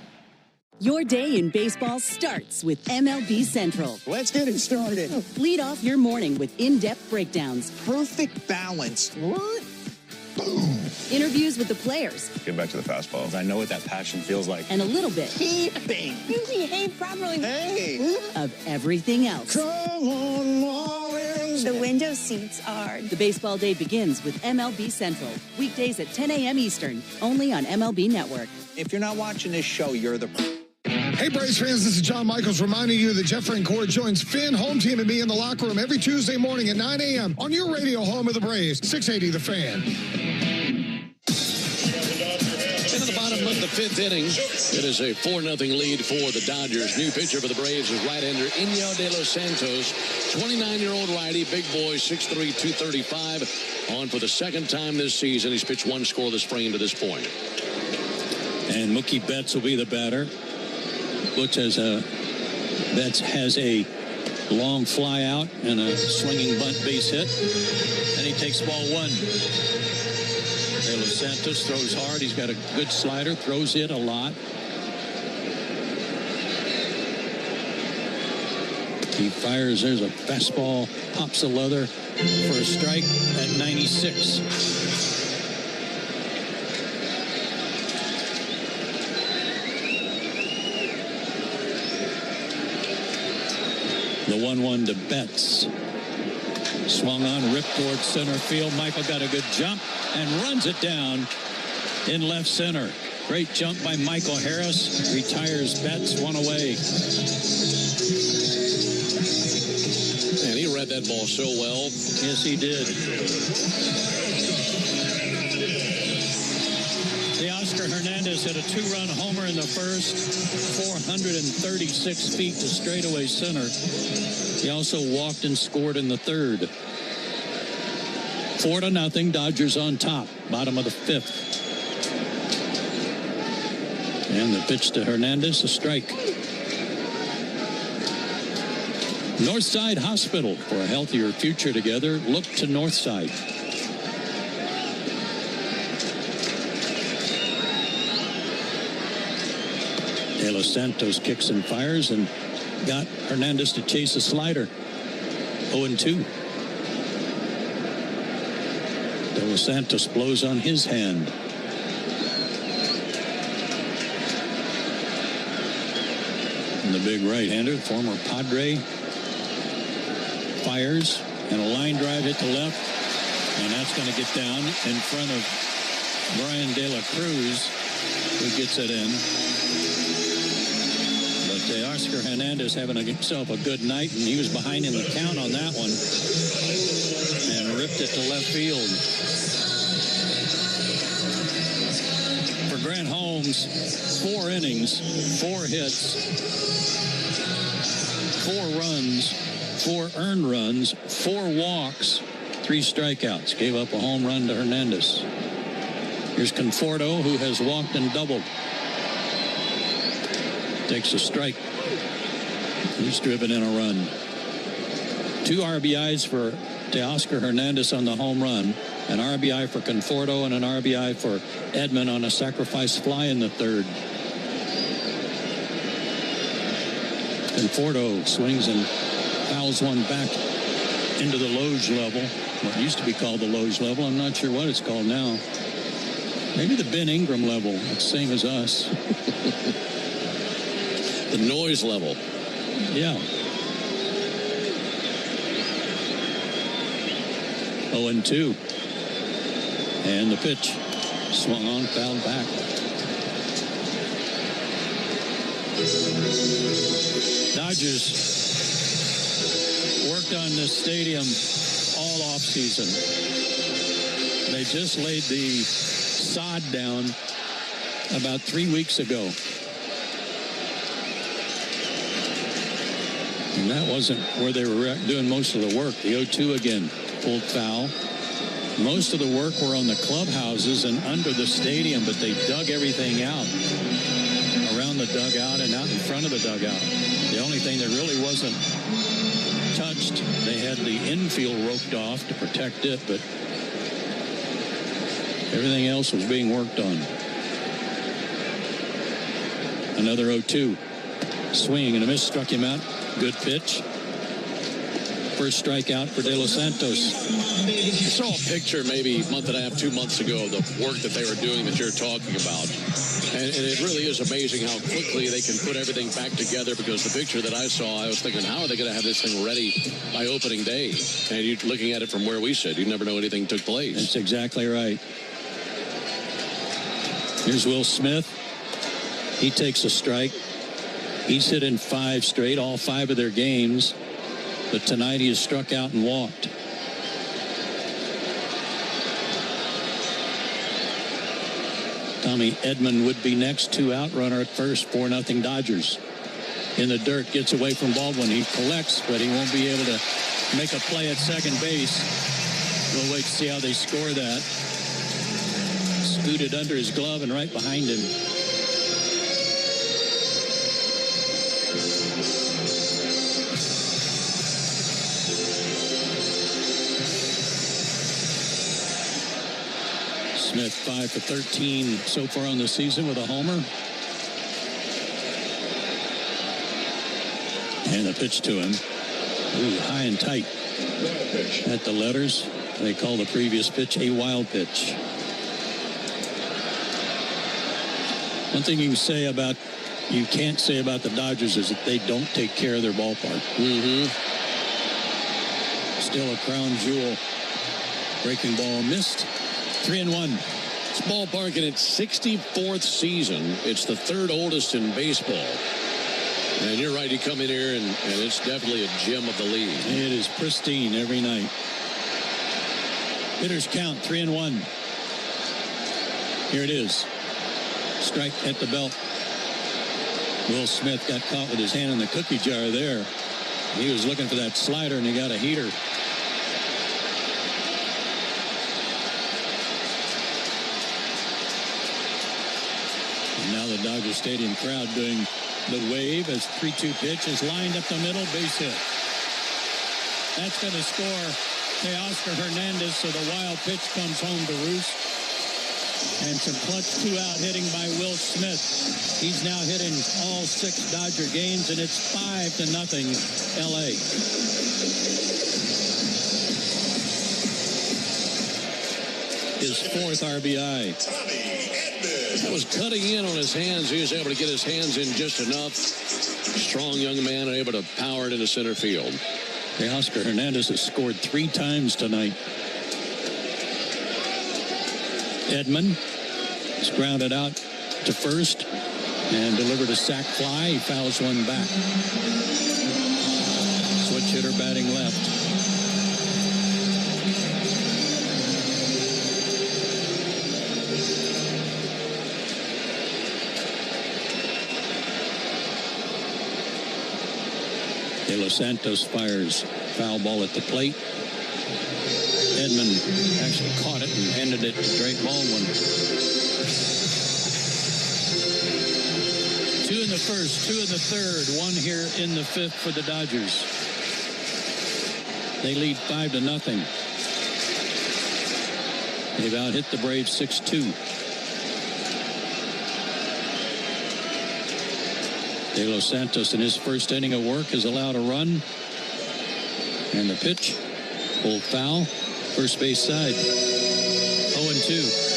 Your day in baseball starts with MLB Central. Let's get it started. Lead off your morning with in-depth breakdowns. Perfect balance. What? Boom. Interviews with the players. Get back to the fastballs. I know what that passion feels like. And a little bit. Keeping. You behave properly. Hey. Of everything else. Come on, Marlins. The window seats are. The baseball day begins with MLB Central. Weekdays at 10 a.m. Eastern. Only on MLB Network. If you're not watching this show, you're the... Hey, Braves fans, this is John Michaels reminding you that Jeff Francoeur joins Finn, home team, and me in the locker room every Tuesday morning at 9 a.m. on your radio home of the Braves, 680 The Fan. Into the bottom of the fifth inning, it is a 4-0 lead for the Dodgers. New pitcher for the Braves is right-hander Iñigo de los Santos, 29-year-old righty, big boy, 6'3", 235, on for the second time this season. He's pitched one scoreless frame to this point. And Mookie Betts will be the batter. Betts has a long fly out and a swinging bunt base hit. And he takes ball one. De Los Santos throws hard. He's got a good slider, throws it a lot. He fires. There's a fastball, pops a leather for a strike at 96. The 1-1 to Betts. Swung on, ripped towards center field. Michael got a good jump and runs it down in left center. Great jump by Michael Harris. Retires Betts, one away. And he read that ball so well. Yes, he did. Teoscar Hernandez hit a 2-run homer in the first, 436 feet to straightaway center. He also walked and scored in the third. 4-0, Dodgers on top, bottom of the fifth. And the pitch to Hernandez, a strike. Northside Hospital, for a healthier future together, look to Northside. De Los Santos kicks and fires and got Hernandez to chase a slider. 0-2. De Los Santos blows on his hand. And the big right-hander, former Padre, fires, and a line drive hit the left, and that's going to get down in front of Brian De La Cruz, who gets it in. But Teoscar Hernandez having himself a good night, and he was behind in the count on that one, and ripped it to left field. For Grant Holmes, 4 innings, 4 hits, 4 runs, 4 earned runs, 4 walks, 3 strikeouts. Gave up a home run to Hernandez. Here's Conforto, who has walked and doubled. Takes a strike. He's driven in a run. 2 RBIs for Teoscar Hernandez on the home run. An RBI for Conforto and an RBI for Edman on a sacrifice fly in the third. Conforto swings and fouls one back into the Loge level. What used to be called the Loge level. I'm not sure what it's called now. Maybe the Ben Ingram level. It's the same as us. The noise level. Yeah. 0-2. And the pitch. Swung on, fouled back. Dodgers worked on this stadium all off season. They just laid the sod down about 3 weeks ago. And that wasn't where they were doing most of the work. The 0-2 again, pulled foul. Most of the work were on the clubhouses and under the stadium, but they dug everything out around the dugout and out in front of the dugout. The only thing that really wasn't touched, they had the infield roped off to protect it, but everything else was being worked on. Another 0-2. Swing and a miss, struck him out. Good pitch. First strikeout for De Los Santos. I saw a picture maybe a month and a half, 2 months ago of the work that they were doing that you're talking about. And it really is amazing how quickly they can put everything back together, because the picture that I saw, I was thinking, how are they going to have this thing ready by opening day? And you're looking at it from where we sit, you never know anything took place. That's exactly right. Here's Will Smith. He takes a strike. He's hit in 5 straight, all 5 of their games. But tonight he has struck out and walked. Tommy Edman would be next, 2 out, runner at first, 4-0 Dodgers. In the dirt, gets away from Baldwin. He collects, but he won't be able to make a play at second base. We'll wait to see how they score that. Scooted under his glove and right behind him. Smith 5 for 13 so far on the season with a homer. And a pitch to him. Ooh, high and tight. At the letters, they call the previous pitch a wild pitch. One thing you can't say about the Dodgers is that they don't take care of their ballpark. Still a crown jewel. Breaking ball missed. 3-1. This ballpark in its 64th season. It's the 3rd oldest in baseball. And you're right, you come in here and it's definitely a gem of the league. It is pristine every night. Hitters count 3-1. Here it is. Strike at the belt. Will Smith got caught with his hand in the cookie jar there. He was looking for that slider and he got a heater. And now the Dodger Stadium crowd doing the wave as 3-2 pitch is lined up the middle, base hit. That's going to score Teoscar Hernandez, so the wild pitch comes home to roost. And some clutch 2-out hitting by Will Smith. He's now hitting all 6 Dodger games, and it's 5-0 LA. His 4th RBI. That was cutting in on his hands. He was able to get his hands in just enough. Strong young man and able to power it into center field. Teoscar Hernandez has scored 3 times tonight. Edman is grounded out to first and delivered a sac fly. He fouls one back. Switch hitter batting left. De Los Santos fires. Foul ball at the plate. Edman actually caught it and handed it to Drake Baldwin. 2 in the first, 2 in the third, 1 here in the 5th for the Dodgers. They lead 5-0. They've out-hit the Braves 6-2. De Los Santos in his first inning of work is allowed a run. And the pitch, old foul, first base side, 0-2.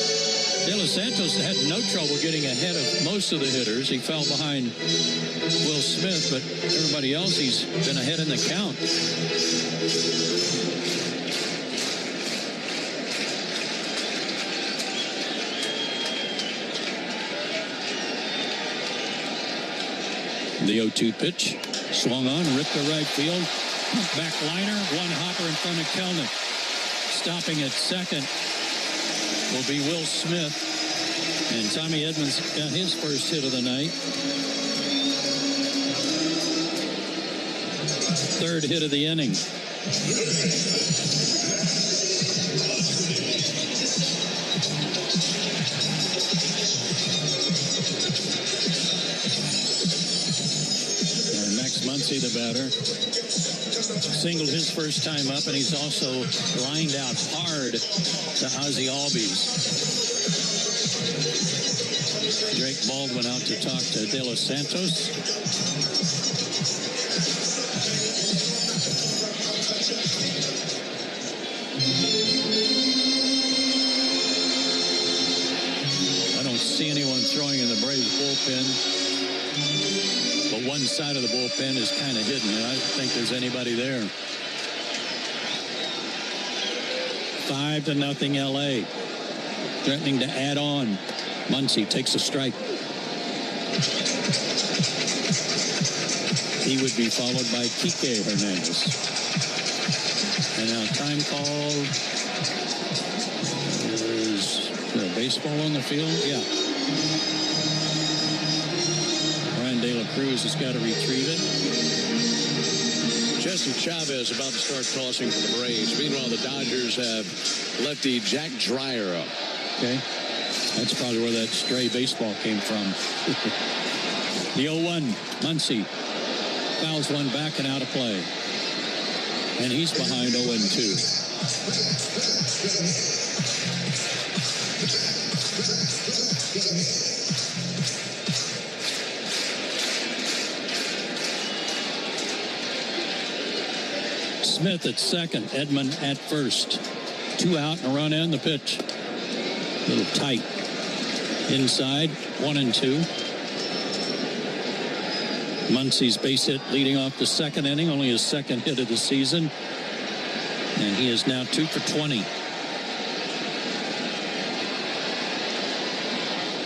De Los Santos had no trouble getting ahead of most of the hitters. He fell behind Will Smith, but everybody else, he's been ahead in the count. The 0-2 pitch, swung on, ripped to right field. Back liner, one hopper in front of Kelnick. Stopping at second will be Will Smith. And Tommy Edmonds got his first hit of the night. Third hit of the inning. And Max Muncy, the batter, singled his first time up, and he's also lined out hard to Ozzie Albies. Drake Baldwin out to talk to De Los Santos. I don't see anyone throwing in the Braves bullpen, but one side of the bullpen is kind of hidden, and I don't think there's anybody there. 5-0 LA. Threatening to add on. Muncy takes a strike. He would be followed by Kike Hernandez. And now time call. Is there a baseball on the field? Yeah. Ryan De La Cruz has got to retrieve it. Jesse Chavez about to start tossing for the Braves. Meanwhile, the Dodgers have lefty Jack Dreyer up. Okay. That's probably where that stray baseball came from. The 0-1, Muncy fouls one back and out of play. And he's behind 0-2. Smith at second, Edman at first. 2 out and a run in. The pitch. A little tight. Inside, 1-2. Muncy's base hit leading off the second inning, only his second hit of the season. And he is now 2 for 20.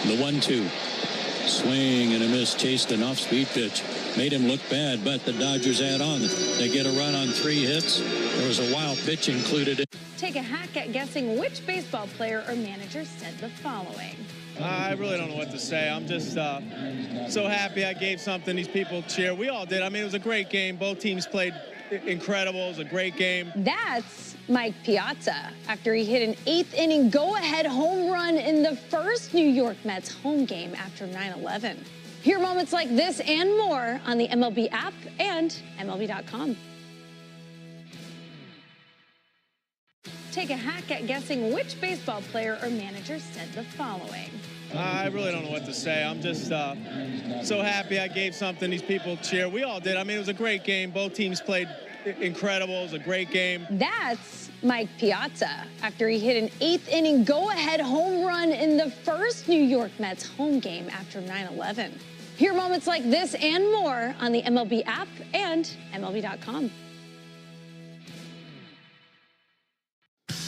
The 1-2. Swing and a miss, chased an off-speed pitch. Made him look bad, but the Dodgers add on. They get a run on 3 hits. There was a wild pitch included. Take a hack at guessing which baseball player or manager said the following. I really don't know what to say. I'm just so happy I gave something these people cheer. We all did. I mean, it was a great game. Both teams played incredible. It was a great game. That's Mike Piazza after he hit an 8th inning go-ahead home run in the first New York Mets home game after 9/11. Hear moments like this and more on the MLB app and MLB.com. Take a hack at guessing which baseball player or manager said the following. I really don't know what to say. I'm just so happy I gave something these people cheer. We all did. I mean, it was a great game. Both teams played incredible. It was a great game. That's Mike Piazza after he hit an 8th inning go-ahead home run in the first New York Mets home game after 9/11. Hear moments like this and more on the MLB app and MLB.com.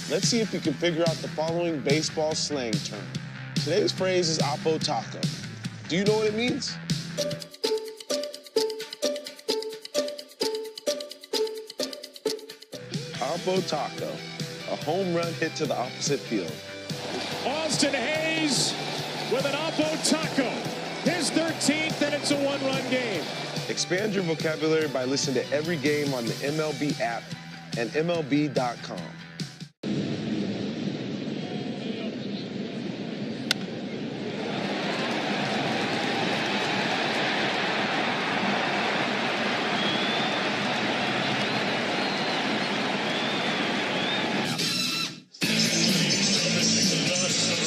Let's see if we can figure out the following baseball slang term. Today's phrase is Oppo Taco. Do you know what it means? Oppo Taco, a home run hit to the opposite field. Austin Hayes with an Oppo Taco. His 13th, and it's a 1-run game. Expand your vocabulary by listening to every game on the MLB app and MLB.com.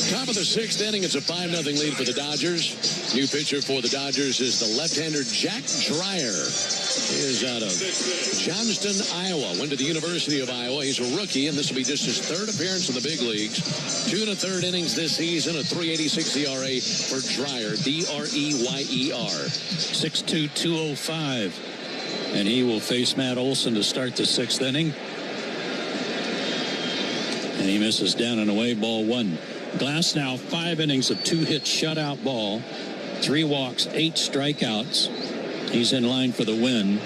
Top of the 6th inning, it's a 5-0 lead for the Dodgers. New pitcher for the Dodgers is the left-hander Jack Dreyer. He is out of Johnston, Iowa. Went to the University of Iowa. He's a rookie, and this will be just his third appearance in the big leagues. 2 1/3 innings this season, a 3.86 ERA for Dreyer, D-R-E-Y-E-R. 6'2", 205. And he will face Matt Olson to start the 6th inning. And he misses down and away, ball 1. Glasnow, 5 innings of 2-hit shutout ball, 3 walks, 8 strikeouts. He's in line for the win.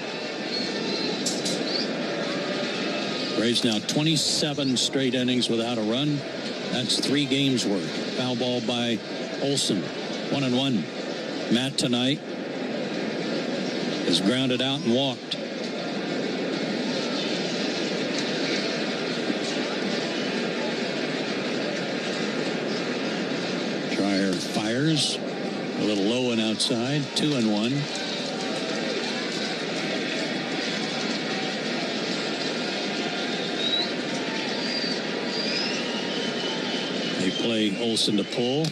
Braves now 27 straight innings without a run. That's 3 games worth. Foul ball by Olson. 1-1. Matt tonight is grounded out and walked. Dreyer fires. A little low and outside. 2-1. They play Olson to pull.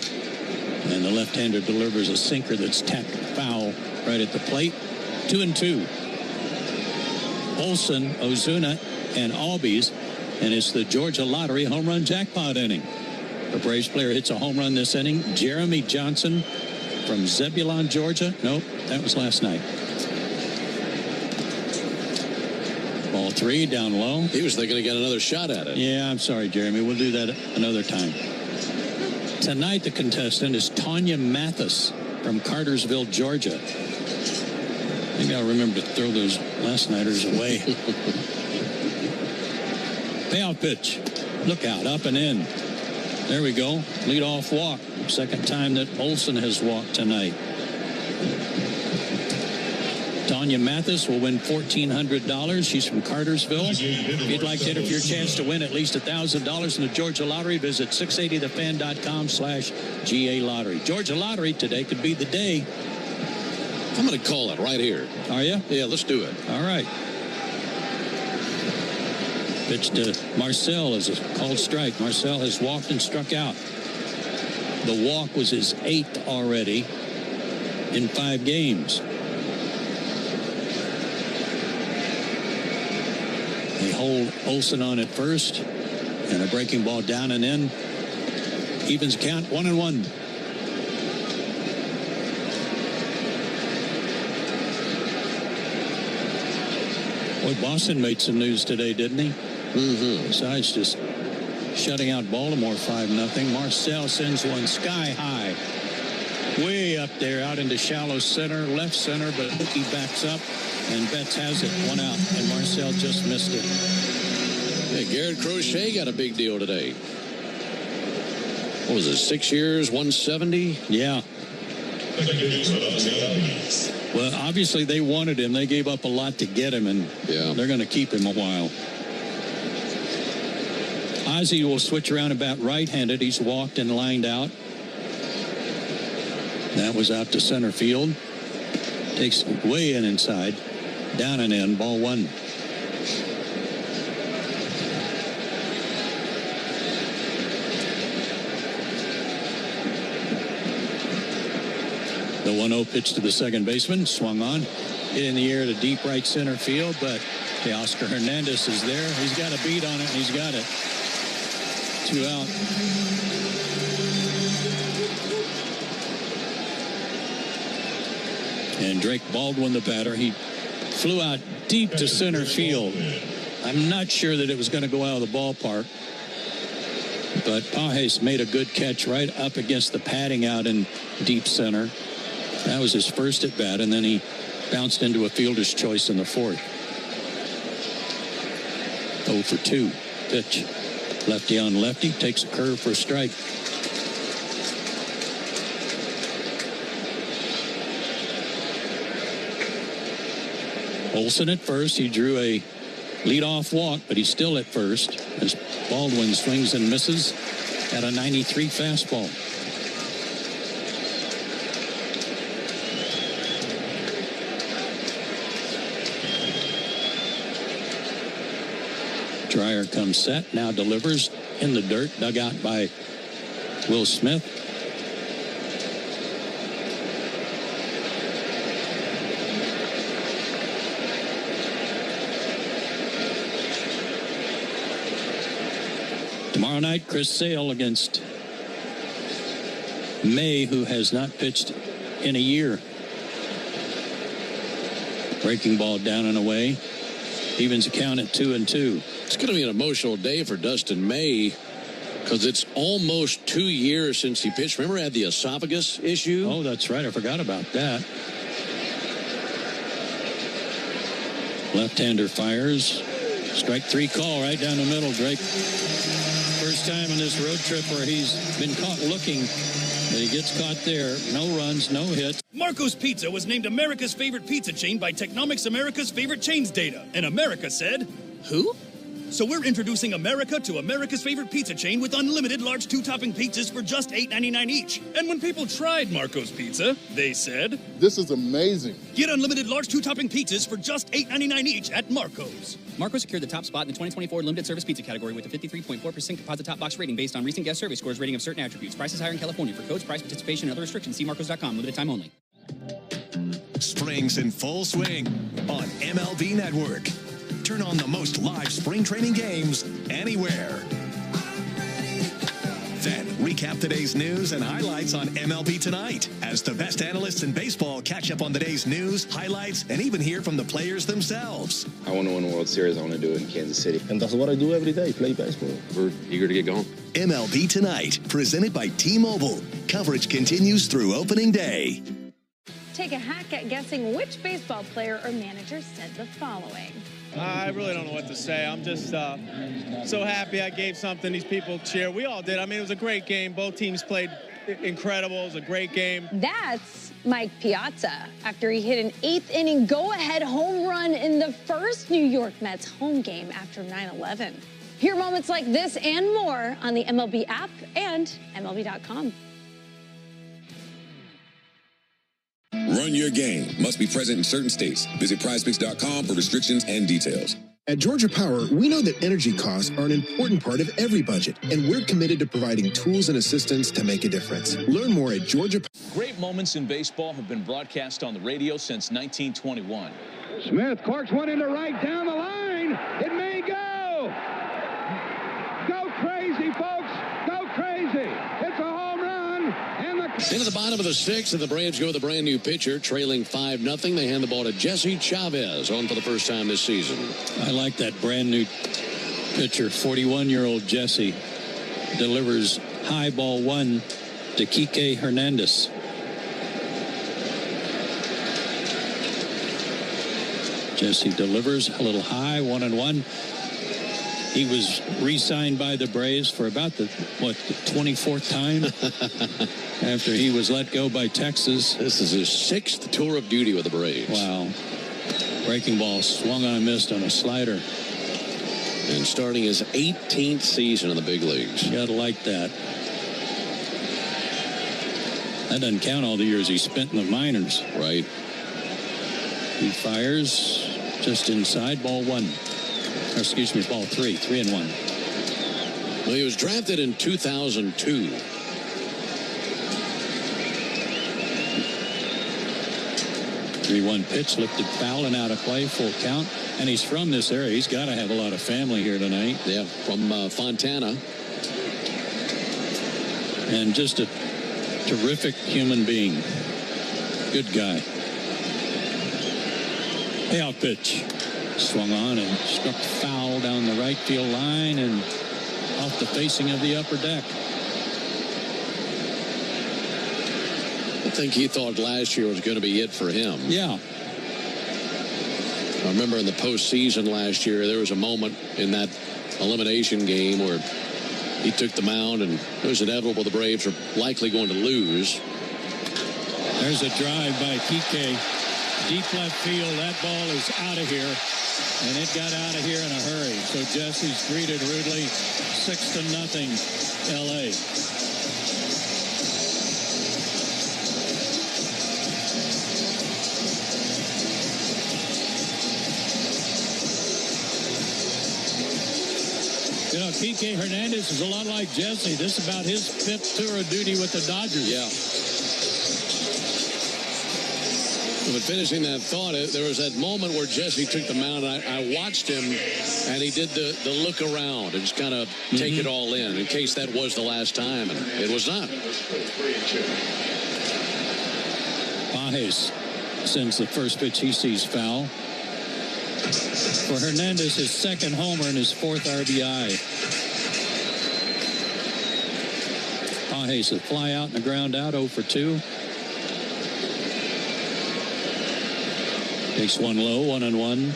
And the left-hander delivers a sinker that's tapped foul right at the plate. 2-2. Olson, Ozuna, and Albies. And it's the Georgia Lottery home run jackpot inning. The Braves player hits a home run this inning. Jeremy Johnson from Zebulon, Georgia. Nope, that was last night. Ball 3 down low. He was thinking to get another shot at it. Yeah, I'm sorry, Jeremy. We'll do that another time. Tonight, the contestant is Tanya Mathis from Cartersville, Georgia. Maybe I'll remember to throw those last nighters away. Payoff pitch. Look out, up and in. There we go. Lead-off walk. Second time that Olson has walked tonight. Tanya Mathis will win $1,400. She's from Cartersville. If you'd like to enter for your chance to win at least $1,000 in the Georgia Lottery, visit 680thefan.com/GA Lottery. Georgia Lottery, today could be the day. I'm going to call it right here. Are you? Yeah, let's do it. All right. Pitch to Marcel is a called strike. Marcel has walked and struck out. The walk was his 8th already in 5 games. They hold Olson on at first, and a breaking ball down and in. Evens count 1-1. Boy, Boston made some news today, didn't he? Mm-hmm. Besides just shutting out Baltimore 5-0, Marcel sends one sky high. Way up there, out into shallow center, left center, but he backs up, and Betts has it, 1 out, and Marcel just missed it. Hey, Garrett Crochet got a big deal today. What was it, 6 years, 170? Yeah. Well, obviously they wanted him. They gave up a lot to get him, and they're going to keep him a while. Ozzie will switch around about right-handed. He's walked and lined out. That was out to center field. Takes way in inside. Down and in. Ball 1. The 1-0 pitch to the second baseman. Swung on. Hit in the air to deep right center field, but Oscar Hernandez is there. He's got a beat on it, and he's got it. 2 out. And Drake Baldwin, the batter, he flew out deep to center field. I'm not sure that it was going to go out of the ballpark, but Pages made a good catch right up against the padding out in deep center. That was his first at bat, and then he bounced into a fielder's choice in the 4th. 0 for 2. Pitch. Lefty on lefty. Takes a curve for a strike. Olson at first. He drew a leadoff walk, but he's still at first as Baldwin swings and misses at a 93 fastball. Dreyer comes set, now delivers in the dirt, dug out by Will Smith. Tomorrow night, Chris Sale against May, who has not pitched in a year. Breaking ball down and away. Evens the count at 2-2. It's going to be an emotional day for Dustin May because it's almost 2 years since he pitched. Remember, he had the esophagus issue? Oh, that's right. I forgot about that. Left-hander fires. Strike three call right down the middle, Drake. First time in this road trip where he's been caught looking, but he gets caught there. No runs, no hits. Marco's Pizza was named America's favorite pizza chain by Technomics America's favorite chains data. And America said, who? So we're introducing America to America's favorite pizza chain with unlimited large two-topping pizzas for just $8.99 each. And when people tried Marco's Pizza, they said, this is amazing. Get unlimited large two-topping pizzas for just $8.99 each at Marco's. Marco secured the top spot in the 2024 limited service pizza category with a 53.4% composite top box rating based on recent guest survey scores rating of certain attributes. Prices higher in California. For codes, price, participation, and other restrictions, see marcos.com. Limited time only. Spring's in full swing on MLB Network. Turn on the most live spring training games anywhere. Then recap today's news and highlights on MLB Tonight as the best analysts in baseball catch up on the day's news, highlights, and even hear from the players themselves. I want to win the World Series. I want to do it in Kansas City. And that's what I do every day, play baseball. We're eager to get going. MLB Tonight, presented by T-Mobile. Coverage continues through opening day. Take a hack at guessing which baseball player or manager said the following. I really don't know what to say. I'm just so happy I gave something these people cheer. We all did. I mean, it was a great game. Both teams played incredible. It was a great game. That's Mike Piazza after he hit an eighth-inning go-ahead home run in the first New York Mets home game after 9/11. Hear moments like this and more on the MLB app and MLB.com. Run your game. Must be present in certain states. Visit prizepicks.com for restrictions and details. At Georgia Power, we know that energy costs are an important part of every budget, and we're committed to providing tools and assistance to make a difference. Learn more at Georgia. Great moments in baseball have been broadcast on the radio since 1921. Smith corks one into right down the line. It may go. Go crazy, folks. Go crazy. It's a home run. And into the bottom of the sixth, and the Braves go with a brand new pitcher, trailing 5-0. They hand the ball to Jesse Chavez, on for the first time this season. I like that brand new pitcher, 41-year-old Jesse, delivers high ball one to Kike Hernandez. Jesse delivers a little high, 1-1. He was re-signed by the Braves for about the 24th time after he was let go by Texas. This is his 6th tour of duty with the Braves. Wow. Breaking ball swung on and missed on a slider. And starting his 18th season in the big leagues. You gotta like that. That doesn't count all the years he spent in the minors. Right. He fires just inside, ball one. Or excuse me, ball three, 3-1. Well, he was drafted in 2002. Three-one pitch, lifted foul and out of play, full count. And he's from this area. He's got to have a lot of family here tonight. Yeah, from Fontana. And just a terrific human being. Good guy. Payout pitch. Swung on and struck foul down the right field line and off the facing of the upper deck. I think he thought last year was going to be it for him. Yeah. I remember in the postseason last year, there was a moment in that elimination game where he took the mound and it was inevitable the Braves were likely going to lose. There's a drive by Kike. Deep left field. That ball is out of here. And it got out of here in a hurry. So Jesse's greeted rudely. 6-0, L.A. You know, Kike Hernandez is a lot like Jesse. This is about his 5th tour of duty with the Dodgers. Yeah. but finishing that thought, there was that moment where Jesse took the mound, and I watched him, and he did the look around and just kind of take it all in case that was the last time, and it was not. Pages sends the first pitch he sees foul. For Hernandez, his second homer and his fourth RBI. Pages a fly out and a ground out, 0 for 2. Takes one low, 1-1.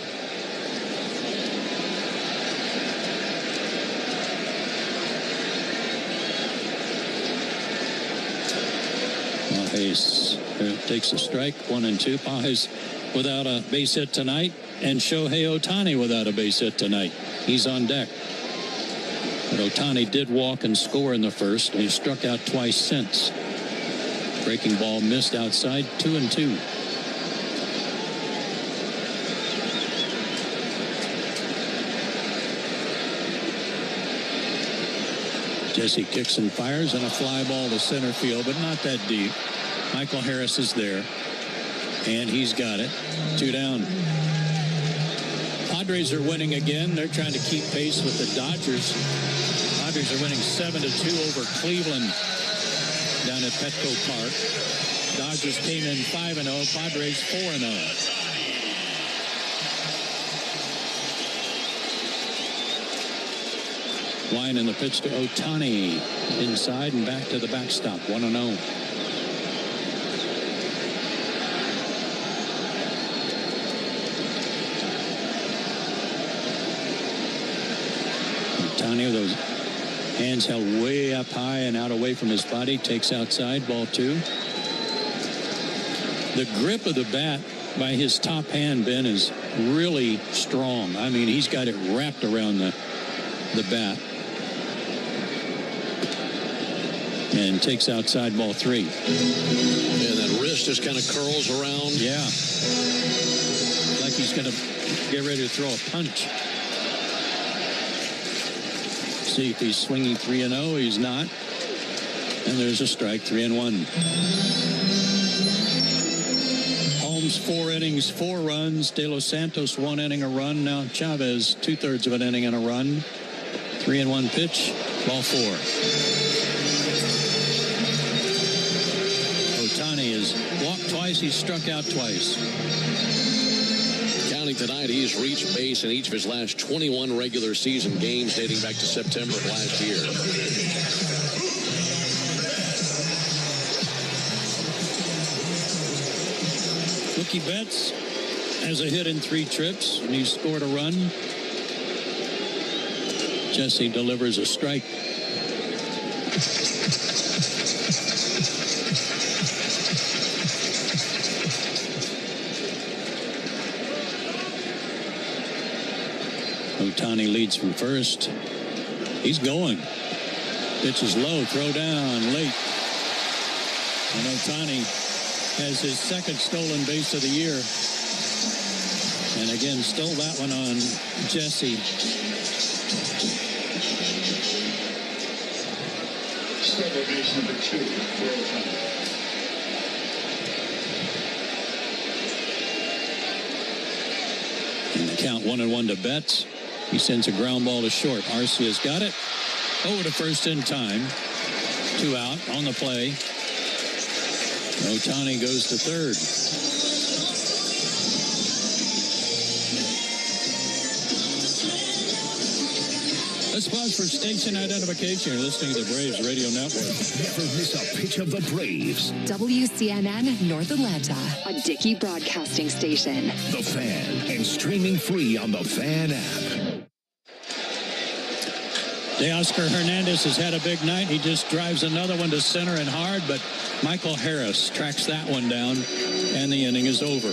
Pages takes a strike, 1-2. Pages without a base hit tonight, and Shohei Ohtani without a base hit tonight. He's on deck. But Ohtani did walk and score in the first, and he struck out twice since. Breaking ball missed outside, 2-2. Jesse kicks and fires, and a fly ball to center field, but not that deep. Michael Harris is there, and he's got it. 2 down. Padres are winning again. They're trying to keep pace with the Dodgers. Padres are winning 7-2 over Cleveland down at Petco Park. Dodgers came in 5-0. Padres 4-0. Line in the pitch to Ohtani. Inside and back to the backstop. 1-0. Ohtani with those hands held way up high and out away from his body. Takes outside. Ball 2. The grip of the bat by his top hand, Ben, is really strong. I mean, he's got it wrapped around the bat. And takes outside, ball 3. And that wrist just kind of curls around. Yeah. Like he's going to get ready to throw a punch. See if he's swinging 3-0. He's not. And there's a strike, 3-1. Holmes 4 innings, 4 runs. De Los Santos 1 inning, a run. Now Chavez 2/3 of an inning and a run. 3-1 pitch, ball 4. Ohtani has walked twice. He's struck out twice. Counting tonight, he's reached base in each of his last 21 regular season games dating back to September of last year. Mookie Betts has a hit in 3 trips, and he's scored a run. Jesse delivers a strike. Ohtani leads from first. He's going. Pitch is low, throw down, late. And Ohtani has his second stolen base of the year. And again, stole that one on Jesse. Base number 2 for Ohtani. And the count 1-1 to Betts. He sends a ground ball to short. Arcia's got it. Over to first in time. 2 out on the play. Ohtani goes to third. Let's pause for station identification. You're listening to the Braves Radio Network. Never miss a pitch of the Braves. WCNN North Atlanta, a Dickey broadcasting station. The Fan, and streaming free on the Fan app. Teoscar Hernandez has had a big night. He just drives another one to center and hard, but Michael Harris tracks that one down, and the inning is over.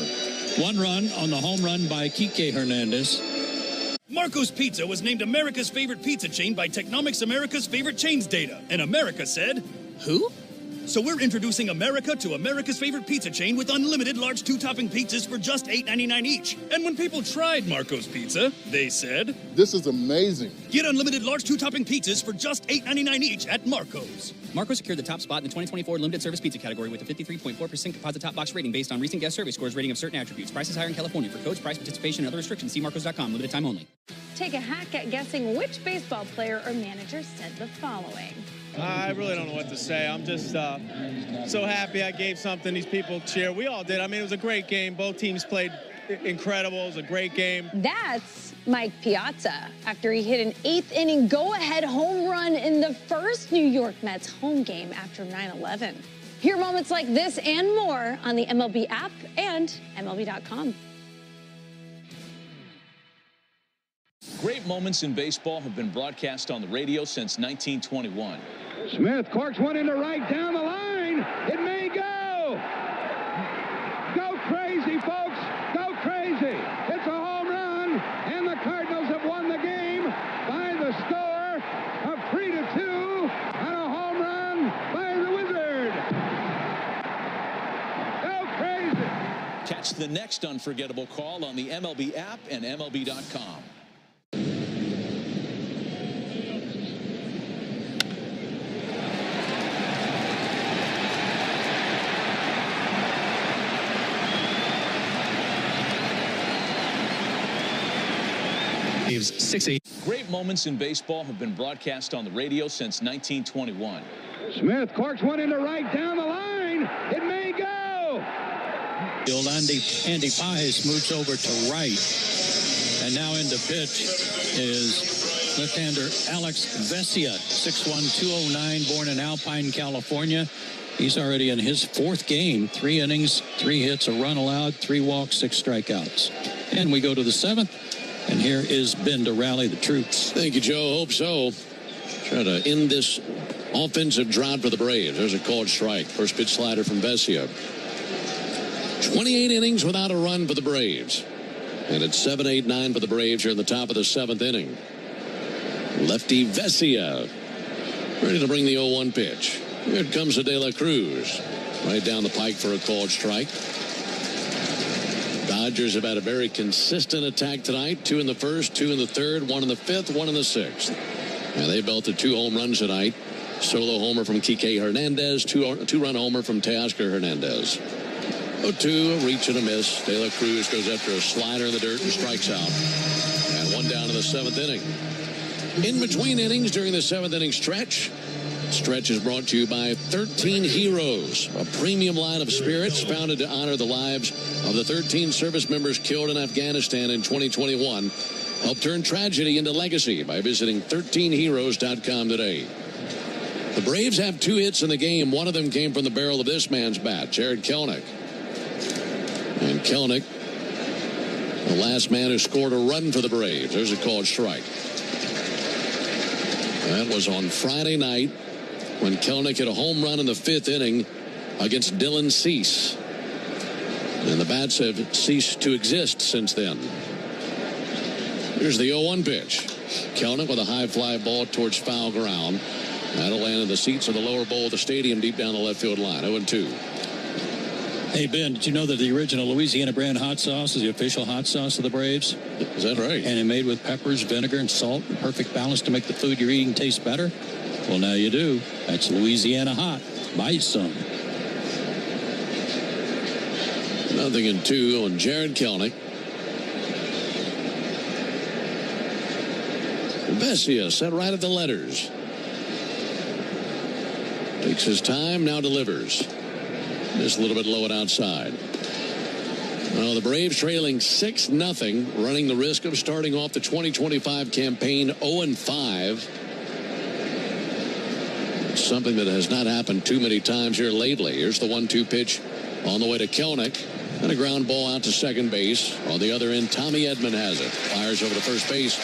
1 run on the home run by Kike Hernandez. Marco's Pizza was named America's favorite pizza chain by Technomics America's favorite chains data. And America said, who? So we're introducing America to America's favorite pizza chain with unlimited large two-topping pizzas for just $8.99 each. And when people tried Marco's Pizza, they said, "This is amazing." Get unlimited large two-topping pizzas for just $8.99 each at Marco's. Marco secured the top spot in the 2024 limited service pizza category with a 53.4% composite top box rating based on recent guest survey scores rating of certain attributes. Prices higher in California. For codes, price, participation, and other restrictions, see marcos.com. Limited time only. Take a hack at guessing which baseball player or manager said the following. I really don't know what to say. I'm just so happy I gave something these people cheer. We all did. I mean, it was a great game. Both teams played incredible. It was a great game. That's Mike Piazza after he hit an eighth-inning go-ahead home run in the first New York Mets home game after 9/11. Hear moments like this and more on the MLB app and MLB.com. Great moments in baseball have been broadcast on the radio since 1921. Smith corks one into right down the line. It may go. Go crazy, folks. Go crazy. It's a home run, and the Cardinals have won the game by the score of 3-2 and a home run by the Wizard. Go crazy. Catch the next unforgettable call on the MLB app and MLB.com. Braves 6-8. Great moments in baseball have been broadcast on the radio since 1921. Smith corks one into right down the line. It may go. The old Andy Pajes moves over to right. And now in the pitch is left-hander Alex Vesia, 6'1", 209, born in Alpine, California. He's already in his fourth game, 3 innings, 3 hits, a run allowed, 3 walks, 6 strikeouts. And we go to the 7th. And here is Ben to rally the troops. Thank you, Joe. Hope so. Try to end this offensive drought for the Braves. There's a called strike. First pitch slider from Vesia. 28 innings without a run for the Braves. And it's 7-8-9 for the Braves here in the top of the 7th inning. Lefty Vesia ready to bring the 0-1 pitch. Here comes the De La Cruz. Right down the pike for a called strike. Dodgers have had a very consistent attack tonight. 2 in the first, 2 in the third, 1 in the 5th, 1 in the 6th. And they belted 2 home runs tonight. Solo homer from Kike Hernandez, 2-run homer from Teoscar Hernandez. 0-2, a reach and a miss. De La Cruz goes after a slider in the dirt and strikes out. And 1 down in the 7th inning. In between innings during the 7th inning stretch. Stretch is brought to you by 13 Heroes, a premium line of spirits founded to honor the lives of the 13 service members killed in Afghanistan in 2021. Help turn tragedy into legacy by visiting 13heroes.com today. The Braves have 2 hits in the game. One of them came from the barrel of this man's bat, Jarred Kelenic. And Kelenic, the last man who scored a run for the Braves. There's a called strike. That was on Friday night, when Kelenic hit a home run in the 5th inning against Dylan Cease. And the bats have ceased to exist since then. Here's the 0-1 pitch. Kelenic with a high fly ball towards foul ground. That'll land in the seats of the lower bowl of the stadium deep down the left field line. 0-2. Hey, Ben, did you know that the original Louisiana brand hot sauce is the official hot sauce of the Braves? Is that right? And it's made with peppers, vinegar, and salt, the perfect balance to make the food you're eating taste better? Well, now you do. That's Louisiana hot. Buy some. 0-2 on Jarred Kelenic. Vesia set right at the letters. Takes his time, now delivers. Just a little bit low and outside. Well, the Braves trailing 6-0, running the risk of starting off the 2025 campaign 0-5. Something that has not happened too many times here lately. Here's the 1-2 pitch on the way to Kelenic. And a ground ball out to second base. On the other end, Tommy Edman has it. Fires over to first base.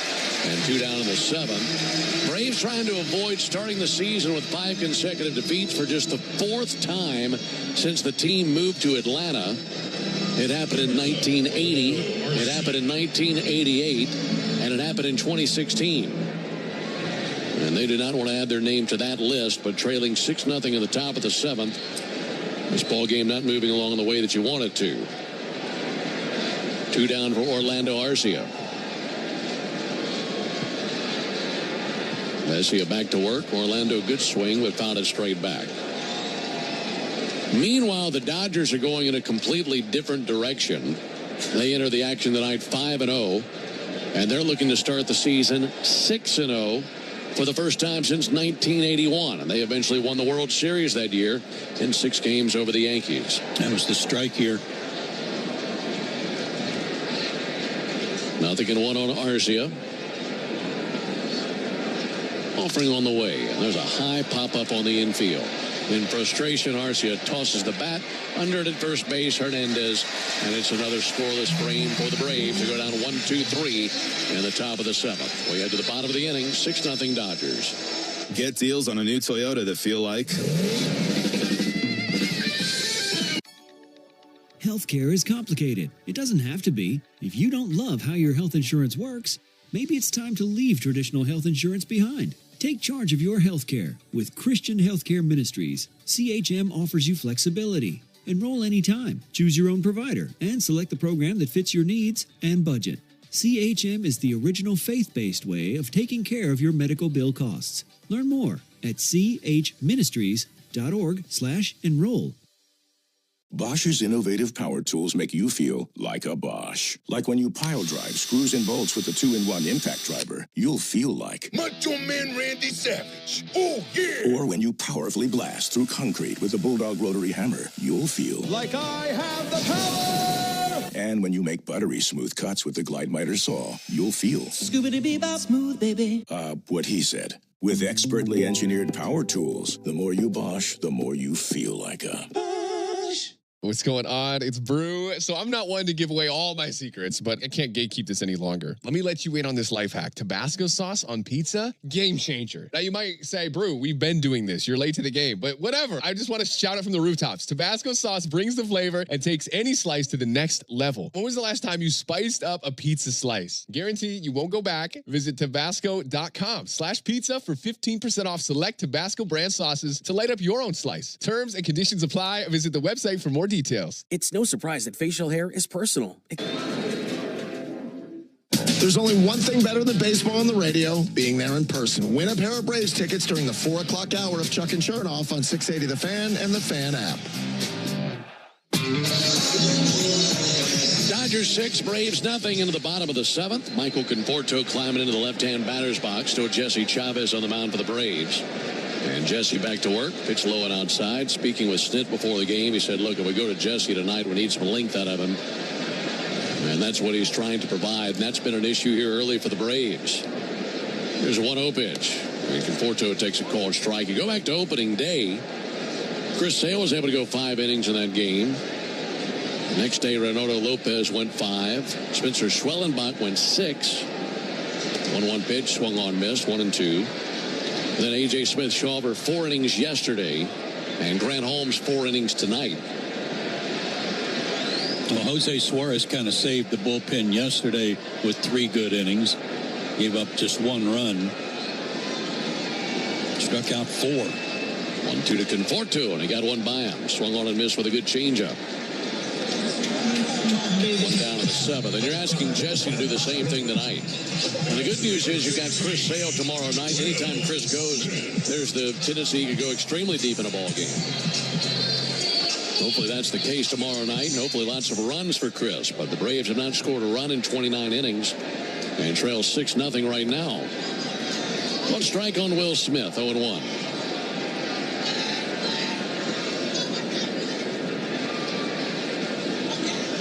And 2 down in the 7th. Braves trying to avoid starting the season with 5 consecutive defeats for just the 4th time since the team moved to Atlanta. It happened in 1980. It happened in 1988. And it happened in 2016. And they did not want to add their name to that list, but trailing 6-0 in the top of the 7th. This ball game not moving along the way that you want it to. 2 down for Orlando Arcia. Arcia back to work. Orlando good swing, but found it straight back. Meanwhile, the Dodgers are going in a completely different direction. They enter the action tonight 5-0, and they're looking to start the season 6-0 for the first time since 1981. And they eventually won the World Series that year in 6 games over the Yankees. That was the strike year. 0-1 on Arcia. Offering on the way. And there's a high pop-up on the infield. In frustration, Arcia tosses the bat under it at first base. Hernandez, and it's another scoreless frame for the Braves to go down 1-2-3 in the top of the 7th. We head to the bottom of the inning, 6-0 Dodgers. Get deals on a new Toyota that feel like... Healthcare is complicated. It doesn't have to be. If you don't love how your health insurance works, maybe it's time to leave traditional health insurance behind. Take charge of your healthcare with Christian Healthcare Ministries. CHM offers you flexibility. Enroll anytime, choose your own provider, and select the program that fits your needs and budget. CHM is the original faith-based way of taking care of your medical bill costs. Learn more at chministries.org/enroll. Bosch's innovative power tools make you feel like a Bosch. Like when you pile drive screws and bolts with the 2-in-1 impact driver, you'll feel like Macho Man Randy Savage. Oh, yeah! Or when you powerfully blast through concrete with the Bulldog rotary hammer, you'll feel like I have the power! And when you make buttery smooth cuts with the Glide Miter saw, you'll feel Scoobity-bee-bop smooth, baby. What he said. With expertly engineered power tools, the more you Bosch, the more you feel like a Bosch. What's going on? It's Brew. So I'm not one to give away all my secrets, but I can't gatekeep this any longer. Let me let you in on this life hack. Tabasco sauce on pizza, game changer. Now you might say, Brew, we've been doing this. You're late to the game, but whatever. I just want to shout it from the rooftops. Tabasco sauce brings the flavor and takes any slice to the next level. When was the last time you spiced up a pizza slice? Guarantee you won't go back. Visit Tabasco.com/pizza for 15% off select Tabasco brand sauces to light up your own slice. Terms and conditions apply. Visit the website for more details. It's no surprise that facial hair is personal. There's only one thing better than baseball on the radio, being there in person. Win a pair of Braves tickets during the 4 o'clock hour of Chuck and Chernoff on 680 The Fan and the Fan app. Dodgers 6, Braves nothing into the bottom of the 7th. Michael Conforto climbing into the left-hand batter's box to Jesse Chavez on the mound for the Braves. And Jesse back to work, pitch low and outside. Speaking with Snit before the game, he said, look, if we go to Jesse tonight, we need some length out of him. And that's what he's trying to provide. And that's been an issue here early for the Braves. Here's a 1-0 pitch. And Conforto takes a called strike. You go back to opening day. Chris Sale was able to go 5 innings in that game. Next day, Renato Lopez went 5. Spencer Schwellenbach went 6. 1-1 pitch, swung on, missed, 1-2. Then A.J. Smith-Shawver 4 innings yesterday, and Grant Holmes 4 innings tonight. Well, Jose Suarez kind of saved the bullpen yesterday with 3 good innings. Gave up just 1 run. Struck out 4. 1-2 to Conforto, and he got 1 by him. Swung on and missed with a good changeup. 1 down to the 7th, and you're asking Jesse to do the same thing tonight. And the good news is you've got Chris Sale tomorrow night. Anytime Chris goes, there's the tendency he could go extremely deep in a ball game. Hopefully that's the case tomorrow night, and hopefully lots of runs for Chris. But the Braves have not scored a run in 29 innings and trail 6-0 right now. 1 strike on Will Smith, 0-1.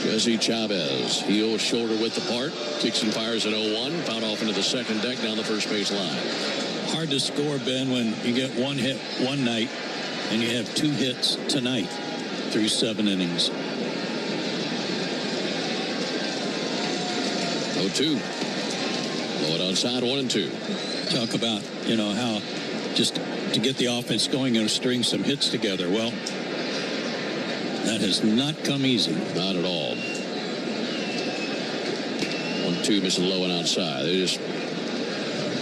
Jesse Chavez, heel, shoulder width apart, kicks and fires at 0-1, fouled off into the second deck down the first base line. Hard to score, Ben, when you get 1 hit one night and you have 2 hits tonight through 7 innings. 0-2. Low it outside, 1-2. Talk about, how just to get the offense going and string some hits together. Well, that has not come easy. Not at all. 1-2, missing low and outside. They just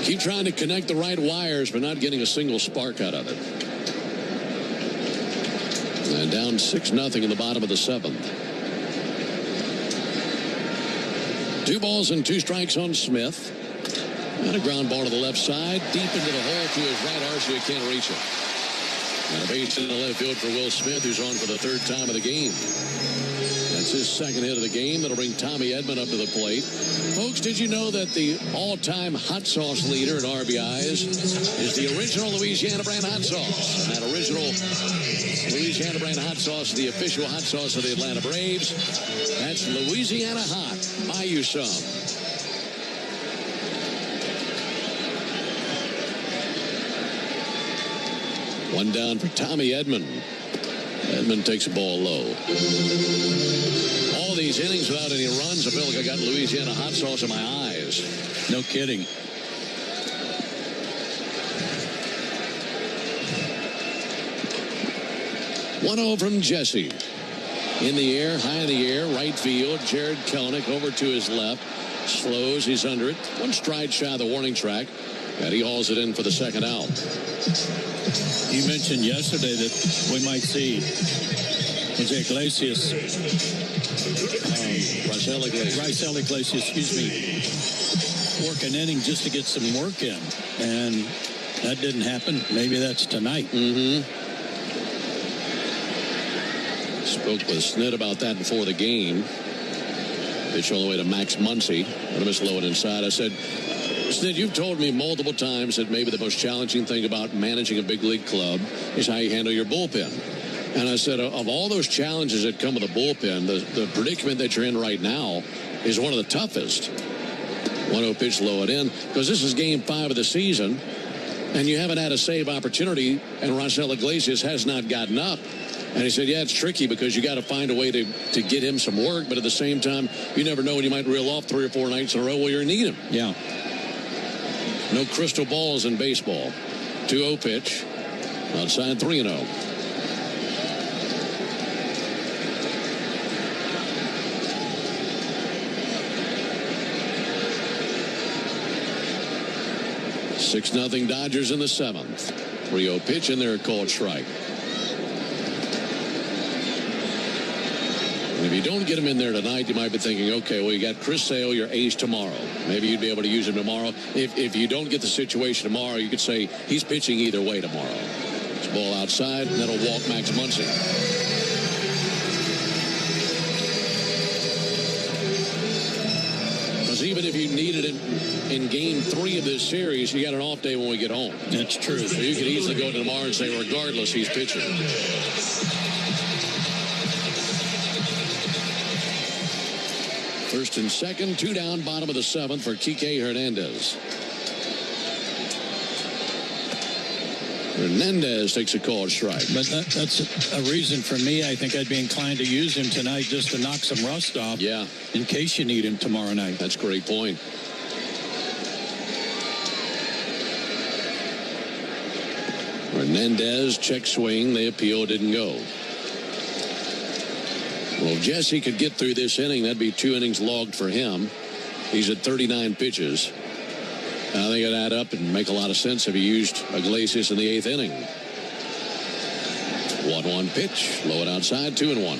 Keep trying to connect the right wires, but not getting a single spark out of it. And down 6-0 in the bottom of the 7th. 2 balls and 2 strikes on Smith. And a ground ball to the left side, deep into the hole to his right. Arcia can't reach it. And a base in the left field for Will Smith, who's on for the 3rd time of the game. That's his 2nd hit of the game. That'll bring Tommy Edman up to the plate. Folks, did you know that the all-time hot sauce leader in RBIs is the original Louisiana brand hot sauce? And that original Louisiana brand hot sauce is the official hot sauce of the Atlanta Braves. That's Louisiana Hot. Buy you some. One down for Tommy Edman. Edman takes a ball low. All these innings without any runs. I feel like I got Louisiana hot sauce in my eyes. No kidding. One-0 from Jesse. In the air, high in the air, right field. Jared Kelenic over to his left. Slows, he's under it. 1 stride shy of the warning track. And he hauls it in for the 2nd out. You mentioned yesterday that we might see Jose Iglesias, Raisel Iglesias, excuse me, work an inning just to get some work in. And that didn't happen. Maybe that's tonight. Spoke with Snit about that before the game. Pitch all the way to Max Muncy. Let him slow it inside. I said, Snit, you've told me multiple times that maybe the most challenging thing about managing a big league club is how you handle your bullpen. And I said, of all those challenges that come with a bullpen, the predicament that you're in right now is one of the toughest. 1-0 pitch, low it in, because this is game 5 of the season, and you haven't had a save opportunity, and Raisel Iglesias has not gotten up. And he said, yeah, it's tricky because you got to find a way to get him some work, but at the same time, you never know when you might reel off 3 or 4 nights in a row where you need him. Yeah. No crystal balls in baseball. 2-0 pitch. Outside 3-0. Six 0 Dodgers in the 7th. 3-0 pitch, and they're called strike. And if you don't get him in there tonight, you might be thinking, okay, well, you got Chris Sale, your ace tomorrow. Maybe you'd be able to use him tomorrow. If you don't get the situation tomorrow, you could say he's pitching either way tomorrow. It's ball outside, and that'll walk Max Muncy. Because even if you needed it in game 3 of this series, you got an off day when we get home. That's true. So you could easily go to tomorrow and say, regardless, he's pitching. First and second, 2 down, bottom of the 7th for Kike Hernandez. Hernandez takes a called strike. But that's a reason for me. I think I'd be inclined to use him tonight just to knock some rust off. Yeah. In case you need him tomorrow night. That's a great point. Hernandez, check swing. The appeal didn't go. Well, if Jesse could get through this inning, that'd be 2 innings logged for him. He's at 39 pitches. I think it'd add up and make a lot of sense if he used Iglesias in the 8th inning. 1-1 pitch. Low it outside, 2-1.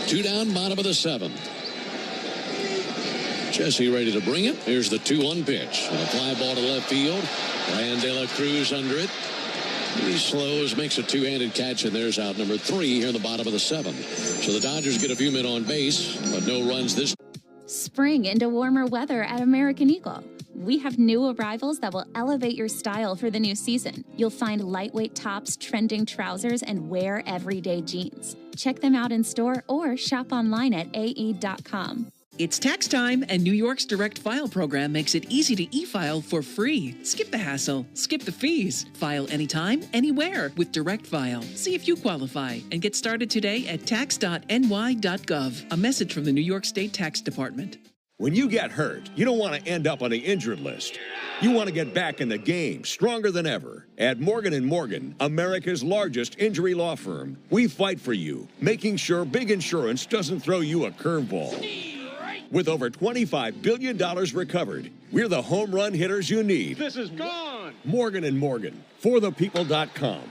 Two down, bottom of the 7th. Jesse ready to bring it. Here's the 2-1 pitch. And a fly ball to left field. Ryan De La Cruz under it. He slows, makes a 2-handed catch, and there's out number 3 here in the bottom of the 7th. So the Dodgers get a few men on base, but no runs this. Spring into warmer weather at American Eagle. We have new arrivals that will elevate your style for the new season. You'll find lightweight tops, trending trousers, and wear everyday jeans. Check them out in store or shop online at ae.com. It's tax time, and New York's Direct File program makes it easy to e-file for free. Skip the hassle, skip the fees. File anytime, anywhere with Direct File. See if you qualify and get started today at tax.ny.gov. A message from the New York State Tax Department. When you get hurt, you don't want to end up on the injured list. You want to get back in the game, stronger than ever. At Morgan & Morgan, America's largest injury law firm, we fight for you, making sure big insurance doesn't throw you a curveball. With over $25 billion recovered, we're the home run hitters you need. This is gone. Morgan & Morgan, forthepeople.com.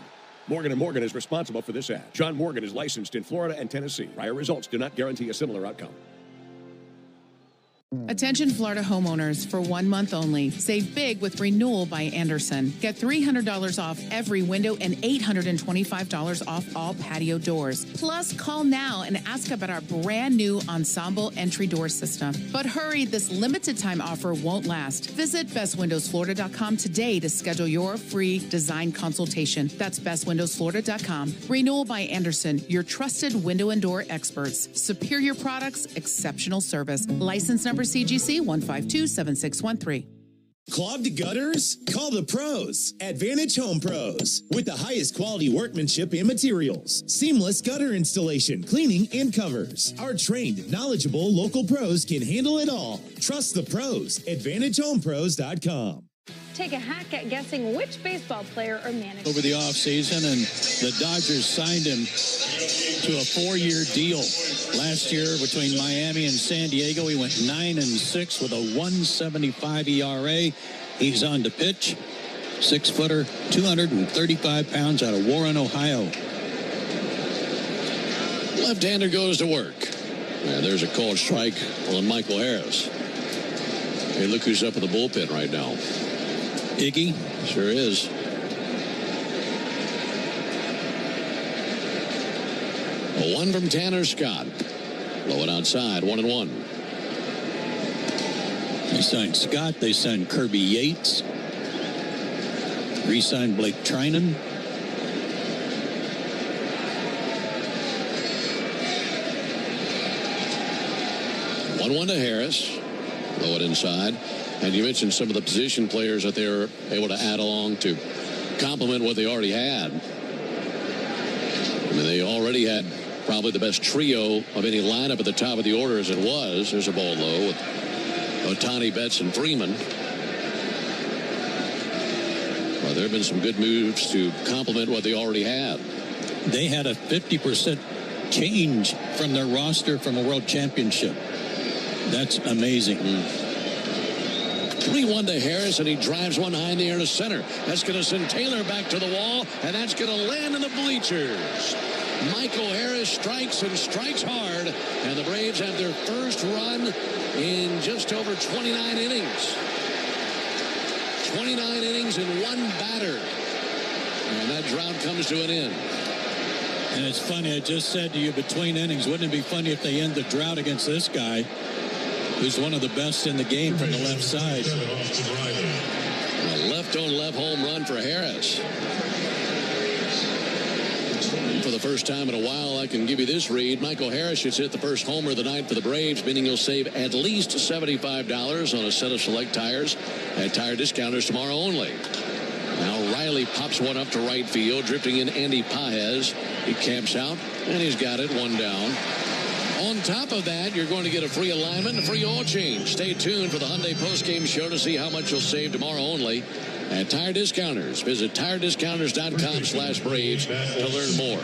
Morgan & Morgan is responsible for this ad. John Morgan is licensed in Florida and Tennessee. Prior results do not guarantee a similar outcome. Attention Florida homeowners, for 1 month only. Save big with Renewal by Andersen. Get $300 off every window and $825 off all patio doors. Plus, call now and ask about our brand new Ensemble entry door system. But hurry, this limited time offer won't last. Visit bestwindowsflorida.com today to schedule your free design consultation. That's bestwindowsflorida.com. Renewal by Andersen, your trusted window and door experts. Superior products, exceptional service. License number CGC 1527613. Clogged gutters? Call the pros. Advantage Home Pros. With the highest quality workmanship and materials. Seamless gutter installation, cleaning, and covers. Our trained, knowledgeable local pros can handle it all. Trust the pros. AdvantageHomePros.com. Take a hack at guessing which baseball player or manager. Over the offseason, and the Dodgers signed him to a 4-year deal. Last year, between Miami and San Diego, he went 9-6 with a 1.75 ERA. He's on to pitch. 6-footer, 235 pounds, out of Warren, Ohio. Left-hander goes to work. And there's a called strike on Michael Harris. Hey, look who's up in the bullpen right now. Iggy? Sure is. A 1 from Tanner Scott. Low and outside, 1-1. They signed Scott. They signed Kirby Yates. Re-signed Blake Trinan. One to Harris. Low it inside. And you mentioned some of the position players that they were able to add along to complement what they already had. I mean, they already had probably the best trio of any lineup at the top of the order as it was. There's a ball low with Ohtani, Betts, and Freeman. Well, there have been some good moves to complement what they already had. They had a 50% change from their roster from a world championship. That's amazing. 3-1 to Harris, and he drives one high in the air to center. That's going to send Taylor back to the wall, and that's going to land in the bleachers. Michael Harris strikes and strikes hard, and the Braves have their first run in just over 29 innings. 29 innings in one batter. And that drought comes to an end. And it's funny, I just said to you, between innings, wouldn't it be funny if they end the drought against this guy, who's one of the best in the game from the left side? A left-on-left home run for Harris. For the first time in a while, I can give you this read. Michael Harris should hit the first homer of the night for the Braves, meaning you'll save at least $75 on a set of select tires at Tire Discounters tomorrow only. Now Riley pops one up to right field, drifting in Andy Paez. He camps out, and he's got it, one down. On top of that, you're going to get a free alignment and a free oil change. Stay tuned for the Hyundai postgame show to see how much you'll save tomorrow only at Tire Discounters. Visit TireDiscounters.com/Braves to learn more.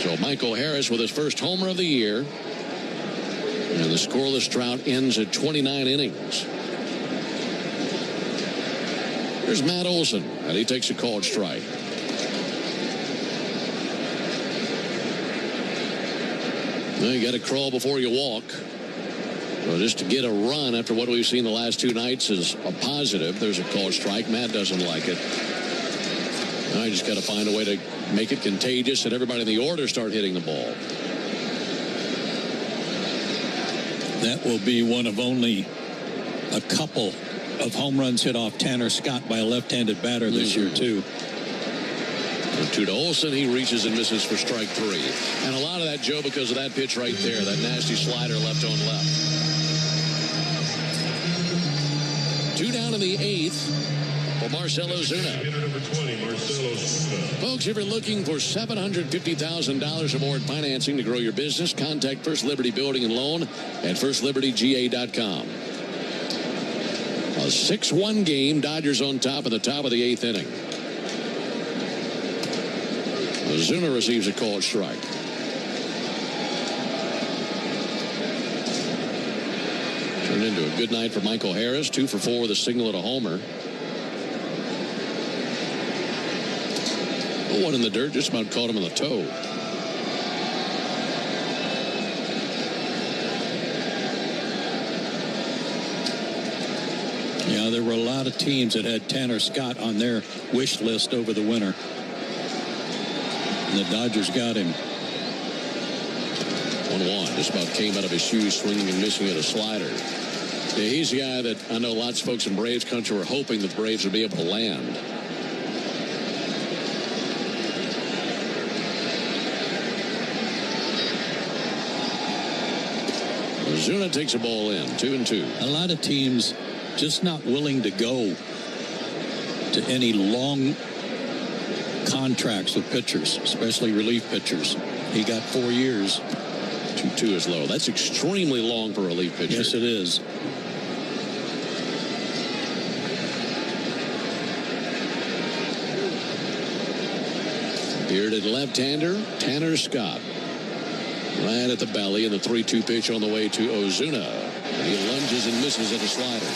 So Michael Harris with his first homer of the year. And the scoreless drought ends at 29 innings. Here's Matt Olson, and he takes a called strike. Well, you got to crawl before you walk. So just to get a run after what we've seen the last two nights is a positive. There's a called strike. Matt doesn't like it. I just got to find a way to make it contagious and everybody in the order start hitting the ball. That will be one of only a couple of home runs hit off Tanner Scott by a left-handed batter this year, too. To Olson, he reaches and misses for strike 3. And a lot of that, Joe, because of that pitch right there, that nasty slider left on left. 2 down in the 8th for Marcell Ozuna. Number 20, Marcell Ozuna. Folks, if you're looking for $750,000 or more in financing to grow your business, contact First Liberty Building and Loan at firstlibertyga.com. A 6-1 game. Dodgers on top of the eighth inning. Ozuna receives a called strike. Turned into a good night for Michael Harris. 2 for 4 with a single and a homer. One in the dirt, just about caught him in the toe. Yeah, there were a lot of teams that had Tanner Scott on their wish list over the winter. And the Dodgers got him. 1-1. Just about came out of his shoes swinging and missing at a slider. Yeah, he's the guy that I know lots of folks in Braves country were hoping that the Braves would be able to land. Ozuna takes a ball in, 2-2. A lot of teams just not willing to go to any long contracts with pitchers, especially relief pitchers. He got 4 years. 2-2 is low. That's extremely long for a relief pitcher. Yes, it is. Bearded left-hander, Tanner Scott. Right at the belly, and the 3-2 pitch on the way to Ozuna. He lunges and misses at a slider.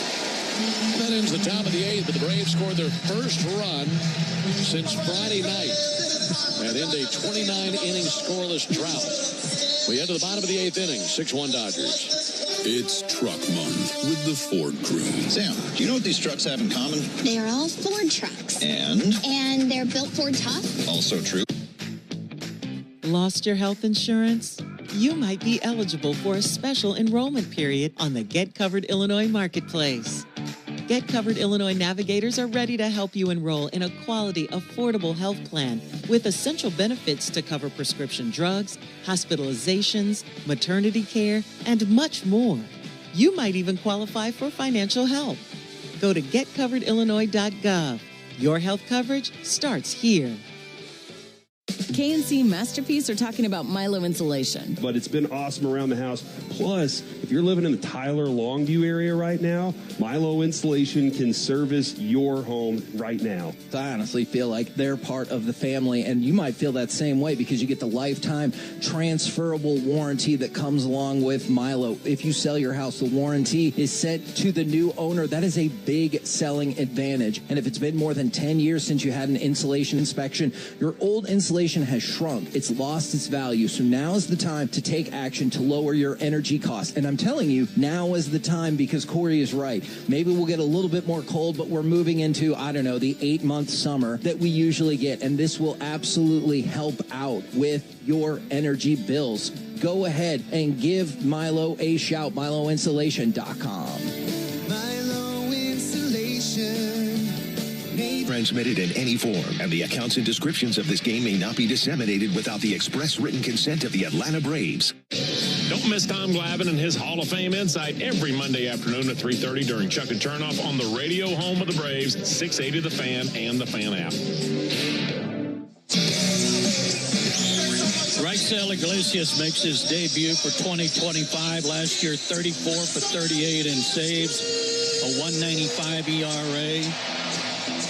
That ends the top of the eighth, but the Braves scored their first run since Friday night and end a 29-inning scoreless drought. We head to the bottom of the eighth inning, 6-1 Dodgers. It's Truck Month with the Ford Crew. Sam, do you know what these trucks have in common? They are all Ford trucks. And they're built Ford tough. Also true. Lost your health insurance? You might be eligible for a special enrollment period on the Get Covered Illinois Marketplace. Get Covered Illinois navigators are ready to help you enroll in a quality, affordable health plan with essential benefits to cover prescription drugs, hospitalizations, maternity care, and much more. You might even qualify for financial help. Go to getcoveredillinois.gov. Your health coverage starts here. KNC Masterpiece are talking about Milo insulation. But it's been awesome around the house. Plus, if you're living in the Tyler Longview area right now, Milo Insulation can service your home right now. I honestly feel like they're part of the family, and you might feel that same way because you get the lifetime transferable warranty that comes along with Milo. If you sell your house, the warranty is sent to the new owner. That is a big selling advantage. And if it's been more than 10 years since you had an insulation inspection, your old insulation has shrunk. It's lost its value. So now is the time to take action to lower your energy costs. And I'm telling you, now is the time because Corey is right. Maybe we'll get a little bit more cold, but we're moving into, I don't know, the 8-month summer that we usually get. And this will absolutely help out with your energy bills. Go ahead and give Milo a shout. MiloInsulation.com. Milo Insulation. Transmitted in any form, and the accounts and descriptions of this game may not be disseminated without the express written consent of the Atlanta Braves. Don't miss Tom Glavine and his Hall of Fame Insight every Monday afternoon at 3:30 during Chuck and Turnoff on the radio home of the Braves, 680 The Fan and the Fan app. Raisel Iglesias makes his debut for 2025. Last year, 34 for 38 in saves, a 1.95 ERA.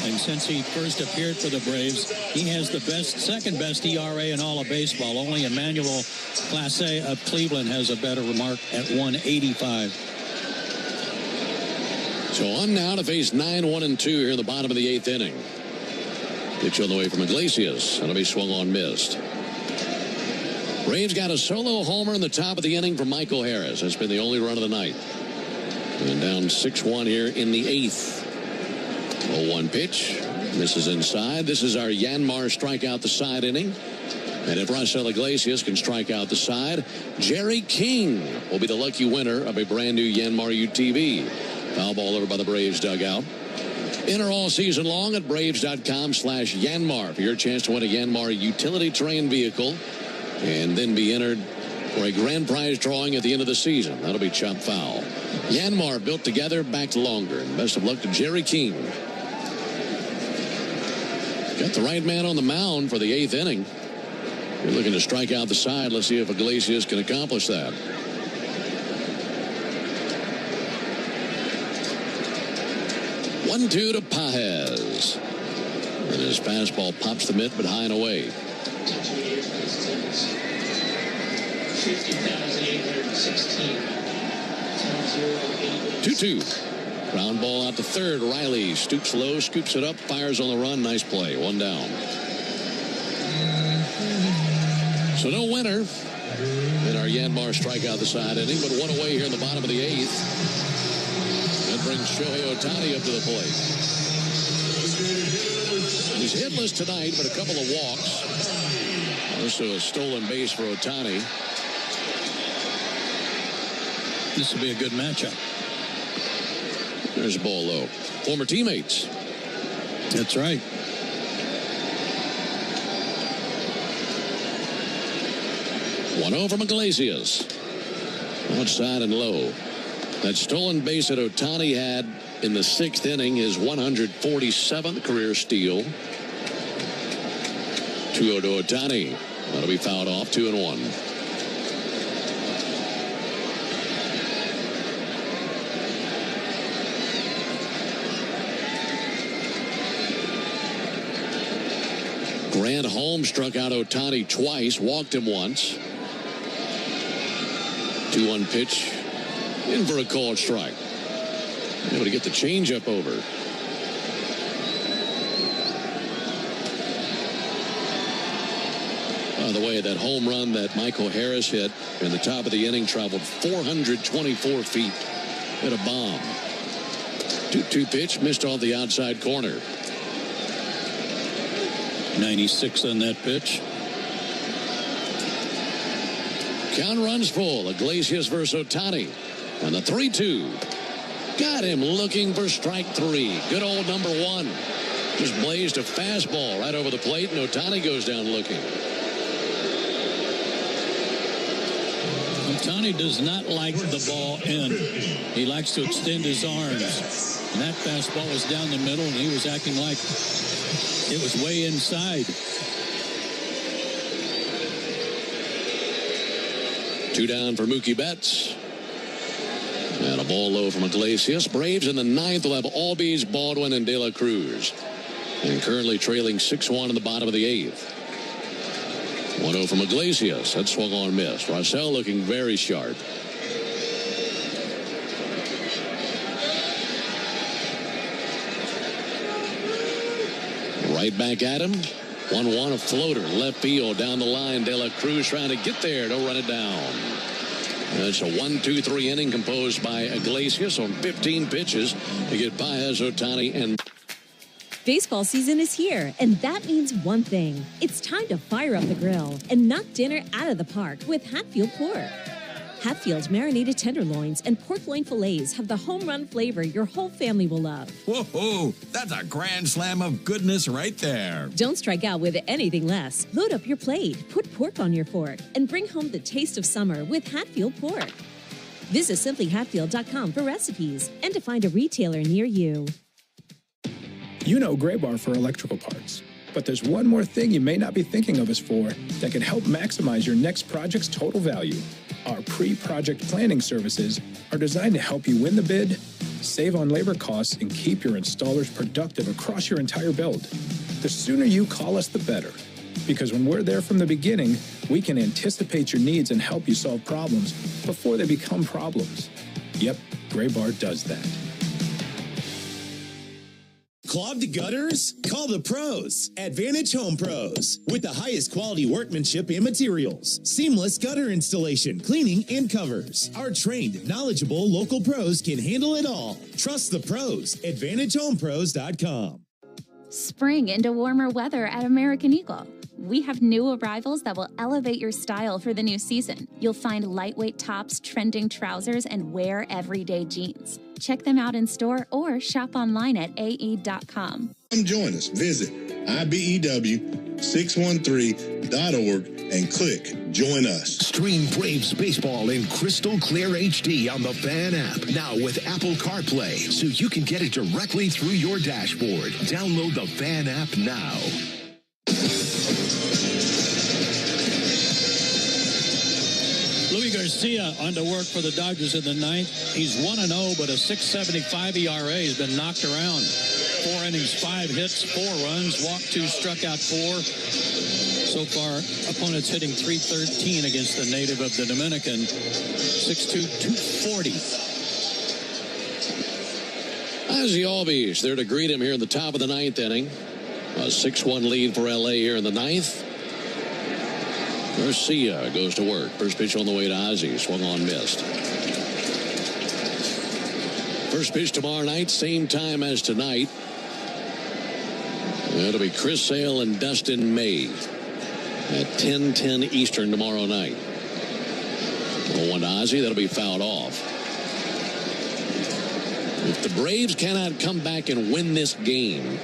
And since he first appeared for the Braves, he has the second best ERA in all of baseball. Only Emmanuel Clase of Cleveland has a better mark at 1.85. So on now to face 9-1-2 here in the bottom of the eighth inning. Pitch on the way from Iglesias. That'll be swung on, missed. Braves got a solo homer in the top of the inning from Michael Harris. That's been the only run of the night. And down 6-1 here in the eighth. 0-1 pitch. Misses inside. This is our Yanmar strikeout the side inning. And if Raisel Iglesias can strike out the side, Jerry King will be the lucky winner of a brand new Yanmar UTV. Foul ball over by the Braves dugout. Enter all season long at Braves.com/Yanmar for your chance to win a Yanmar utility terrain vehicle and then be entered for a grand prize drawing at the end of the season. That'll be chop foul. Yanmar, built together, backed longer. And best of luck to Jerry King. Got the right man on the mound for the 8th inning. You're looking to strike out the side. Let's see if Iglesias can accomplish that. One-two to Paez. And his fastball pops the mitt, but high and away. 2-2. Ground ball out to third. Riley stoops low, scoops it up, fires on the run. Nice play. One down. So no winner in our Yanmar strikeout the side inning, but one away here in the bottom of the 8th. That brings Shohei Ohtani up to the plate. He's hitless tonight, but a couple of walks. Also a stolen base for Ohtani. This will be a good matchup. There's a ball low. Former teammates. That's right. One-0 from Iglesias. Outside and low. That stolen base that Ohtani had in the 6th inning, his 147th career steal. 2-0 to Ohtani. That'll be fouled off. 2-1. Grant Holmes struck out Ohtani twice, walked him once. 2-1 pitch, in for a called strike. Able to get the changeup over. By the way, that home run that Michael Harris hit in the top of the inning traveled 424 feet. Hit a bomb. 2-2 pitch, missed off the outside corner. 96 on that pitch. Count runs full. Iglesias versus Ohtani. And the 3-2. Got him looking for strike 3. Good old number 1. Just blazed a fastball right over the plate, and Ohtani goes down looking. Ohtani does not like the ball in. He likes to extend his arms. And that fastball was down the middle, and he was acting like it was way inside. 2 down for Mookie Betts. And a ball low from Iglesias. Braves in the 9th will have Albies, Baldwin, and De La Cruz. And currently trailing 6-1 in the bottom of the 8th. 1-0 from Iglesias. That swung on missed. Rossell looking very sharp. Right back at him. 1-1, a floater, left field, down the line. De La Cruz trying to get there. Don't run it down. It's a 1-2-3 inning composed by Iglesias on 15 pitches to get Paez, Ohtani, and... Baseball season is here, and that means one thing. It's time to fire up the grill and knock dinner out of the park with Hatfield Pork. Hatfield marinated tenderloins and pork loin fillets have the home run flavor your whole family will love. Whoa, that's a grand slam of goodness right there. Don't strike out with anything less. Load up your plate, put pork on your fork, and bring home the taste of summer with Hatfield Pork. Visit simplyhatfield.com for recipes and to find a retailer near you. You know Graybar for electrical parts, but there's one more thing you may not be thinking of us for that can help maximize your next project's total value. Our pre-project planning services are designed to help you win the bid, save on labor costs, and keep your installers productive across your entire build. The sooner you call us, the better. Because when we're there from the beginning, we can anticipate your needs and help you solve problems before they become problems. Yep, Graybar does that. Clogged gutters? Call the pros. Advantage Home Pros. With the highest quality workmanship and materials. Seamless gutter installation, cleaning, and covers. Our trained, knowledgeable local pros can handle it all. Trust the pros. AdvantageHomePros.com. Spring into warmer weather at American Eagle. We have new arrivals that will elevate your style for the new season. You'll find lightweight tops, trending trousers, and wear everyday jeans. Check them out in store or shop online at ae.com. Come join us. Visit IBEW.com 613.org and click Join Us. Stream Braves baseball in crystal clear HD on the Fan app. Now with Apple CarPlay, so you can get it directly through your dashboard. Download the Fan app now. Luis Garcia on to work for the Dodgers in the ninth. He's 1-0, but a .675 ERA. Has been knocked around. 4 innings, 5 hits, 4 runs, walked 2, struck out 4. So far, opponents hitting .313 against the native of the Dominican. 6'2", 240. Ozzie Albies there to greet him here in the top of the ninth inning. A 6-1 lead for L.A. here in the ninth. Garcia goes to work. First pitch on the way to Ozzie. Swung on, missed. First pitch tomorrow night, same time as tonight. It'll be Chris Sale and Dustin May at 10:10 Eastern tomorrow night. 0-1 to Ozzie. That'll be fouled off. If the Braves cannot come back and win this game,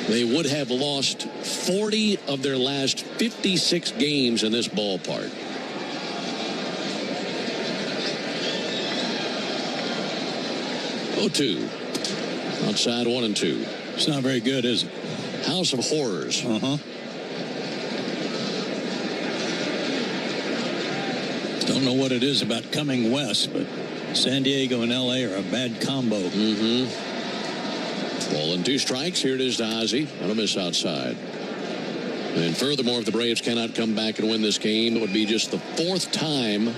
they would have lost 40 of their last 56 games in this ballpark. Oh-2. Outside 1-2. It's not very good, is it? House of Horrors. Don't know what it is about coming west, but San Diego and L.A. are a bad combo. Ball and 2 strikes. Here it is to Ozzie. On a miss outside. And furthermore, if the Braves cannot come back and win this game, it would be just the 4th time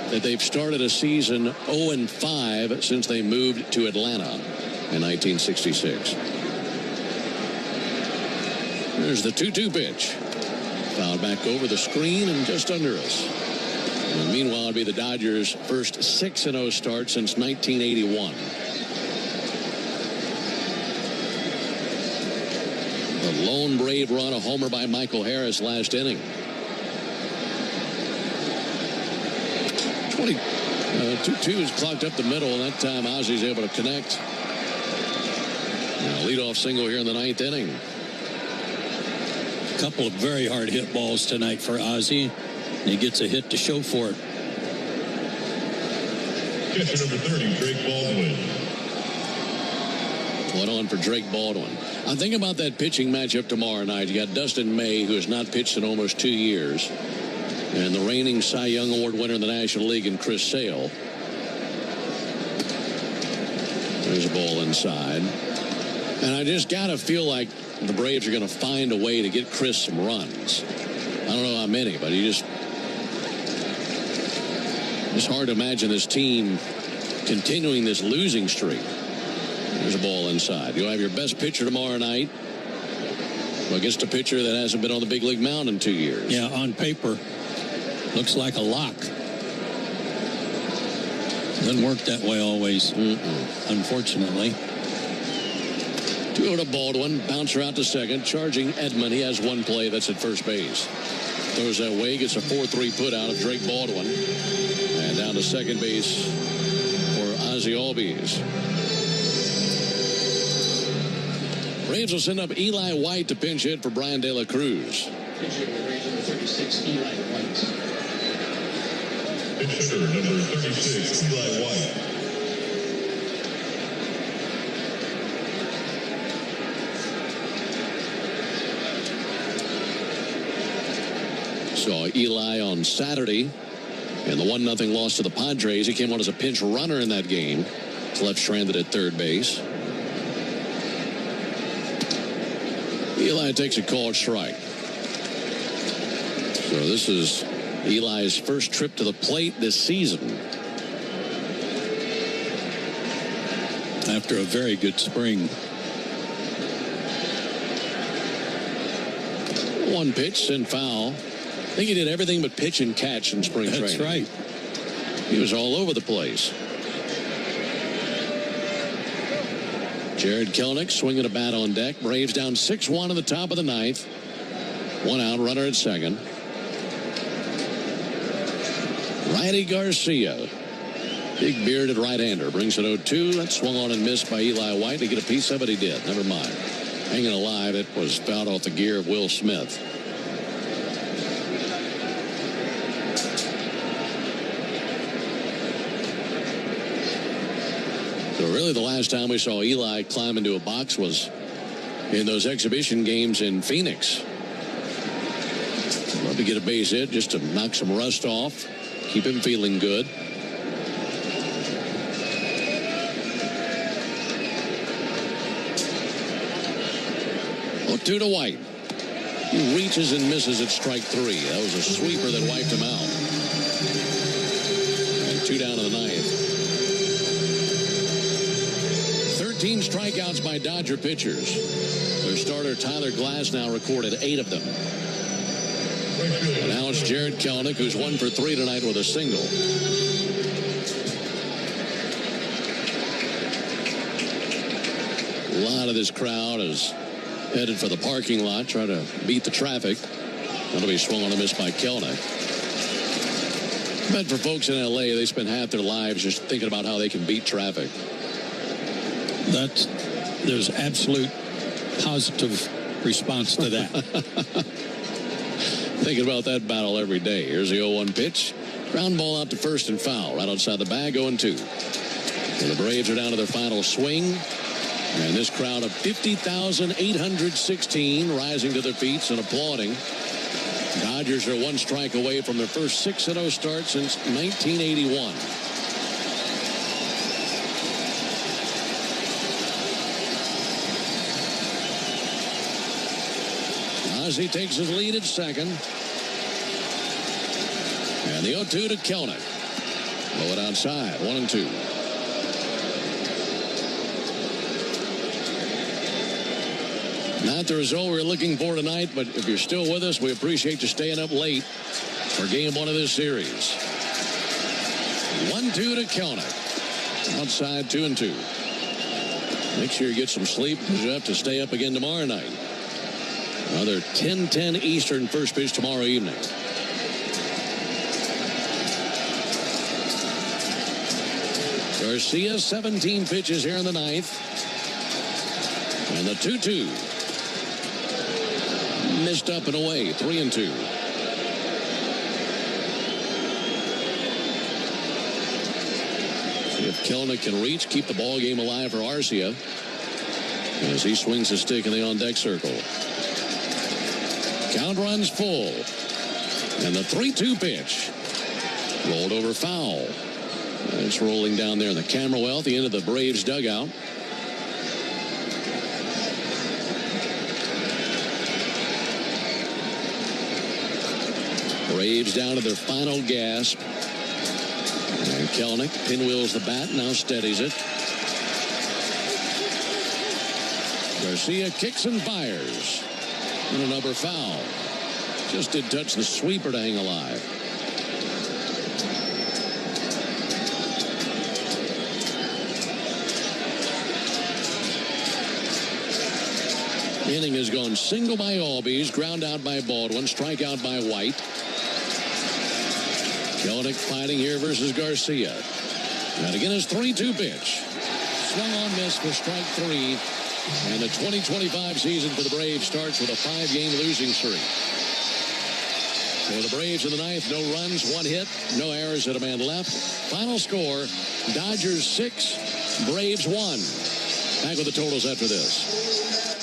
that they've started a season 0-5 since they moved to Atlanta in 1966. There's the 2-2 pitch. Fouled back over the screen and just under us. And meanwhile, it'll be the Dodgers' first 6-0 start since 1981. The lone Brave run, a homer by Michael Harris last inning. 2-2 is clocked up the middle, and that time Ozzie's able to connect. Now, leadoff single here in the 9th inning. A couple of very hard hit balls tonight for Ozzie. And he gets a hit to show for it. Catcher number 30, Drake Baldwin. 1-on for Drake Baldwin. I'm thinking about that pitching matchup tomorrow night. You got Dustin May, who has not pitched in almost 2 years, and the reigning Cy Young Award winner in the National League in Chris Sale. There's a ball inside. And I just got to feel like the Braves are going to find a way to get Chris some runs. I don't know how many, but it's hard to imagine this team continuing this losing streak. There's a ball inside. You'll have your best pitcher tomorrow night against a pitcher that hasn't been on the big league mound in 2 years. Yeah, on paper, looks like a lock. Doesn't work that way always, unfortunately. 2-0 to Baldwin. Bouncer out to second. Charging Edman. He has 1 play. That's at first base. Throws that way. Gets a 4-3 put out of Drake Baldwin. And down to second base for Ozzie Albies. Braves will send up Eli White to pinch hit for Brian De La Cruz. Pitcher number 36, Eli White. Saw Eli on Saturday in the 1-0 loss to the Padres. He came on as a pinch runner in that game. He's left stranded at third base. Eli takes a called strike. So this is Eli's first trip to the plate this season. After a very good spring. 1 pitch and foul. I think he did everything but pitch and catch in spring training. That's right. He was all over the place. Jared Kelenic swinging a bat on deck. Braves down 6-1 in the top of the 9th. 1 out, runner at second. Righty Garcia. Big bearded right-hander. Brings it 0-2. That swung on and missed by Eli White. To get a piece of it, he did. Never mind. hanging alive. It was fouled off the gear of Will Smith. So really the last time we saw Eli climb into a box was in those exhibition games in Phoenix. Love to get a base hit just to knock some rust off, keep him feeling good. 2 to White. He reaches and misses at strike 3. That was a sweeper that wiped him out. And 2 down to the 9th. 13 strikeouts by Dodger pitchers. Their starter Tyler Glasnow recorded 8 of them. And now it's Jarred Kelenic, who's 1 for 3 tonight with a single. A lot of this crowd is headed for the parking lot, trying to beat the traffic. That'll be swung on a miss by Kelenic. But for folks in L.A., they spend half their lives just thinking about how they can beat traffic. There's absolute positive response to that. Thinking about that battle every day. Here's the 0-1 pitch. Ground ball out to first and foul. Right outside the bag, 0-2. And the Braves are down to their final swing. And this crowd of 50,816 rising to their feet and applauding. Dodgers are 1 strike away from their first 6-0 start since 1981. Ozzie takes his lead at second. And the 0-2 to Kelenic. Blow it outside, 1-2. Not the result we're looking for tonight, but if you're still with us, we appreciate you staying up late for game 1 of this series. 1-2 to Kelenic. Outside, 2-2. Make sure you get some sleep because you have to stay up again tomorrow night. Another 10:10 Eastern first pitch tomorrow evening. Garcia, 17 pitches here in the 9th. And the 2-2. Missed up and away, 3-2. If Kelenic can reach, keep the ball game alive for Arcia as he swings the stick in the on-deck circle. Count runs full. And the 3-2 pitch. Rolled over foul. It's rolling down there in the camera well at the end of the Braves dugout. Braves down to their final gasp. And Kelenic pinwheels the bat, now steadies it. Garcia kicks and fires. And another foul. Just did touch the sweeper to hang alive. Inning has gone single by Albies, ground out by Baldwin, strikeout by White. Kelenic fighting here versus Garcia. And again his 3-2 pitch. Swung on miss for strike 3. And the 2025 season for the Braves starts with a 5-game losing streak. For the Braves in the 9th, no runs, 1 hit, no errors, hit a man left. Final score, Dodgers 6, Braves 1. Back with the totals after this.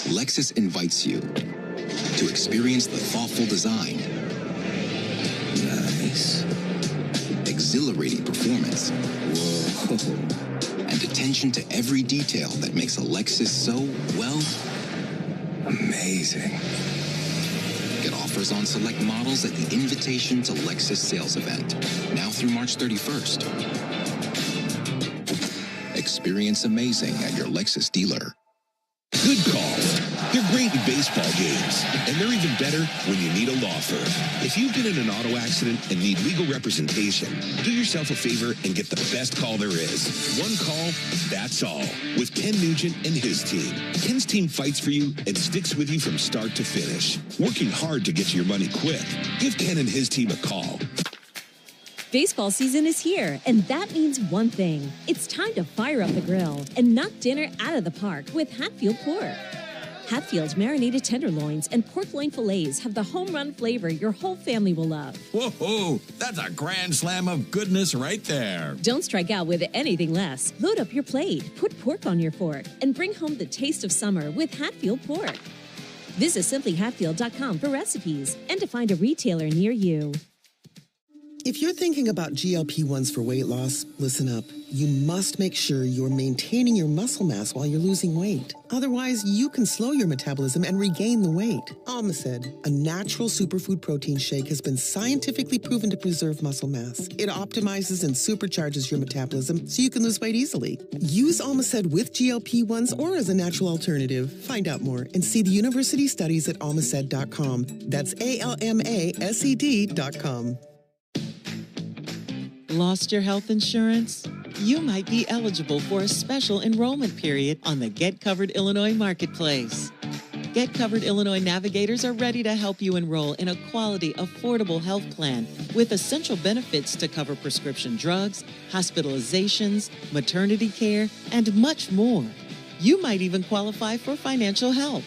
Lexus invites you to experience the thoughtful design. Nice. Exhilarating performance. Whoa. And attention to every detail that makes a Lexus so, well, amazing. Get offers on select models at the Invitation to Lexus sales event, now through March 31st. Experience amazing at your Lexus dealer. Good calls. They're great in baseball games, and they're even better when you need a law firm. If you've been in an auto accident and need legal representation, do yourself a favor and get the best call there is. One call, that's all. With Ken Nugent and his team. Ken's team fights for you and sticks with you from start to finish, working hard to get you your money quick. Give Ken and his team a call. Baseball season is here, and that means one thing. It's time to fire up the grill and knock dinner out of the park with Hatfield Pork. Hatfield marinated tenderloins and pork loin fillets have the home run flavor your whole family will love. Whoa, that's a grand slam of goodness right there. Don't strike out with anything less. Load up your plate, put pork on your fork, and bring home the taste of summer with Hatfield pork. Visit simplyhatfield.com for recipes and to find a retailer near you. If you're thinking about GLP-1s for weight loss, listen up. You must make sure you're maintaining your muscle mass while you're losing weight. Otherwise, you can slow your metabolism and regain the weight. Almacid, a natural superfood protein shake, has been scientifically proven to preserve muscle mass. It optimizes and supercharges your metabolism so you can lose weight easily. Use Almacid with GLP-1s or as a natural alternative. Find out more and see the university studies at almacid.com. That's ALMASED.com. Lost your health insurance? You might be eligible for a special enrollment period on the Get Covered Illinois Marketplace. Get Covered Illinois navigators are ready to help you enroll in a quality, affordable health plan with essential benefits to cover prescription drugs, hospitalizations, maternity care, and much more. You might even qualify for financial help.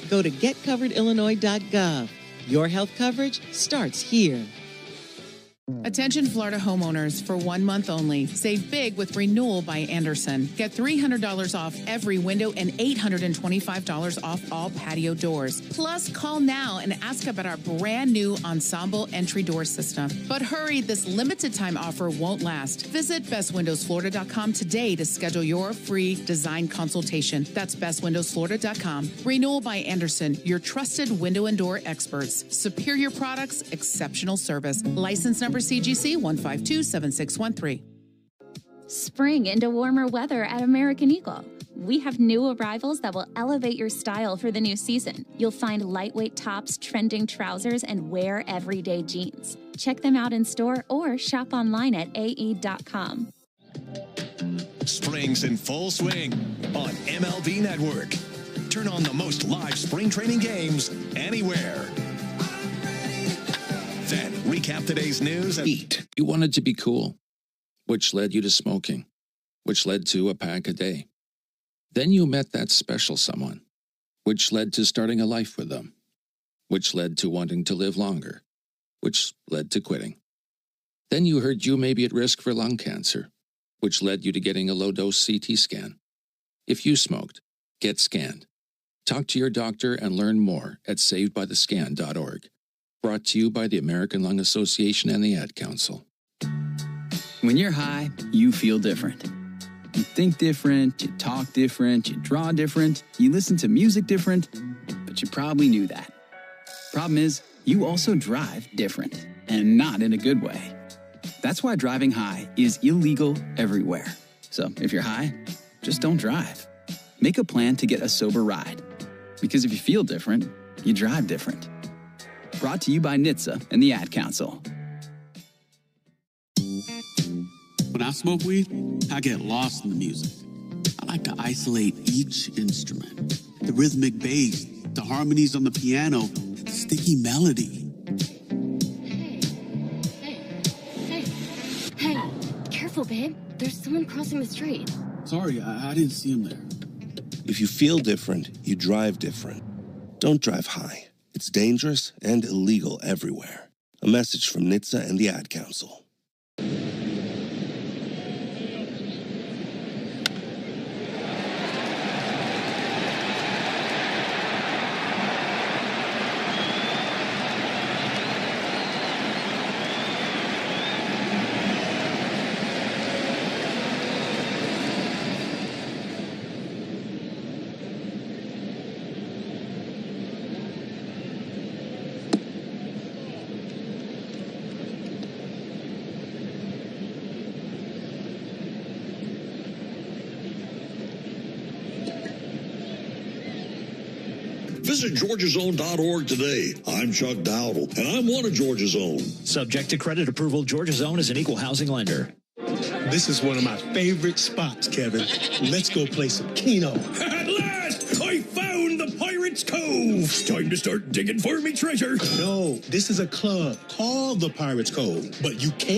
Go to getcoveredillinois.gov. Your health coverage starts here. Attention Florida homeowners, for 1 month only. Save big with Renewal by Andersen. Get $300 off every window and $825 off all patio doors. Plus, call now and ask about our brand new Ensemble entry door system. But hurry, this limited time offer won't last. Visit bestwindowsflorida.com today to schedule your free design consultation. That's bestwindowsflorida.com. Renewal by Andersen, your trusted window and door experts. Superior products, exceptional service. License number CGC 1527613. Spring into warmer weather at American Eagle. We have new arrivals that will elevate your style for the new season. You'll find lightweight tops, trending trousers, and wear everyday jeans. Check them out in store or shop online at ae.com. Spring's in full swing on MLB Network. Turn on the most live spring training games anywhere. Then recap today's news and eat. You wanted to be cool, which led you to smoking, which led to a pack a day. Then you met that special someone, which led to starting a life with them, which led to wanting to live longer, which led to quitting. Then you heard you may be at risk for lung cancer, which led you to getting a low-dose CT scan. If you smoked, get scanned. Talk to your doctor and learn more at savedbythescan.org. Brought to you by the American Lung Association and the Ad Council. When you're high, you feel different. You think different, you talk different, you draw different, you listen to music different, but you probably knew that. Problem is, you also drive different, and not in a good way. That's why driving high is illegal everywhere. So if you're high, just don't drive. Make a plan to get a sober ride. Because if you feel different, you drive different. Brought to you by NHTSA and the Ad Council. When I smoke weed, I get lost in the music. I like to isolate each instrument. The rhythmic bass, the harmonies on the piano, the sticky melody. Hey, careful, babe. There's someone crossing the street. Sorry, I didn't see him there. If you feel different, you drive different. Don't drive high. It's dangerous and illegal everywhere. A message from NHTSA and the Ad Council. Visit GeorgiaZone.org today. I'm Chuck Dowdle, and I'm one of Georgia's Own. Subject to credit approval, Georgia's Own is an equal housing lender. This is one of my favorite spots, Kevin. Let's go play some Keno. At last, I found the Pirates Cove. Time to start digging for me treasure. No, this is a club called the Pirates Cove, but you can